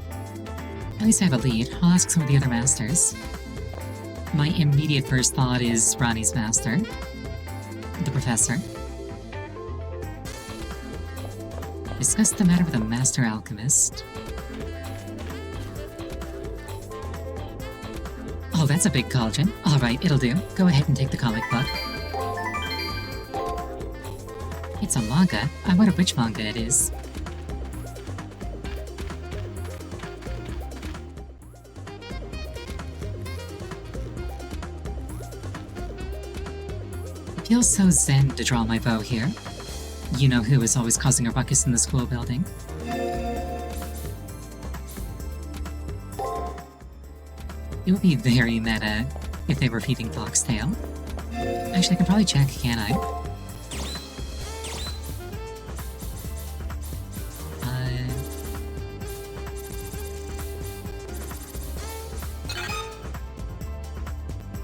At least I have a lead. I'll ask some of the other masters. My immediate first thought is Ronnie's master. The professor. Discuss the matter with a master alchemist. Oh, that's a big cauldron. Alright, it'll do. Go ahead and take the comic book. It's a manga. I wonder which manga it is. It feels so zen to draw my bow here. You know who is always causing a ruckus in the school building. It would be very meta if they were feeding Foxtail. Actually, I can probably check, can't I?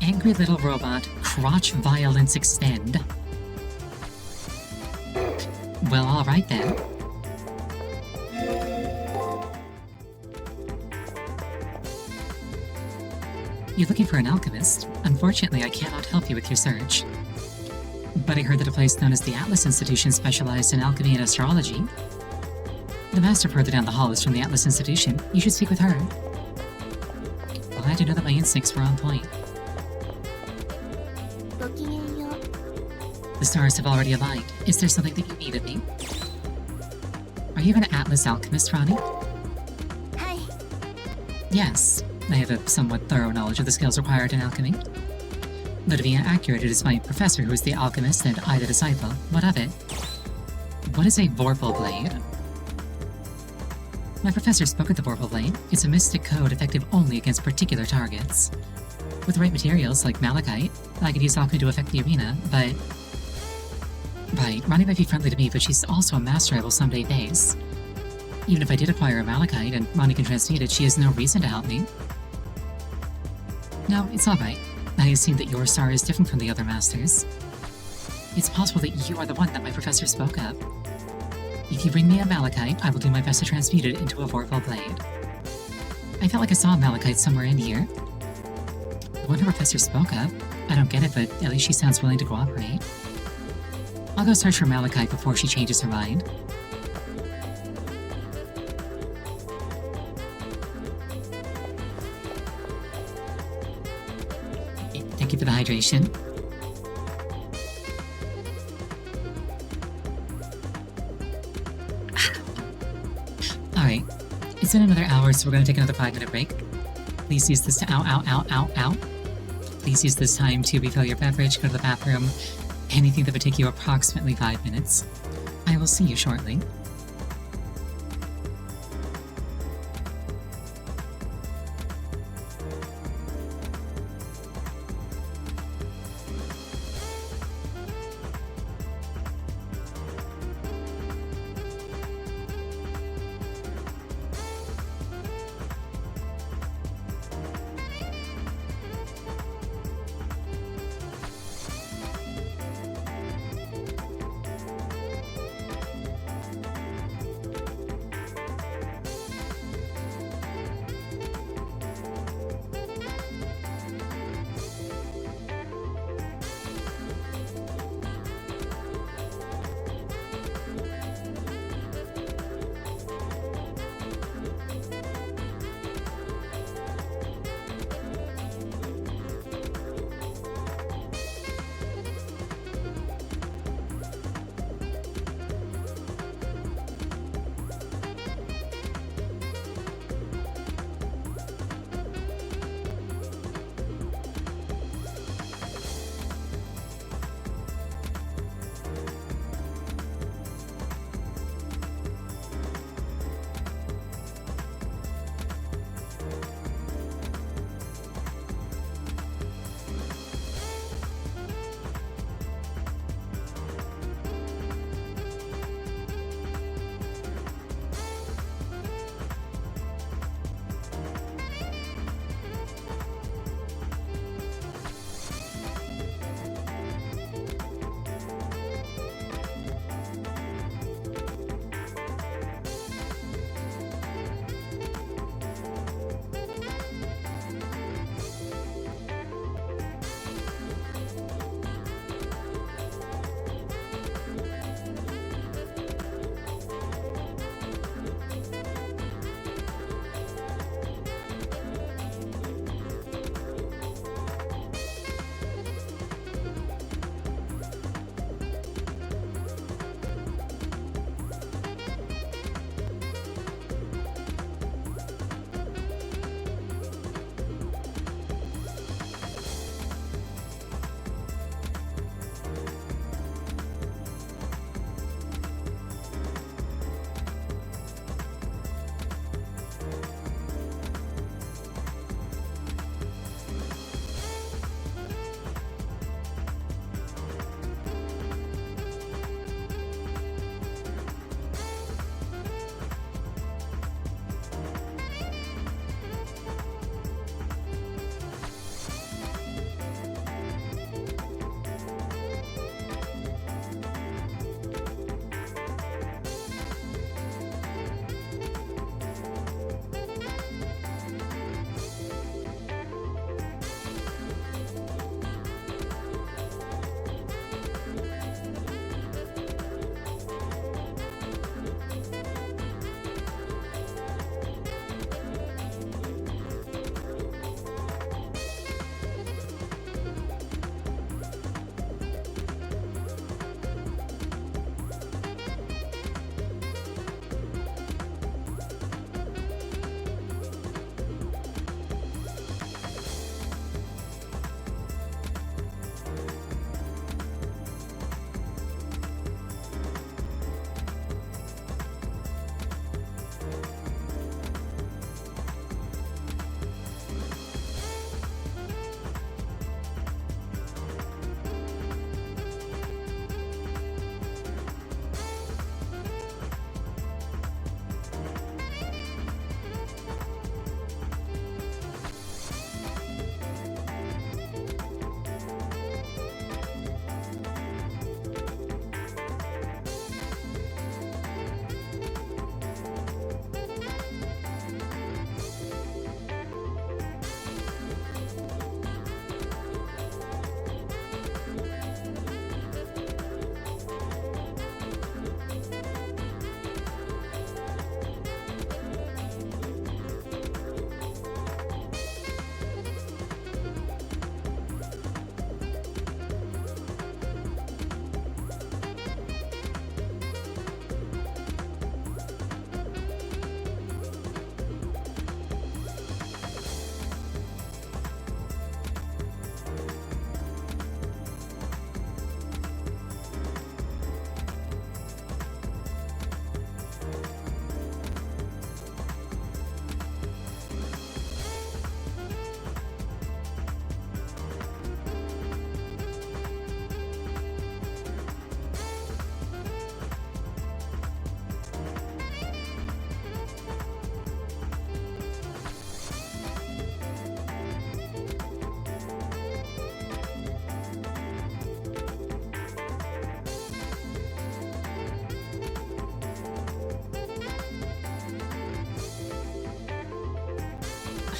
Angry little robot, crotch violence extend. Well, alright then. You're looking for an alchemist. Unfortunately, I cannot help you with your search. But I heard that a place known as the Atlas Institution specialized in alchemy and astrology. The master further down the hall is from the Atlas Institution. You should speak with her. Glad to know that my instincts were on point. ごきげんよう。 The stars have already aligned. Is there something that you need of me? Are you an Atlas alchemist, Ronnie? はい。 Yes. I have a somewhat thorough knowledge of the skills required in alchemy. Though to be accurate, it is my professor who is the alchemist and I the disciple. What of it? What is a Vorpal Blade? My professor spoke of the Vorpal Blade. It's a mystic code effective only against particular targets. With the right materials, like malachite, I could use alchemy to affect the arena, but... Right, Ronnie might be friendly to me, but she's also a master I will someday face. Even if I did acquire a malachite and Ronnie can transmute it, she has no reason to help me. No, it's alright. I assume that your star is different from the other masters. It's possible that you are the one that my professor spoke of. If you bring me a malachite, I will do my best to transmute it into a Vorpal Blade. I felt like I saw a malachite somewhere in here. The one her professor spoke of? I don't get it, but at least she sounds willing to cooperate. I'll go search for malachite before she changes her mind. Thank you for the hydration. Alright, it's been another hour, so we're gonna take another 5-minute break. Please use this to ow. Please use this time to refill your beverage, go to the bathroom, anything that would take you approximately 5 minutes. I will see you shortly.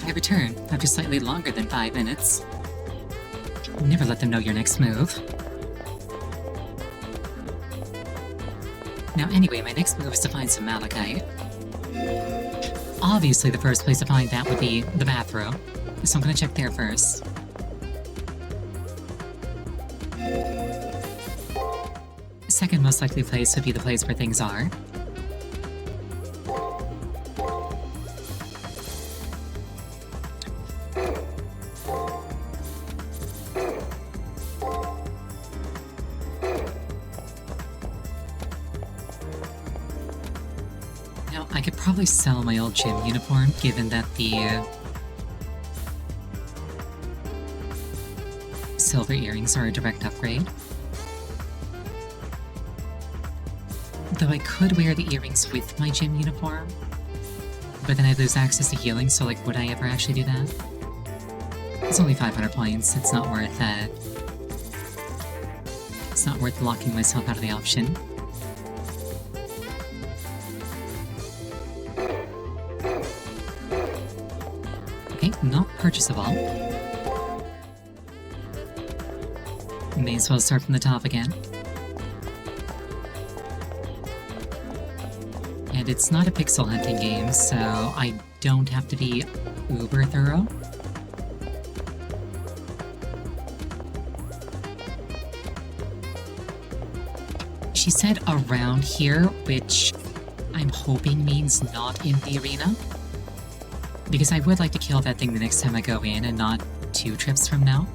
I return after slightly longer than 5 minutes. Never let them know your next move. Now anyway, my next move is to find some malachite. Obviously the first place to find that would be the bathroom, so I'm gonna check there first. Second most likely place would be the place where things are. Now, I could probably sell my old gym uniform, given that the silver earrings are a direct upgrade. Though I could wear the earrings with my gym uniform, but then I'd lose access to healing, so like, would I ever actually do that? It's only 500 points, it's not worth that. It's not worth locking myself out of the option. Okay, not purchasable. May as well start from the top again. And it's not a pixel hunting game, so I don't have to be uber thorough. She said around here, which I'm hoping means not in the arena. Because I would like to kill that thing the next time I go in and not 2 trips from now.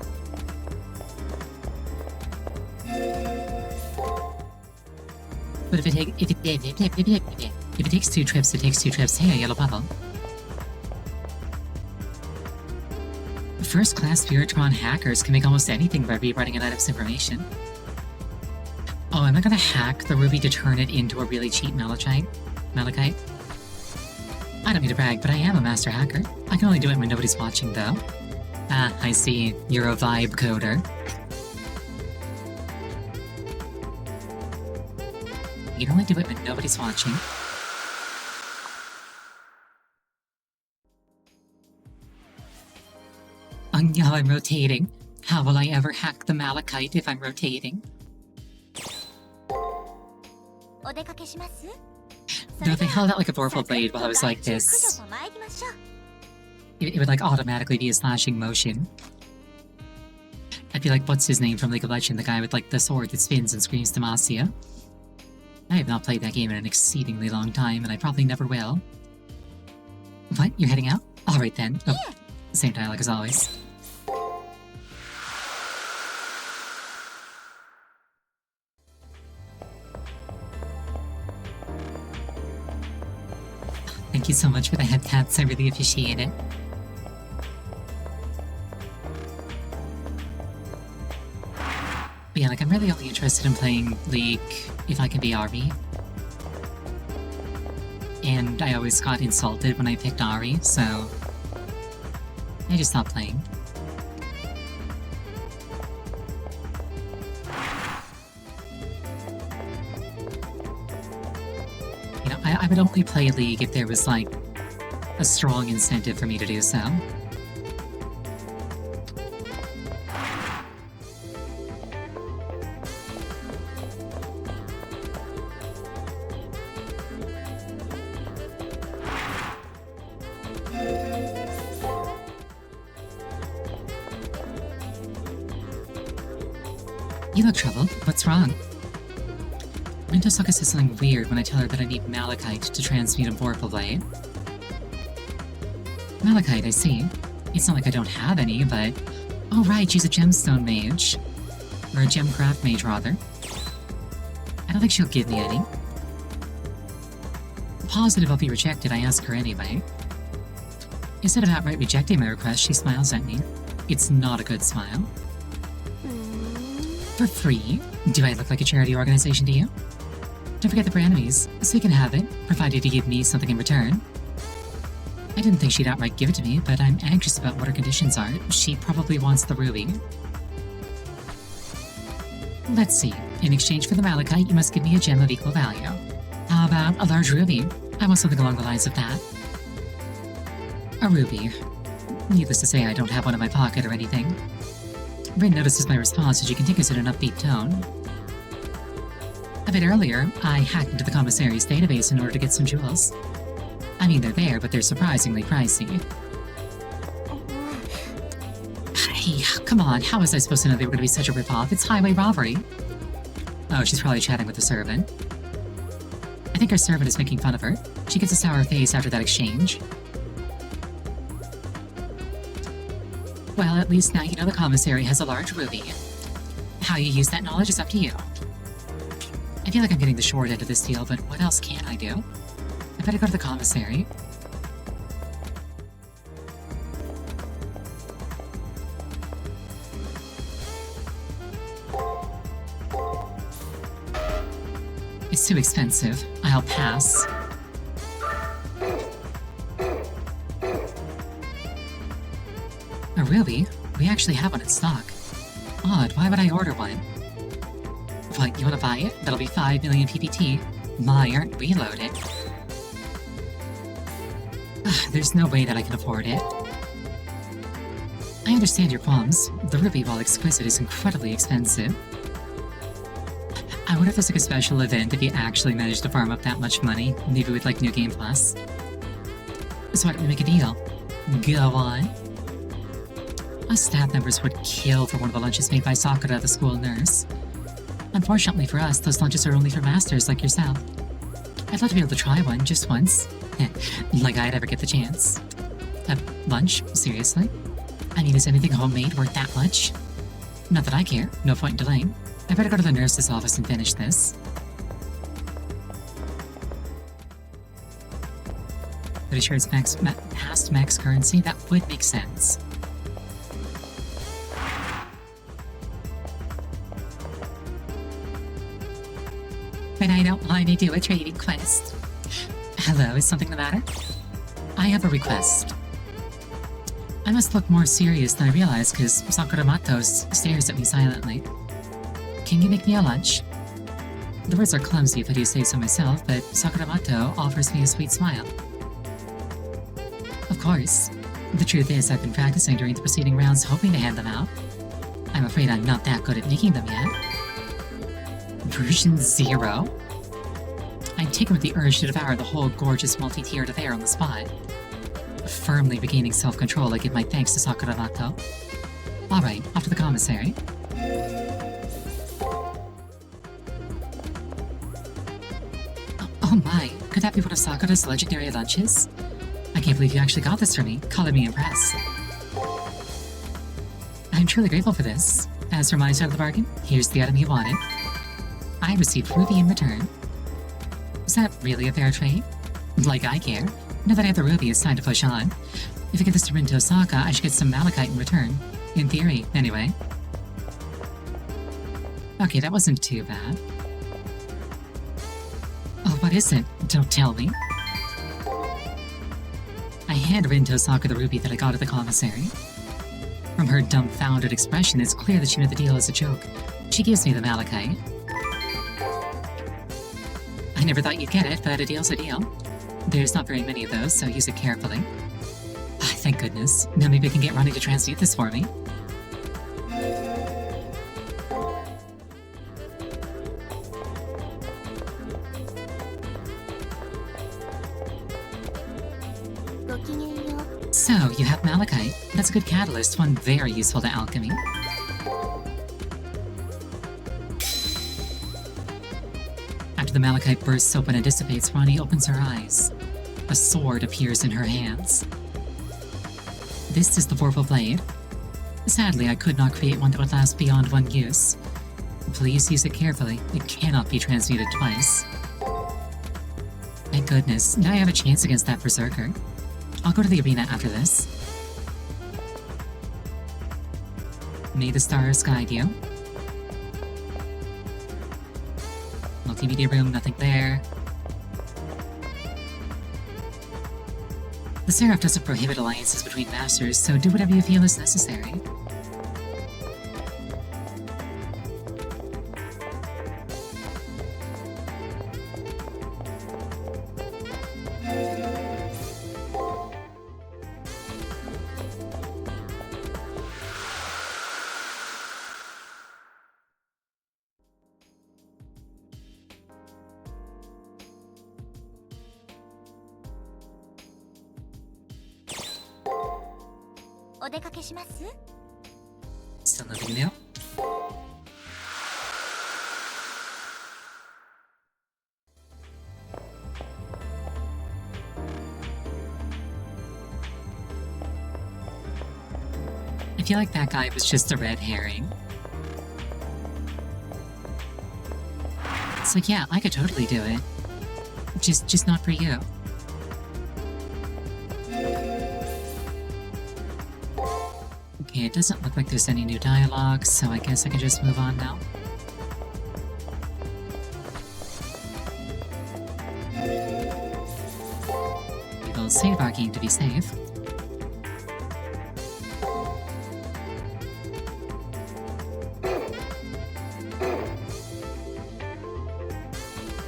But if it takes 2 trips, it takes 2 trips. Hey, a yellow bubble. First-class Spiritron hackers can make almost anything by rewriting an item's information. Oh, am I gonna hack the ruby to turn it into a really cheap malachite? I don't mean to brag, but I am a master hacker. I can only do it when nobody's watching, though. Ah, I see. You're a vibe coder. You can only do it when nobody's watching. Oh no, I'm rotating. How will I ever hack the malachite if I'm rotating? Though if I held out like a Vorpal blade while I was like this, it would like automatically be a slashing motion. I'd be like, what's his name from League of Legends, the guy with like the sword that spins and screams Demacia. I have not played that game in an exceedingly long time, and I probably never will. What? You're heading out? Alright then. Oh, same dialogue as always. Thank you so much for the head pats, I really appreciate it. But yeah, like, I'm really only interested in playing League if I can be Ari. And I always got insulted when I picked Ari, so I just stopped playing. You know, I would only play League if there was, like, a strong incentive for me to do so. You look troubled. What's wrong? Mintosaka says something weird when I tell her that I need malachite to transmute a Vorpal blade. Malachite, I see. It's not like I don't have any, but... Oh right, she's a gemstone mage. Or a gemcraft mage, rather. I don't think she'll give me any. Positive I'll be rejected, I ask her anyway. Instead of outright rejecting my request, she smiles at me. It's not a good smile. For free? Do I look like a charity organization to you? Don't forget that we're enemies, so you can have it, provided you give me something in return. I didn't think she'd outright give it to me, but I'm anxious about what her conditions are. She probably wants the ruby. Let's see. In exchange for the malachite, you must give me a gem of equal value. How about a large ruby? I want something along the lines of that. A ruby. Needless to say, I don't have one in my pocket or anything. Rin notices my response and she continues in an upbeat tone. A bit earlier, I hacked into the commissary's database in order to get some jewels. I mean, they're there, but they're surprisingly pricey. Hey, come on, how was I supposed to know they were going to be such a ripoff? It's highway robbery. Oh, she's probably chatting with the servant. I think our servant is making fun of her. She gets a sour face after that exchange. Well, at least now you know the commissary has a large ruby. How you use that knowledge is up to you. I feel like I'm getting the short end of this deal, but what else can I do? I better go to the commissary. It's too expensive. I'll pass. A ruby? We actually have one in stock. Odd, why would I order one? What, you want to buy it? That'll be 5 million PPT. My, aren't we loaded? There's no way that I can afford it. I understand your qualms. The ruby, while exquisite, is incredibly expensive. I wonder if there's like a special event if you actually manage to farm up that much money, maybe with like New Game Plus. So why don't we make a deal? Go on. Us staff members would kill for one of the lunches made by Sakura, the school nurse. Unfortunately for us, those lunches are only for masters like yourself. I'd love to be able to try one, just once. Like I'd ever get the chance. Lunch? Seriously? I mean, is anything homemade worth that much? Not that I care. No point in delaying. I better go to the nurse's office and finish this. Pretty sure it's past max currency? That would make sense. But I don't want to do a trading quest. Hello, is something the matter? I have a request. I must look more serious than I realized because Sakura stares at me silently. Can you make me a lunch? The words are clumsy if I do say so myself, but Sakura offers me a sweet smile. Of course. The truth is, I've been practicing during the preceding rounds hoping to hand them out. I'm afraid I'm not that good at making them yet. Version 0? I'm taken with the urge to devour the whole gorgeous multi-tiered affair on the spot. Firmly regaining self-control, I give my thanks to Sakura. Alright, off to the commissary. Oh my, could that be one of Sakura's legendary lunches? I can't believe you actually got this for me. Color me impressed. I'm truly grateful for this. As for my side of the bargain, here's the item you wanted. I received ruby in return. Is that really a fair trade? Like I care. Now that I have the ruby, it's time to push on. If I get this to Rin Tosaka, I should get some malachite in return. In theory, anyway. Okay, that wasn't too bad. Oh, what is it? Don't tell me. I hand Rin Tosaka the ruby that I got at the commissary. From her dumbfounded expression, it's clear that she knew the deal is a joke. She gives me the malachite. I never thought you'd get it, but a deal's a deal. There's not very many of those, so use it carefully. Thank goodness. Now maybe I can get Ronnie to transmute this for me. So, you have malachite. That's a good catalyst, one very useful to alchemy. After the malachite bursts open and dissipates, Ronnie opens her eyes. A sword appears in her hands. This is the Vorpal Blade. Sadly, I could not create one that would last beyond one use. Please use it carefully. It cannot be transmuted twice. Thank goodness, now I have a chance against that berserker. I'll go to the arena after this. May the stars guide you. Multimedia room, nothing there. The Seraph doesn't prohibit alliances between masters, so do whatever you feel is necessary. お出かけします？ Still nothing new? I feel like that guy was just a red herring. So yeah, I could totally do it. Just not for you. Okay, it doesn't look like there's any new dialogue, so I guess I can just move on now. We'll save our game to be safe.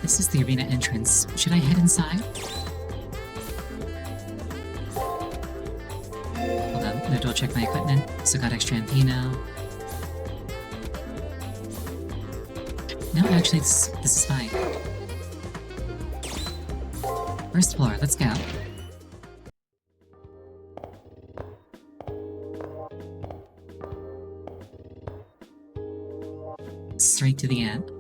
This is the arena entrance. Should I head inside? Hold on, I'm gonna double check my equipment. So got extra MP now. No, actually, this is fine. First floor, let's go. Straight to the end.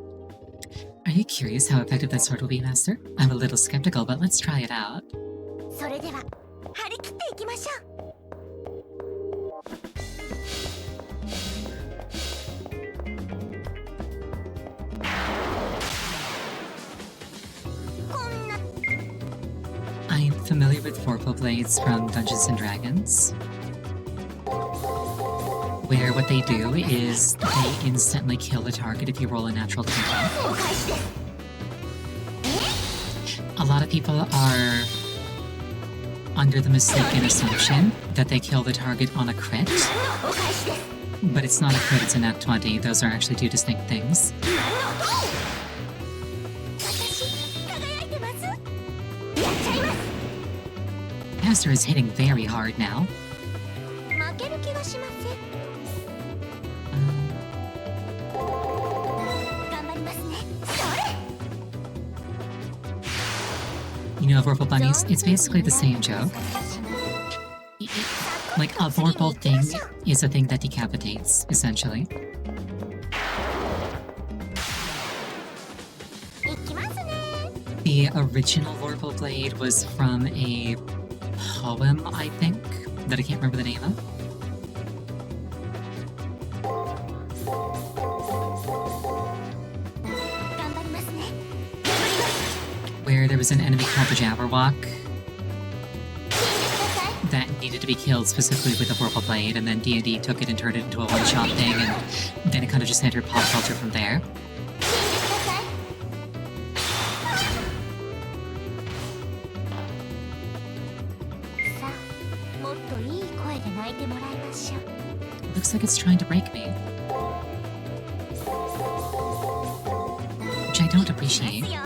Are you curious how effective that sword will be, Master? I'm a little skeptical, but let's try it out. それでは張り切っていきましょう。こんな I'm familiar with Vorpal Blades from Dungeons and Dragons, where what they do is they instantly kill the target if you roll a natural 20. お返しです。 A lot of people are under the mistaken assumption that they kill the target on a crit, お返しです。 but it's not a crit, it's a nat 20. Those are actually two distinct things. 私輝いてます。やっちゃいます。 Master is hitting very hard now. 負ける気がしません。 頑張りますね。それ。 You know, Vorpal Bunnies, it's basically the same joke. Like, a Vorpal thing is a thing that decapitates, essentially. いきますね。 The original Vorpal Blade was from a poem, I think, that I can't remember the name of. 頑張りますね。 Where there was an enemy called the Jabberwock 聞いてください。 that needed to be killed specifically with a Vorpal Blade, and then D&D took it and turned it into a one-shot thing, and then it kind of just entered pop culture from there. 聞いてください。さあ、もっといい声で泣いてもらいましょう。 Looks like it's trying to break me. Which I don't appreciate. ですよ。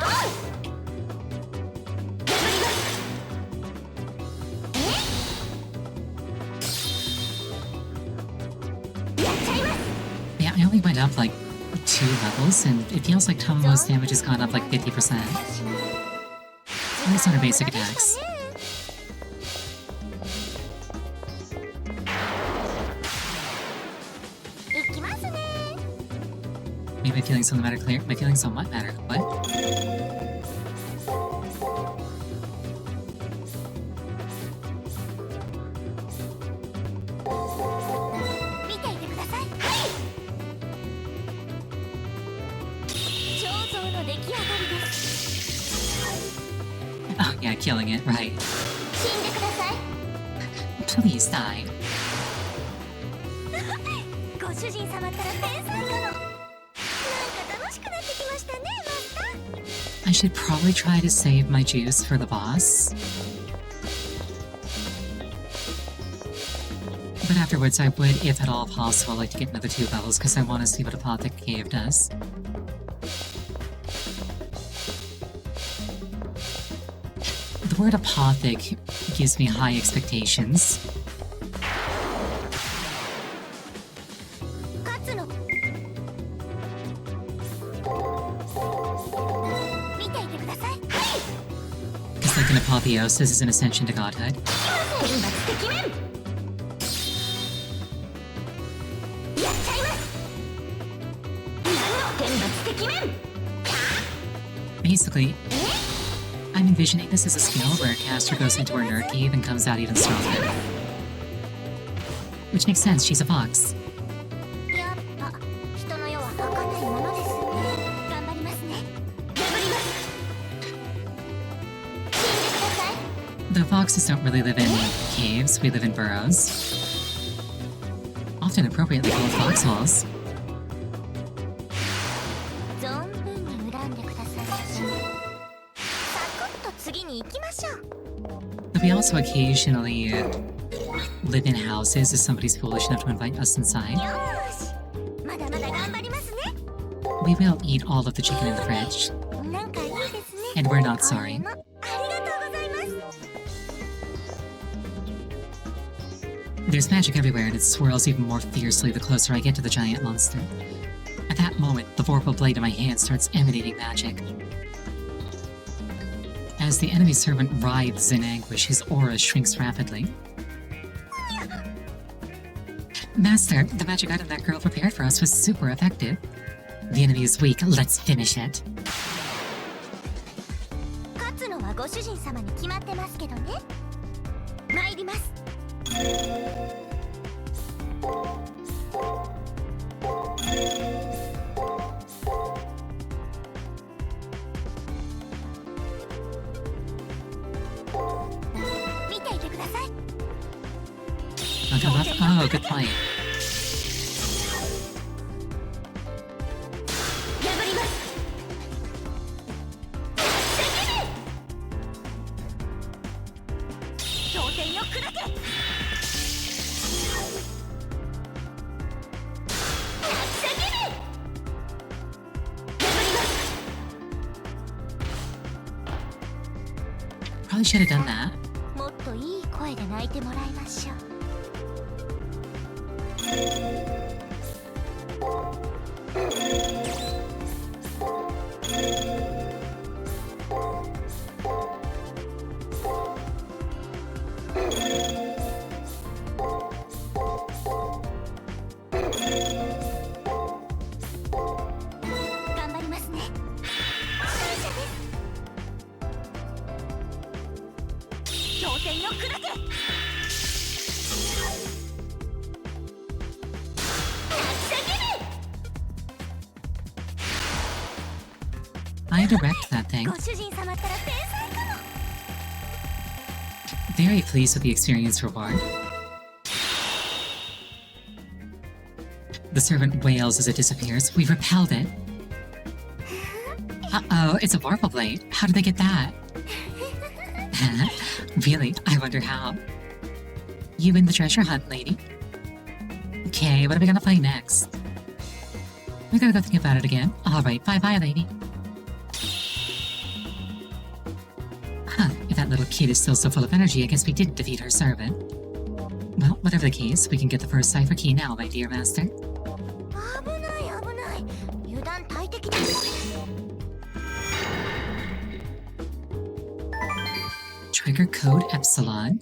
Yeah, I only went up like 2 levels, and it feels like Tomo's damage has gone up like 50%. At least on her basic attacks. いきますね。 Maybe my feelings on the matter clear. My feelings on what matter? What? 見ていてください。はい。彫像の出来上がりです。 Oh yeah, killing it, right. 死んでください。 Please die. ご主人様ったら天才かも。なんか楽しくなってきましたね、マスター。 I should probably try to save my juice for the boss. But afterwards I would, if at all possible, like to get another 2 levels, because I want to see what Apothic Cave does. The word Apothic gives me high expectations. 勝つの。見ていてください。はい。 Because like an apotheosis is an ascension to godhood. 天罰的面。Basically, I'm envisioning this as a skill where a caster goes into her nerd cave and comes out even stronger. Which makes sense, she's a fox. やっぱ人の世は儚いものですね。頑張りますね。頑張ります。聞いてください。 The foxes don't really live in caves, we live in burrows. Often appropriately called foxholes. 存分に恨んでくださいませ。サクッと次に行きましょう。 But we also occasionally live in houses if somebody's foolish enough to invite us inside. よーし、まだまだ頑張りますね。 We will eat all of the chicken in the fridge. なんかいいですね。 And we're not sorry. ありがとうございます。 There's magic everywhere, and it swirls even more fiercely the closer I get to the giant monster. At that moment, the vorpal blade in my hand starts emanating magic. As the enemy servant writhes in anguish, his aura shrinks rapidly. Master, the magic item that girl prepared for us was super effective. The enemy is weak, let's finish it. 勝つのはご主人様に決まってますけどね。参ります。 見ていてください。 Oh, good point. 破ります。当然よ、砕け。叫べ。破ります。 Probably should have done that. もっといい声で泣いてもらいましょう。 頑張りますね。感謝です。頂点よ、砕け。 I had to wreck that thing. ご主人様ったら天才かも。 Very pleased with the experience reward. The servant wails as it disappears. We repelled it. Uh-oh, it's a vorpal blade. How did they get that? Really? I wonder how. You win the treasure hunt, lady. Okay, what are we gonna play next? We gotta go think about it again. Alright, bye-bye, lady. Huh, if that little kid is still so full of energy, I guess we didn't defeat her servant. Well, whatever the case, we can get the first cipher key now, my dear master. 危ない危ない。油断大敵です。 Trigger code Epsilon.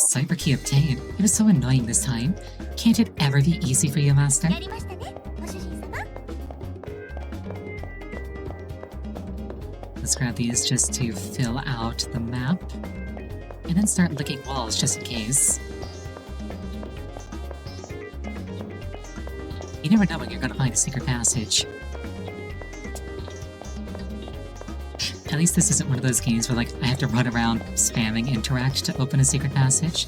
Cipher key obtained. It was so annoying this time. Can't it ever be easy for you, master? やりましたね、ご主人様。 Let's grab these just to fill out the map. And then start licking walls just in case. You never know when you're gonna find a secret passage. At least this isn't one of those games where, like, I have to run around spamming interact to open a secret passage.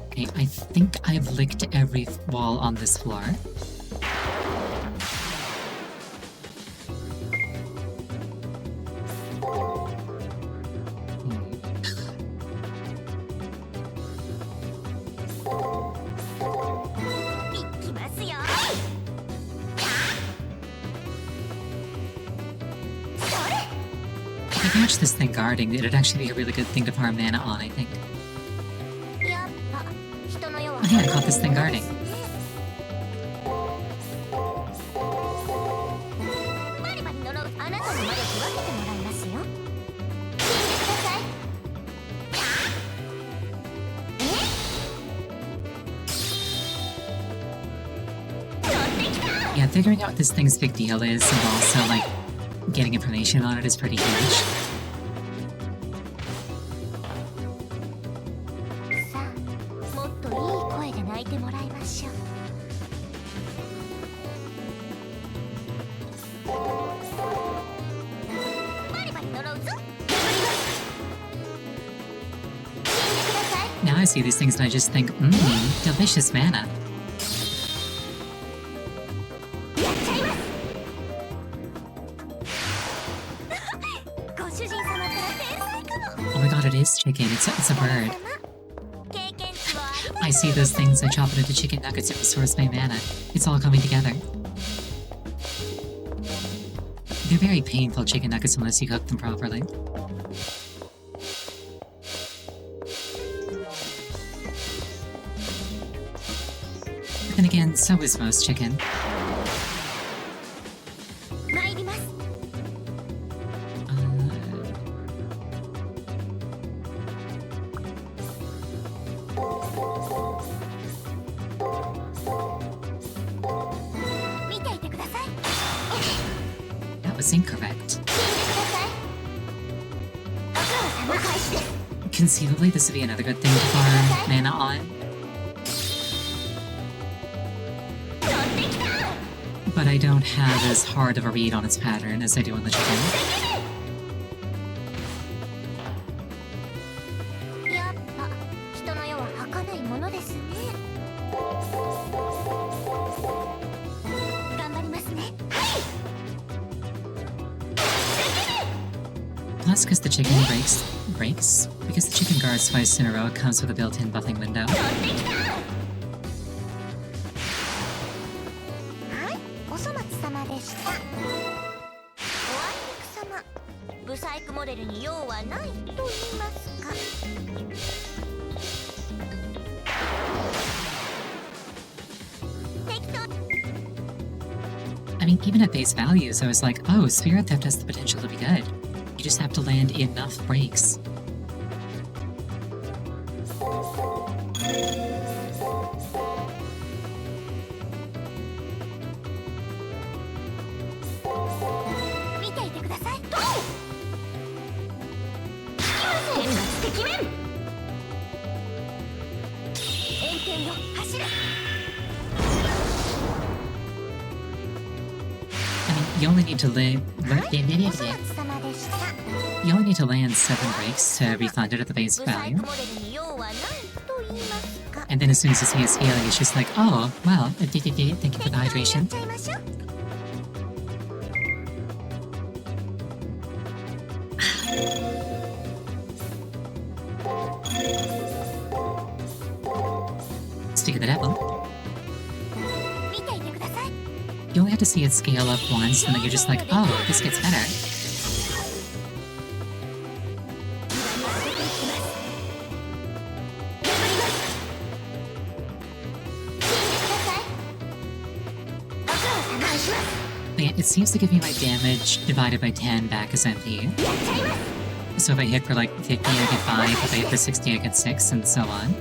Okay, I think I've licked every wall on this floor. If I catch this thing guarding, it'd actually be a really good thing to farm mana on, I think. Oh yeah, I caught this thing guarding. figuring out what this thing's big deal is and also, like, getting information on it is pretty huge. さあもっといい声で泣いてもらいましょう。バリバリ呪うぞ。聞いてください。 Now I see these things and I just think, delicious mana. やっちゃいます。ご主人様ったら天才かも。 Oh my god, it is chicken. It's a bird. 経験値もあります。 I see those things, I chop it into chicken nuggets, it restores my mana. It's all coming together. They're very painful chicken nuggets unless you cook them properly. But then again, so is most chicken. 参ります。 見ていてください。 That was incorrect. 聞いてください。ご苦労様開始です。 Conceivably, this would be another good thing to farm mana on. 乗ってきた。 But I don't have as hard of a read on its pattern as I do on the chicken. やっぱ人の世は儚いものですね。頑張りますね。はい。 Plus, because the chicken breaks? Because the chicken guards twice in a row, it comes with a built-in buffing window. 乗ってきた。はい、お粗末様でした。おあいにく様、ブサイクモデルに用はないと言いますか。適当。 I mean, even at base values, I was like, oh, Spirit Theft has the potential to be good. You just have to land enough breaks. You only need to You only need to land 7 breaks to refund it at the base value. And then as soon as you see it scaling, it's just like, oh, well, thank you for the hydration. Stick of the devil. You only have to see it scale up once, and then you're just like, oh, this gets better. It seems to give me my damage divided by 10 back as MP. So if I hit for like 50, I get 5, if I hit for 60, I get 6, and so on.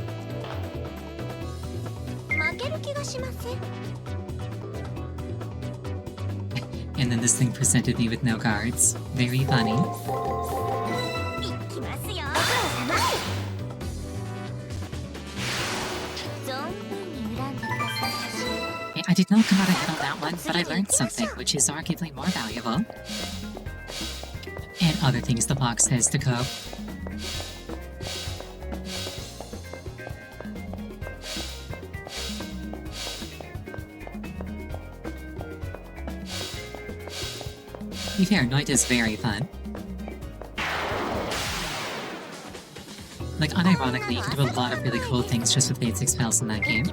And then this thing presented me with no cards. Very funny. I did not come out ahead on that one, but I learned something, which is arguably more valuable. And other things the box has to cope. To be fair, Noita is very fun. Like, unironically, you can do a lot of really cool things just with basic spells in that game.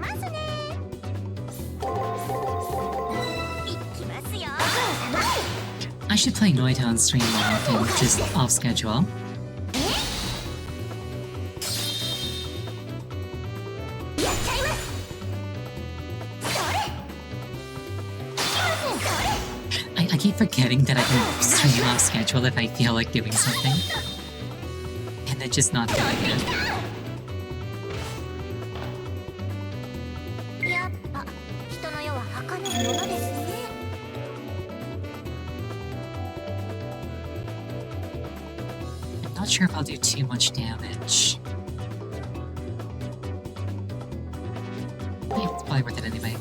I should play Noita on stream more often, just off schedule. I keep forgetting that I can stream off schedule if I feel like doing something. And then just not doing it. Not sure if I'll do too much damage. Yeah, it's probably worth it anyway.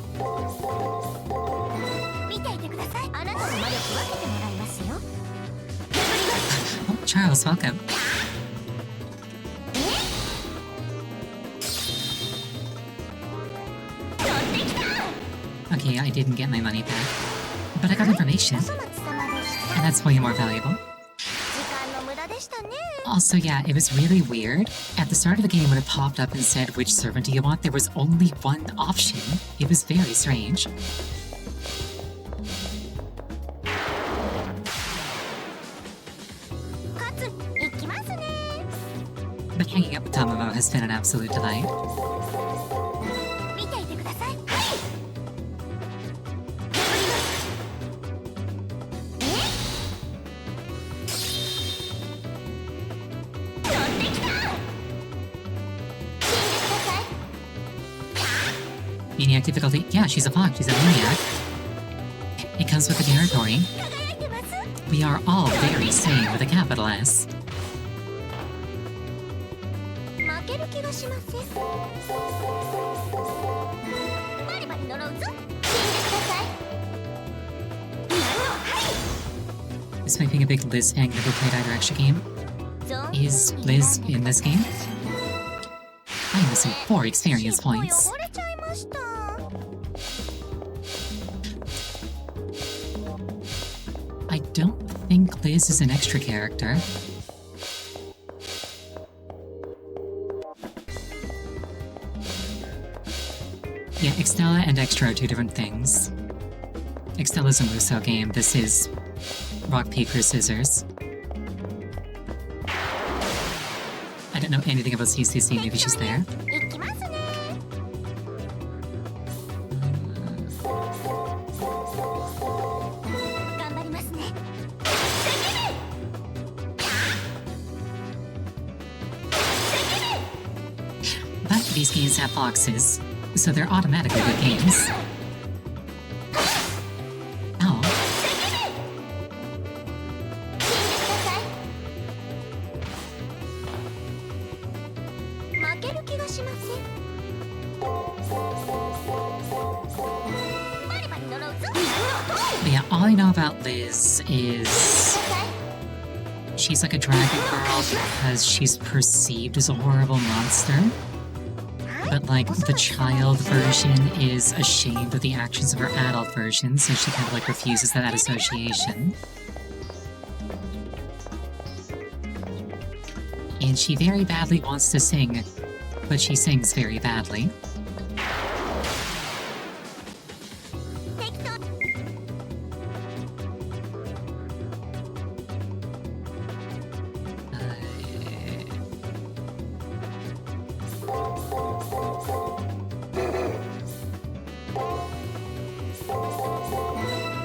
見ていてください。あなたの魔力分けてもらいますよ。 Oh, Charles, welcome. Okay, I didn't get my money back. But I got information, お粗末様でした。 and that's way more valuable. 時間の無駄でしたね。 Also, yeah, it was really weird. At the start of the game, when it popped up and said, which servant do you want, there was only one option. It was very strange. But hanging out with Tamamo has been an absolute delight. 見ていてください。Maniac difficulty? Yeah, she's a fox. She's a maniac. It comes with the territory. We are all very sane with a capital S. 負ける気がしません。バリバリ呪うぞ。死んでください。 This might be a big Liz fan never played either extra game. Is Liz in this game? I am missing 4 experience points. 汚れちゃいました。 I don't think Liz is an extra character. Yeah, Extella and Extra are 2 different things. Extella's a Muso game. This is rock, paper, scissors. I don't know anything about CCC. Maybe she's there. いきますね。頑張りますね。 But these games have boxes, so they're automatically good games. Oh, 負ける気がしません。バリバリ呪うぞ。 but yeah, all I know about Liz is she's like a dragon girl because she's perceived as a horrible monster. But like the child version is ashamed of the actions of her adult version, so she kind of like refuses that association. And she very badly wants to sing, but she sings very badly. 適当。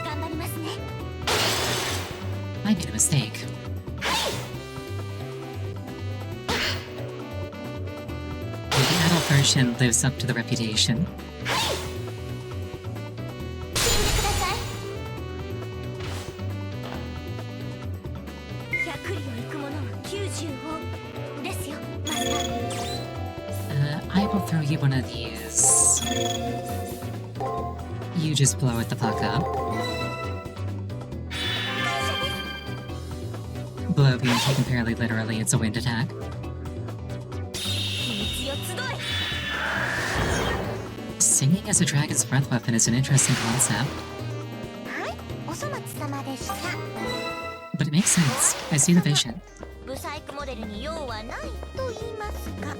頑張りますね。 I made a mistake. The adult version lives up to the reputation. 死んでください。100里を行く者は90をですよ、マスター。 I will throw you one of these. You just blow it the fuck up. Blow being taken fairly literally, it's a wind attack. 秘密よ集え。 Singing as a dragon's breath weapon is an interesting concept, はい、お粗末様でした。 but it makes sense. I see the vision. ブサイクモデルに用はないと言いますか。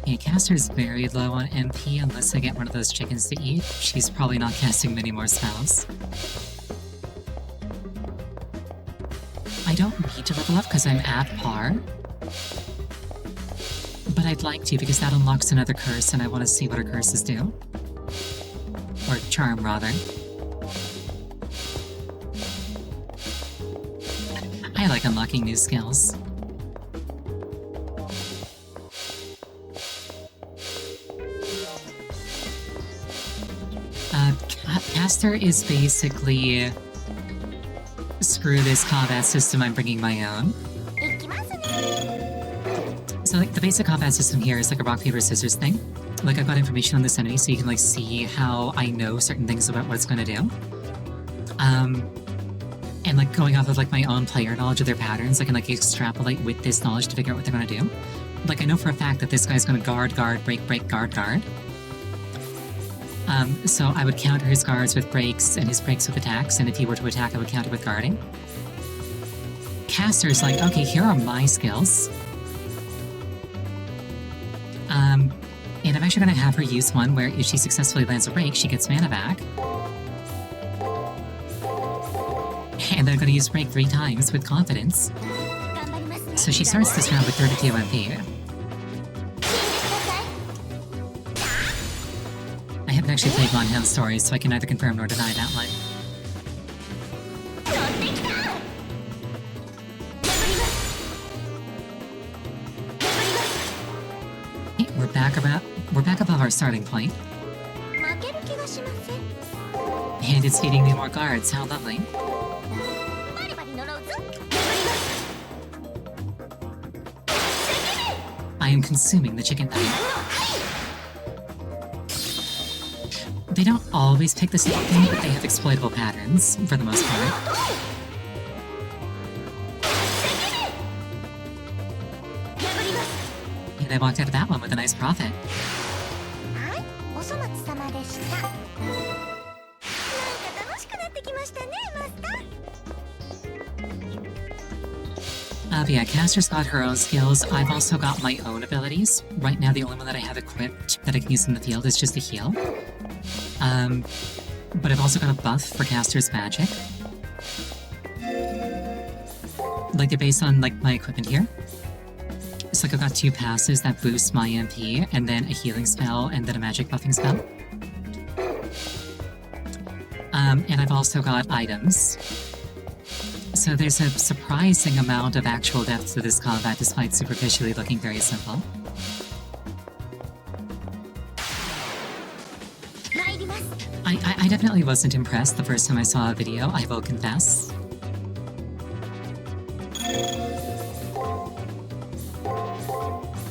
Yeah, Caster's very low on MP unless I get one of those chickens to eat. She's probably not casting many more spells. I don't need to level up because I'm at par. But I'd like to because that unlocks another curse and I want to see what her curses do. Or charm, rather. I like unlocking new skills. Caster is basically screw this combat system, I'm bringing my own. 行きますね。So like the basic combat system here is like a rock, paper, scissors thing. Like I've got information on this enemy so you can like see how I know certain things about what it's going to do. And like going off of like my own player knowledge of their patterns, I can like extrapolate with this knowledge to figure out what they're going to do. Like I know for a fact that this guy's going to guard, guard, break, break, guard, guard. So I would counter his guards with breaks and his breaks with attacks, and if he were to attack, I would counter with guarding. Caster's like, okay, here are my skills. And I'm actually going to have her use one where if she successfully lands a break, she gets mana back. And then I'm going to use break 3 times with confidence. So she starts this round with 32 MP. I haven't actually played Monhelm's stories, so I can neither confirm nor deny that one. Okay, we're back above our starting point. And it's feeding me more guards, how lovely. I am consuming the chicken nugget. They don't always pick the same thing, but they have exploitable patterns, for the most part. And I walked out of that one with a nice profit. But yeah, Caster's got her own skills. I've also got my own abilities. Right now, the only one that I have equipped that I can use in the field is just a heal. But I've also got a buff for Caster's magic. Like, they're based on, like, my equipment here. It's like I've got 2 passes that boost my MP, and then a healing spell, and then a magic buffing spell. And I've also got items. So there's a surprising amount of actual depth to this combat, despite superficially looking very simple. I definitely wasn't impressed the first time I saw a video, I will confess.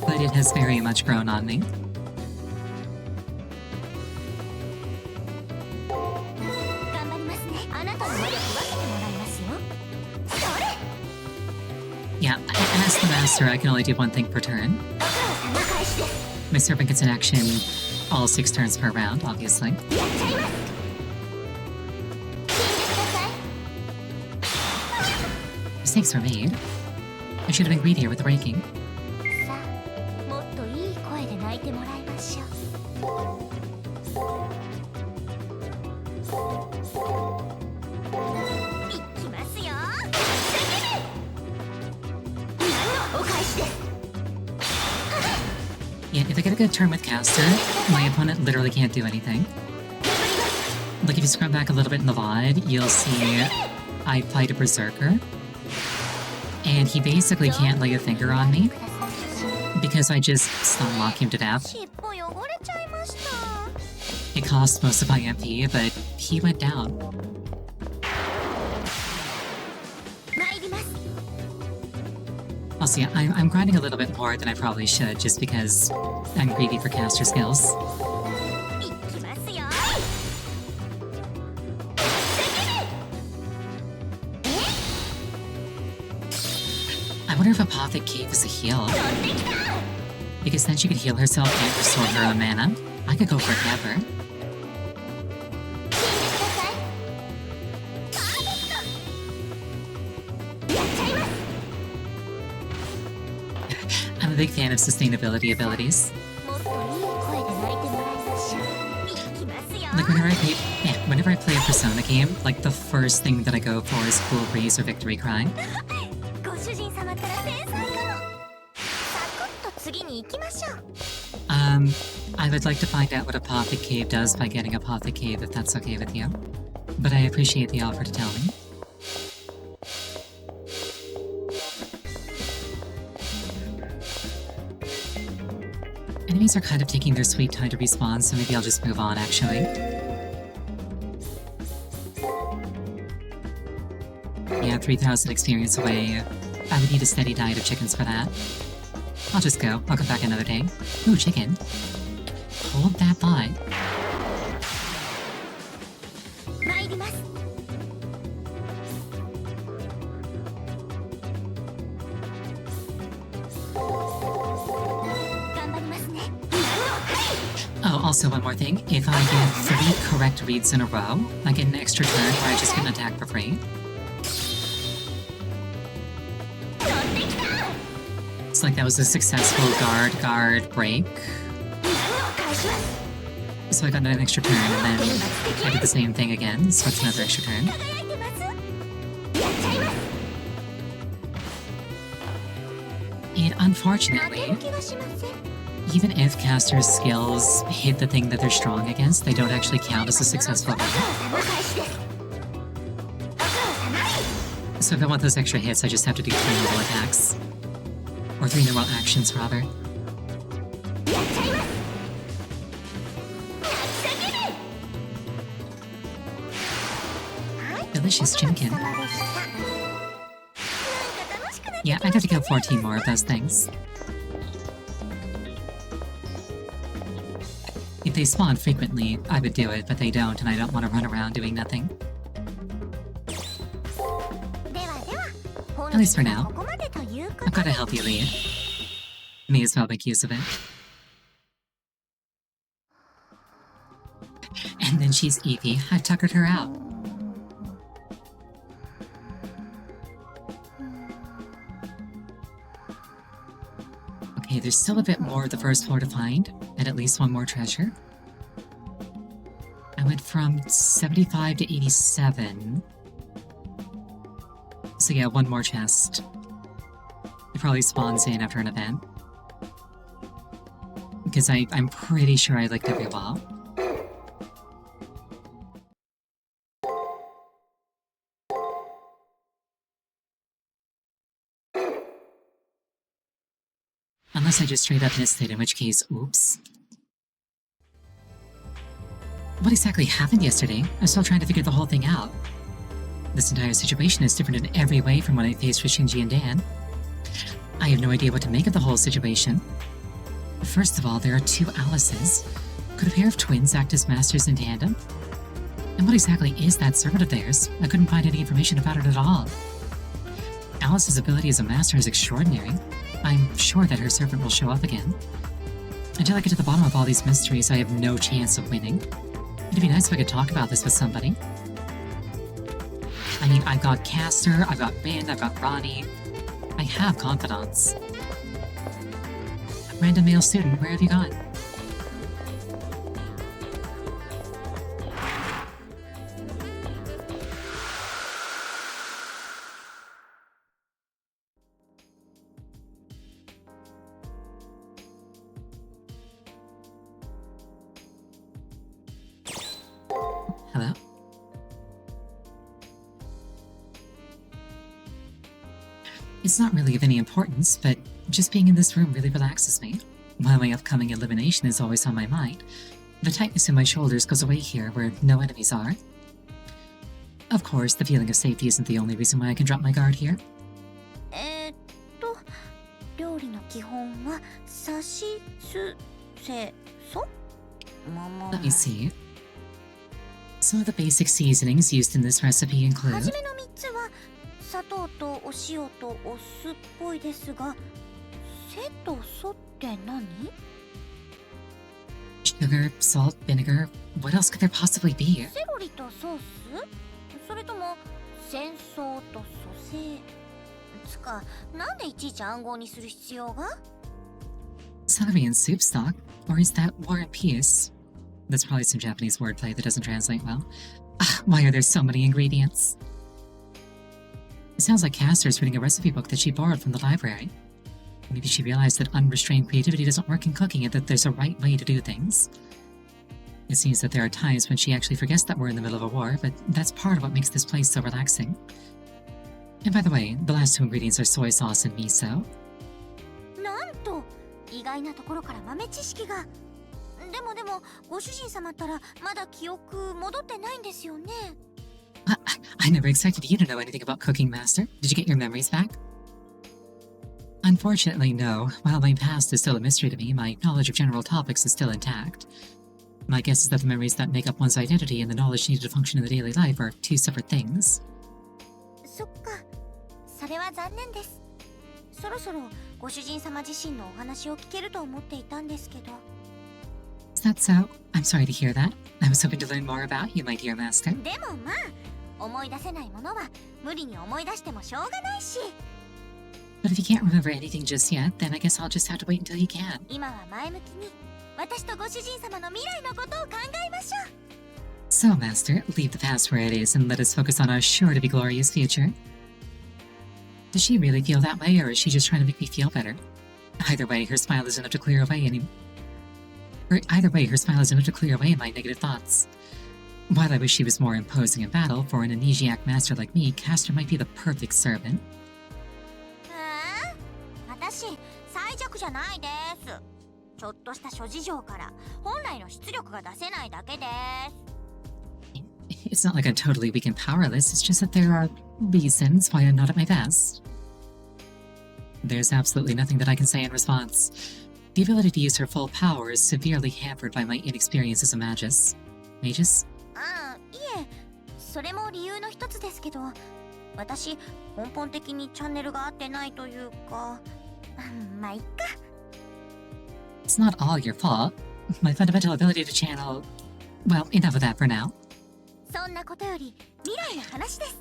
But it has very much grown on me. Yeah, as the master, I can only do one thing per turn. My servant gets an action all 6 turns per round, obviously. Mistakes were made. I should have been greedier with the raking. Yeah, if I get a good turn with Caster, my opponent literally can't do anything. Like, if you scrub back a little bit in the VOD, you'll see I fight a Berserker. And he basically can't lay a finger on me, because I just stun lock him to death. It cost most of my MP, but he went down. Also, yeah, I'm grinding a little bit more than I probably should, just because I'm greedy for caster skills. I wonder if Apothic Cave is a heal. Because then she could heal herself and restore her own mana. I could go forever. I'm a big fan of sustainability abilities. Like whenever I play a Persona game, like the first thing that I go for is Cool Breeze or Victory Cry. I would like to find out what Apothic Cave does by getting Apothic Cave, if that's okay with you. But I appreciate the offer to tell me. Enemies are kind of taking their sweet time to respawn, so maybe I'll just move on, actually. Yeah, 3,000 experience away. I would need a steady diet of chickens for that. I'll just go. I'll come back another day. Ooh, chicken. Hold that thought. 参ります。頑張りますね。 Oh, also one more thing. If I get 3 correct reads in a row, I get an extra turn where I just get an attack for free. 乗ってきた。 It's like that was a successful guard break. 返します。 So I got an extra turn, and then I did the same thing again, so it's another extra turn. 輝いてます。やっちゃいます。 And 負 unfortunately, ける気がしません。 even if casters' skills hit the thing that they're strong against, they don't actually count as a successful round. お返しです。お母様。 So if I want those extra hits, I just have to do 3 normal attacks. Or 3 normal actions, rather. やっちゃいます。泣き叫べ。はい。 Delicious お chimkin. 様でした。なんか楽しくなってき Yeah, ま I'd have to した kill ね。 14 more of those things. If they spawn frequently, I would do it, but they don't, and I don't want to run around doing nothing. ではでは、 At least for now. ここまでというこ I've と got で a healthy lead. May as well make use of it. And then she's Evie. I've tuckered her out. Okay, there's still a bit more of the first floor to find, and at least 1 more treasure. I went from 75 to 87. So yeah, 1 more chest. It probably spawns in after an event. Because I'm pretty sure I licked every wall. Unless I just straight up missed it, in which case, oops. What exactly happened yesterday? I'm still trying to figure the whole thing out. This entire situation is different in every way from what I faced with Shinji and Dan. I have no idea what to make of the whole situation. First of all, there are 2 Alices. Could a pair of twins act as masters in tandem? And what exactly is that servant of theirs? I couldn't find any information about it at all. Alice's ability as a master is extraordinary. I'm sure that her servant will show up again. Until I get to the bottom of all these mysteries, I have no chance of winning. It'd be nice if I could talk about this with somebody. I mean, I've got Caster, I've got Min, I've got Ronnie. I have confidants. Random male student, where have you gone? Hello? It's not really of any importance, but just being in this room really relaxes me. While my upcoming elimination is always on my mind, the tightness in my shoulders goes away here where no enemies are. Of course, the feeling of safety isn't the only reason why I can drop my guard here. 料理の基本はさしすせそ。 Let me see. Some of the basic seasonings used in this recipe は include じめの3つは砂糖とお塩とお酢っぽいですが、せとそって何？ sugar, salt, vinegar. What else could there possibly be? セロリとソース？それとも戦争と蘇生？つか、なんでいちいち暗号にする必要が？ Celery and soup stock? Or is that War and Peace? That's probably some Japanese wordplay that doesn't translate well. Why are there so many ingredients? It sounds like Caster's reading a recipe book that she borrowed from the library. Maybe she realized that unrestrained creativity doesn't work in cooking and that there's a right way to do things. It seems that there are times when she actually forgets that we're in the middle of a war, but that's part of what makes this place so relaxing. And by the way, the last 2 ingredients are soy sauce and miso. なんと意外なところから豆知識が。でもご主人様ったらまだ記憶戻ってないんですよね。I never expected you to know anything about cooking, Master. Did you get your memories back? Unfortunately, no. While my past is still a mystery to me, my knowledge of general topics is still intact. My guess is that the memories that make up one's identity and the knowledge needed to function in the daily life are two separate things. そっか、それは残念です。そろそろご主人様自身のお話を聞けると思っていたんですけど。Is that so? I'm sorry to hear that. I was hoping to learn more about you, my dear master. でもまあ、思い出せないものは無理に思い出してもしょうがないし。But if you can't remember anything just yet, then I guess I'll just have to wait until you can. 今は前向きに私とご主人様の未来のことを考えましょう。So, Master, leave the past where it is and let us focus on our sure-to-be-glorious future. Does she really feel that way, or is she just trying to make me feel better? Either way, her smile is enough to clear away my negative thoughts. While I wish she was more imposing in battle, for an amnesiac master like me, Castor might be the perfect servant. 私、最弱じゃないです。ちょっとした諸事情から本来の出力が出せないだけです。It's not like I'm totally weak and powerless, it's just that there are reasons why I'm not at my best. There's absolutely nothing that I can say in response. The ability to use her full power is severely hampered by my inexperience as a magus. Magus? ああ、いえ、それも理由の一つですけど、私、根本的にチャンネルが合ってないというか、まあいっか。It's not all your fault. My fundamental ability to channel... Well, enough of that for now. そんなことより未来の話です。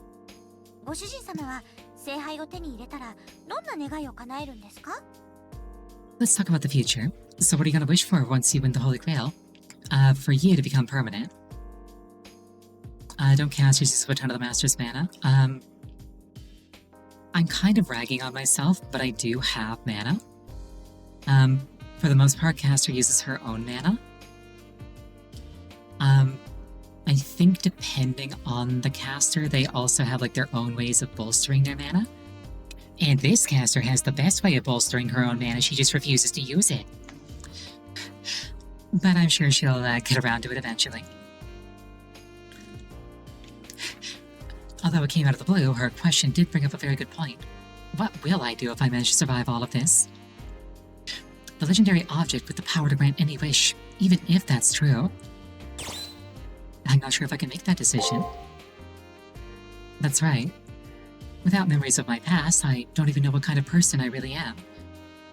ご主人様は聖杯を手に入れたらどんな願いを叶えるんですか？ Let's talk about the future. So what are you gonna wish for once you win the Holy Grail? For you to become permanent. Don't cast use of a ton of the Master's mana. I'm kind of ragging on myself, but I do have mana. For the most part, Caster uses her own mana. I think depending on the caster, they also have like their own ways of bolstering their mana. And this caster has the best way of bolstering her own mana, she just refuses to use it. But I'm sure she'll get around to it eventually. Although it came out of the blue, her question did bring up a very good point. What will I do if I manage to survive all of this? The legendary object with the power to grant any wish, even if that's true. I'm not sure if I can make that decision. That's right. Without memories of my past, I don't even know what kind of person I really am.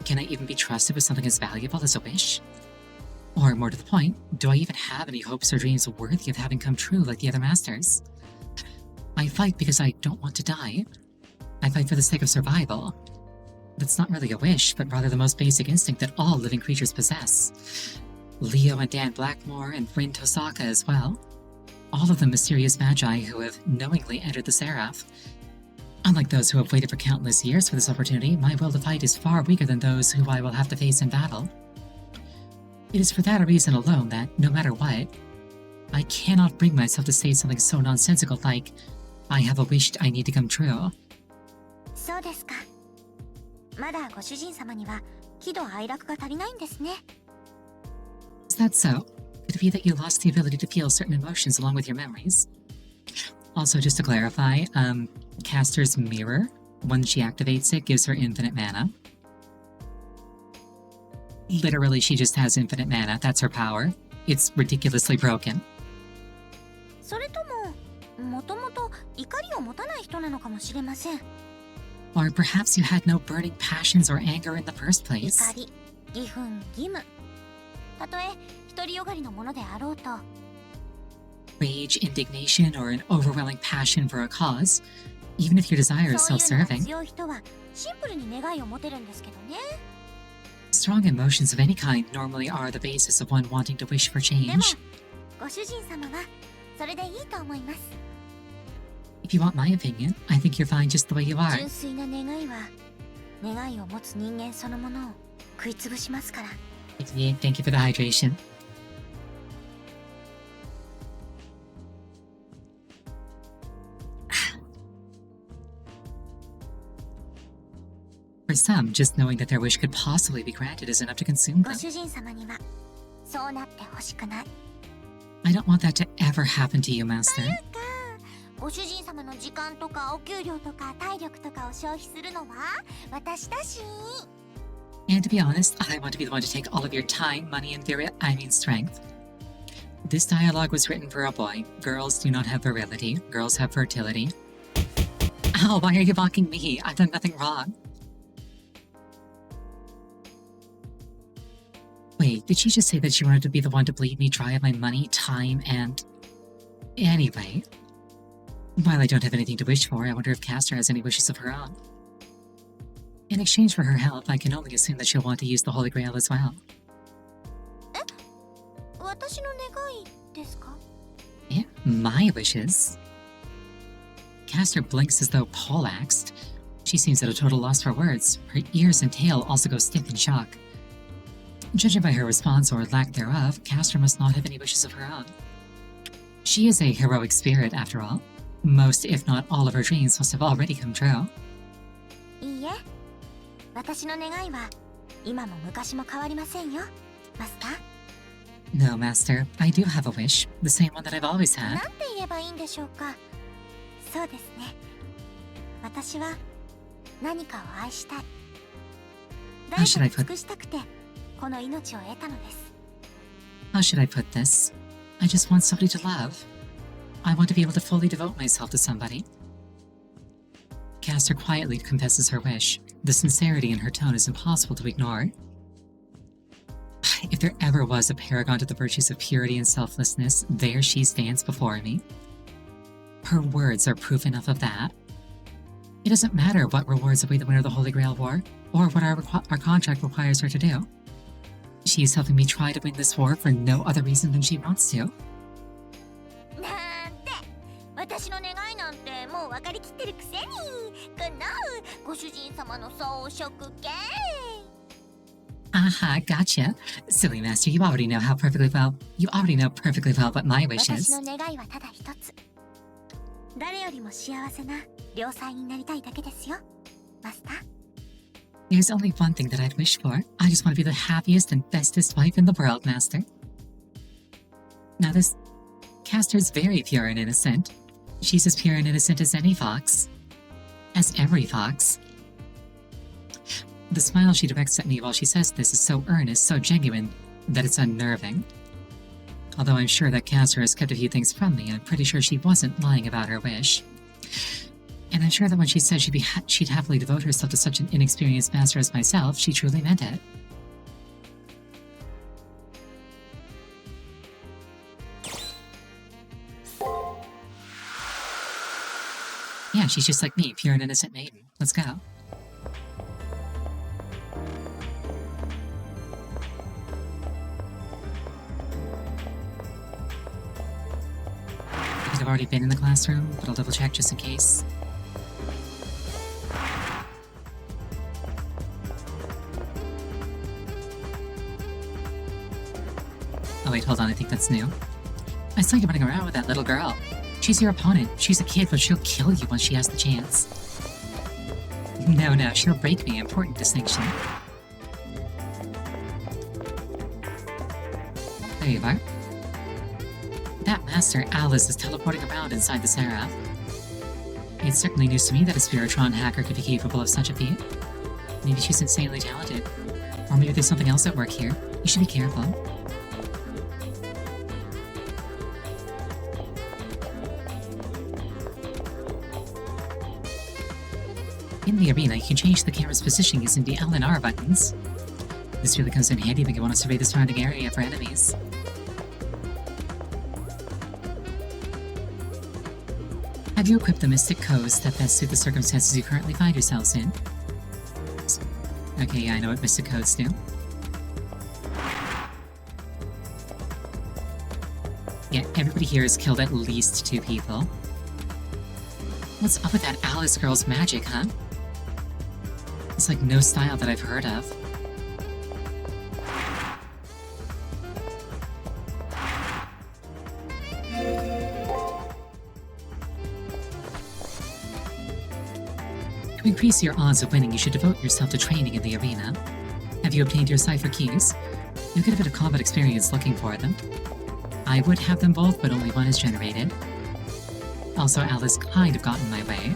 Can I even be trusted with something as valuable as a wish? Or more to the point, do I even have any hopes or dreams worthy of having come true like the other masters? I fight because I don't want to die. I fight for the sake of survival. That's not really a wish, but rather the most basic instinct that all living creatures possess. Leo and Dan Blackmore and Rin Tosaka as well. All of them mysterious magi who have knowingly entered the Seraph. Unlike those who have waited for countless years for this opportunity, my will to fight is far weaker than those who I will have to face in battle. It is for that reason alone that, no matter what, I cannot bring myself to say something so nonsensical like, I have a wish I need to come true. そうですか。まだご主人様には喜怒哀楽が足りないんですね。Is that so? Could it be that you lost the ability to feel certain emotions along with your memories? Also, just to clarify, Caster's mirror, when she activates it, gives her infinite mana. Literally, she just has infinite mana. That's her power. It's ridiculously broken. それとも、もともと怒りを持たない人なのかもしれません。Or perhaps you had no burning passions or anger in the first place. 怒り、義憤、義務。たとえ独りよがりのものであろうと。Rage, indignation, or an overwhelming passion for a cause, even if your desire is そういうのが self-serving. 強い人はシンプルに願いを持てるんですけどね。Strong emotions of any kind normally are the basis of one wanting to wish for でも change. ご主人様はそれでいいと思います。 If you want my opinion, I think you're fine just the way you are. 純粋な願いは願いを持つ人間そのものを食いつぶしますから。 Thank you for the hydration. For some, just knowing that their wish could possibly be granted is enough to consume ご them. 主人様にはそうなってほしくない。 I don't want that to ever happen to you, Master. かご主人様の時間とかお給料とか体力とかを消費するのは私だし。 And to be honest, I want to be the one to take all of your time, money, and strength. This dialogue was written for a boy. Girls do not have virility. Girls have fertility. Ow, why are you mocking me? I've done nothing wrong. Wait, did she just say that she wanted to be the one to bleed me dry of my money, time, and... Anyway. While I don't have anything to wish for, I wonder if Castor has any wishes of her own. In exchange for her help, I can only assume that she'll want to use the Holy Grail as well. 私の願いですか? Yeah, my wishes. Castor blinks as though poleaxed. She seems at a total loss for words. Her ears and tail also go stiff in shock. Judging by her response or lack thereof, Castor must not have any wishes of her own. She is a heroic spirit, after all. Most, if not all, of her dreams must have already come true. いいえ、私の願いは今も昔も変わりませんよ、マスター。 No, Master. I do have a wish. The same one that I've always なん had. て言えばいいんでしょうか。そうですね。私は何かを愛したい。 How should I 誰か put- に尽くしたくてこの命を得たのです。 How should I put this? I just want somebody to love. I want to be able to fully devote myself to somebody. Castor quietly confesses her wish. The sincerity in her tone is impossible to ignore. If there ever was a paragon to the virtues of purity and selflessness, there she stands before me. Her words are proof enough of that. It doesn't matter what rewards await the winner of the Holy Grail War, or what our contract requires her to do. She is helping me try to win this war for no other reason than she wants to. なんて、私の願いなんてもう分かりきってるくせに。かな、ご主人様の装飾系。 Aha, gotcha. Silly Master, you already know perfectly well what my wish 私 is. の願いはただ一つ。誰よりも幸せな良妻になりたいだけですよ、マスター。 There's only one thing that I'd wish for. I just want to be the happiest and bestest wife in the world, Master. Now this Castor's very pure and innocent. She's as pure and innocent as any fox. As every fox. The smile she directs at me while she says this is so earnest, so genuine, that it's unnerving. Although I'm sure that Castor has kept a few things from me, I'm pretty sure she wasn't lying about her wish. And I'm sure that when she said she'd happily devote herself to such an inexperienced master as myself, she truly meant it. Yeah, she's just like me, pure and innocent maiden. Let's go. I think I've already been in the classroom, but I'll double check just in case. Oh wait, hold on, I think that's new. I saw you running around with that little girl. She's your opponent. She's a kid, but she'll kill you when she has the chance. No, she'll break me. Important distinction. There you are. That master, Alice, is teleporting around inside the Seraph. It's certainly news to me that a Spiritron hacker could be capable of such a feat. Maybe she's insanely talented. Or maybe there's something else at work here. You should be careful. In the arena, you can change the camera's position using the L and R buttons. This really comes in handy when you want to survey the surrounding area for enemies. Have you equipped the Mystic Codes that best suit the circumstances you currently find yourselves in? Okay, yeah, I know what Mystic Codes do. Yeah, everybody here has killed at least 2 people. What's up with that Alice girl's magic, huh? It's like no style that I've heard of. To increase your odds of winning, you should devote yourself to training in the arena. Have you obtained your cipher keys? You'll get a bit of combat experience looking for them. I would have them both, but only one is generated. Also, Alice kind of got in my way.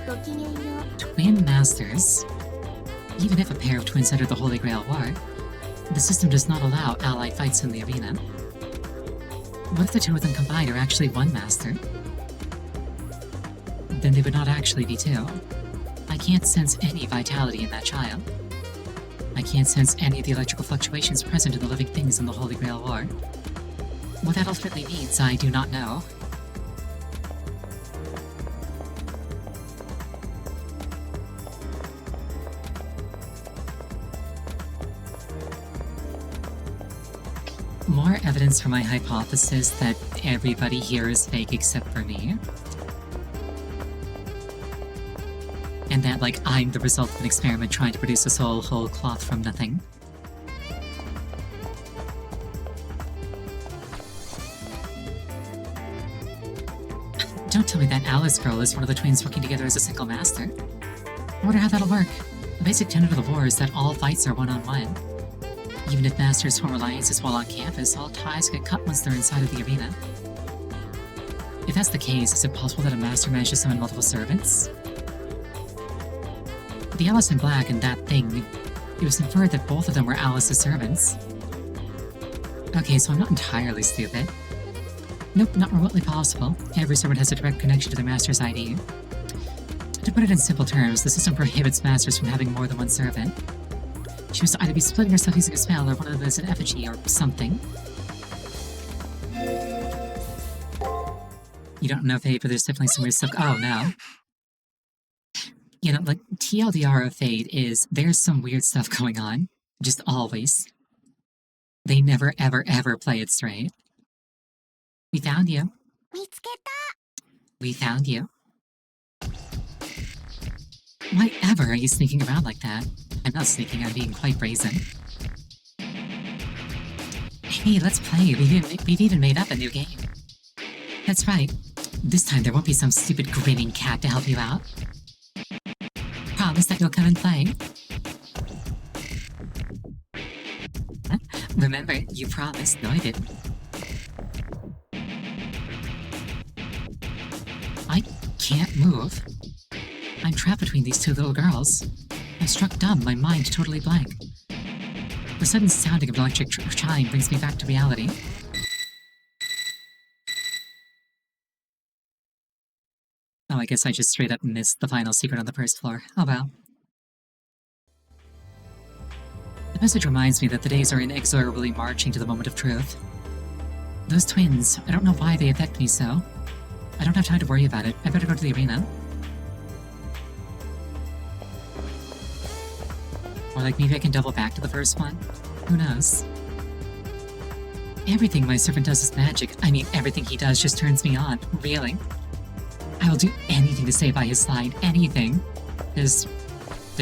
ごきげんよう。 Twin Masters. Even if a pair of twins enter the Holy Grail War, the system does not allow allied fights in the arena. What if the two of them combined are actually one master? Then they would not actually be two. I can't sense any vitality in that child. I can't sense any of the electrical fluctuations present in the living things in the Holy Grail War. What that ultimately means, I do not know. More evidence for my hypothesis that everybody here is fake except for me. And that, like, I'm the result of an experiment trying to produce a soul whole cloth from nothing. Don't tell me that Alice girl is one of the twins working together as a single master. I wonder how that'll work. The basic tenet of the war is that all fights are one-on-one. Even if masters form alliances while on campus, all ties get cut once they're inside of the arena. If that's the case, is it possible that a master managed to summon multiple servants? The Alice in Black and that thing, it was inferred that both of them were Alice's servants. Okay, so I'm not entirely stupid. Nope, not remotely possible. Every servant has a direct connection to their master's ID. To put it in simple terms, the system prohibits masters from having more than one servant. She must either be splitting herself using a spell, or one of them is an effigy, or something. You don't know Fate, but there's definitely some weird stuff. Oh, no. You know, like, TLDR of Fate is, there's some weird stuff going on. Just always. They never, ever, ever play it straight. We found you. 見つけた。 We found you. Why ever are you sneaking around like that? I'm not sneaking, I'm being quite brazen. Hey, let's play. We've even made up a new game. That's right. This time there won't be some stupid grinning cat to help you out. Promise that you'll come and play. Huh? Remember, you promised. No, I didn't. I can't move. I'm trapped between these two little girls. I'm struck dumb, my mind totally blank. The sudden sounding of an electric chime brings me back to reality. Oh, I guess I just straight up missed the final secret on the first floor. Oh well. The message reminds me that the days are inexorably marching to the moment of truth. Those twins, I don't know why they affect me so. I don't have time to worry about it. I better go to the arena. Or like maybe I can double back to the first one? Who knows? Everything my servant does is magic. I mean, everything he does just turns me on. Really. I will do anything to stay by his side. Anything. Does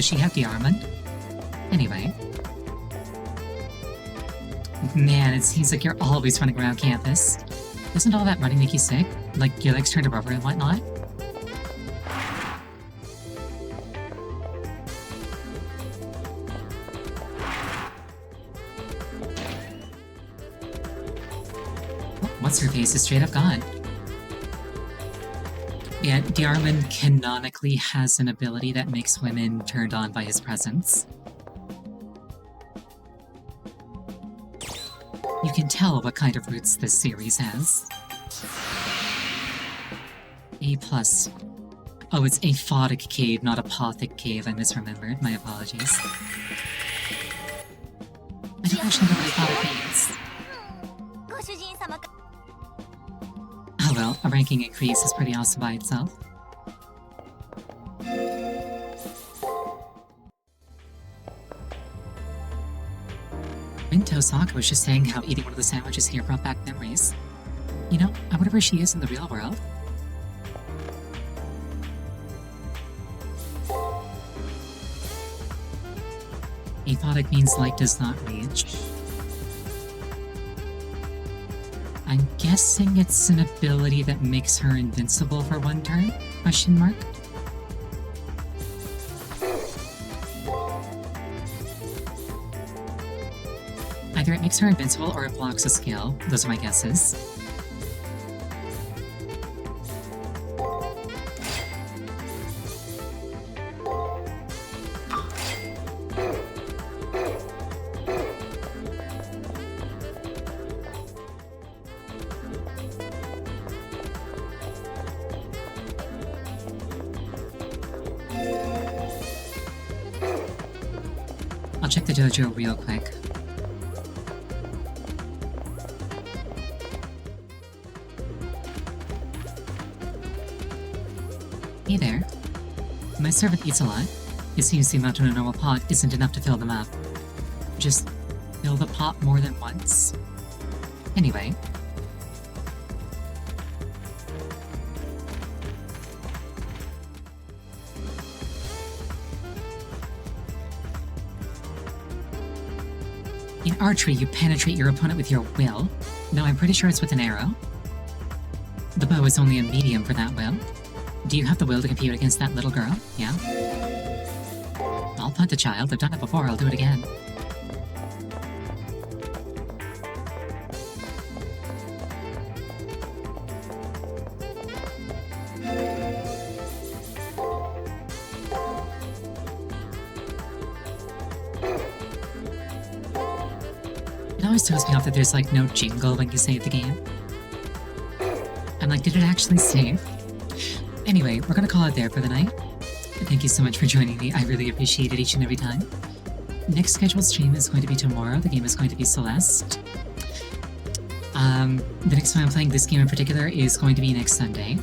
she have the armament? Anyway. Man, it seems like you're always running around campus. Doesn't all that running make you sick? Like, your legs turn to rubber and whatnot? What's her face is straight up gone. Yeah, Diarman canonically has an ability that makes women turned on by his presence. You can tell what kind of roots this series has. A+. Oh, it's aphotic cave, not apothic cave. I misremembered. My apologies. I don't actually know what aphotic means. ご主人様か。 Oh well, a ranking increase is pretty awesome by itself. Minto Saka was just saying how eating one of the sandwiches here brought back memories. You know, I wonder where she is in the real world. Aphotic means light does not reach. I'm guessing it's an ability that makes her invincible for one turn? Question mark? Either it makes her invincible or it blocks a skill. Those are my guesses. I'll check the dojo real quick. Hey there. My servant eats a lot. It seems the amount in a normal pot isn't enough to fill them up. Just fill the pot more than once. Anyway. In archery, you penetrate your opponent with your will. No, I'm pretty sure it's with an arrow. The bow is only a medium for that will. Do you have the will to compete against that little girl? Yeah? I'll punt the child. I've done it before. I'll do it again. It always throws me off that there's like no jingle when you save the game. I'm like, did it actually save? Anyway, we're gonna call it there for the night. Thank you so much for joining me. I really appreciate it each and every time. Next scheduled stream is going to be tomorrow. The game is going to be Celeste. The next time I'm playing this game in particular is going to be next Sunday.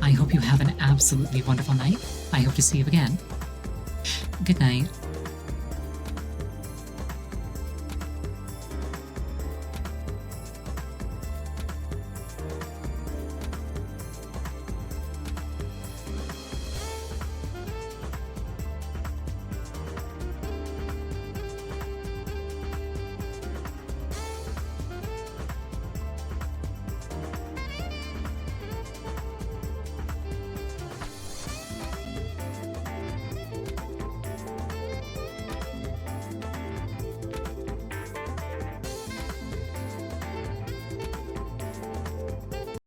I hope you have an absolutely wonderful night. I hope to see you again. Good night.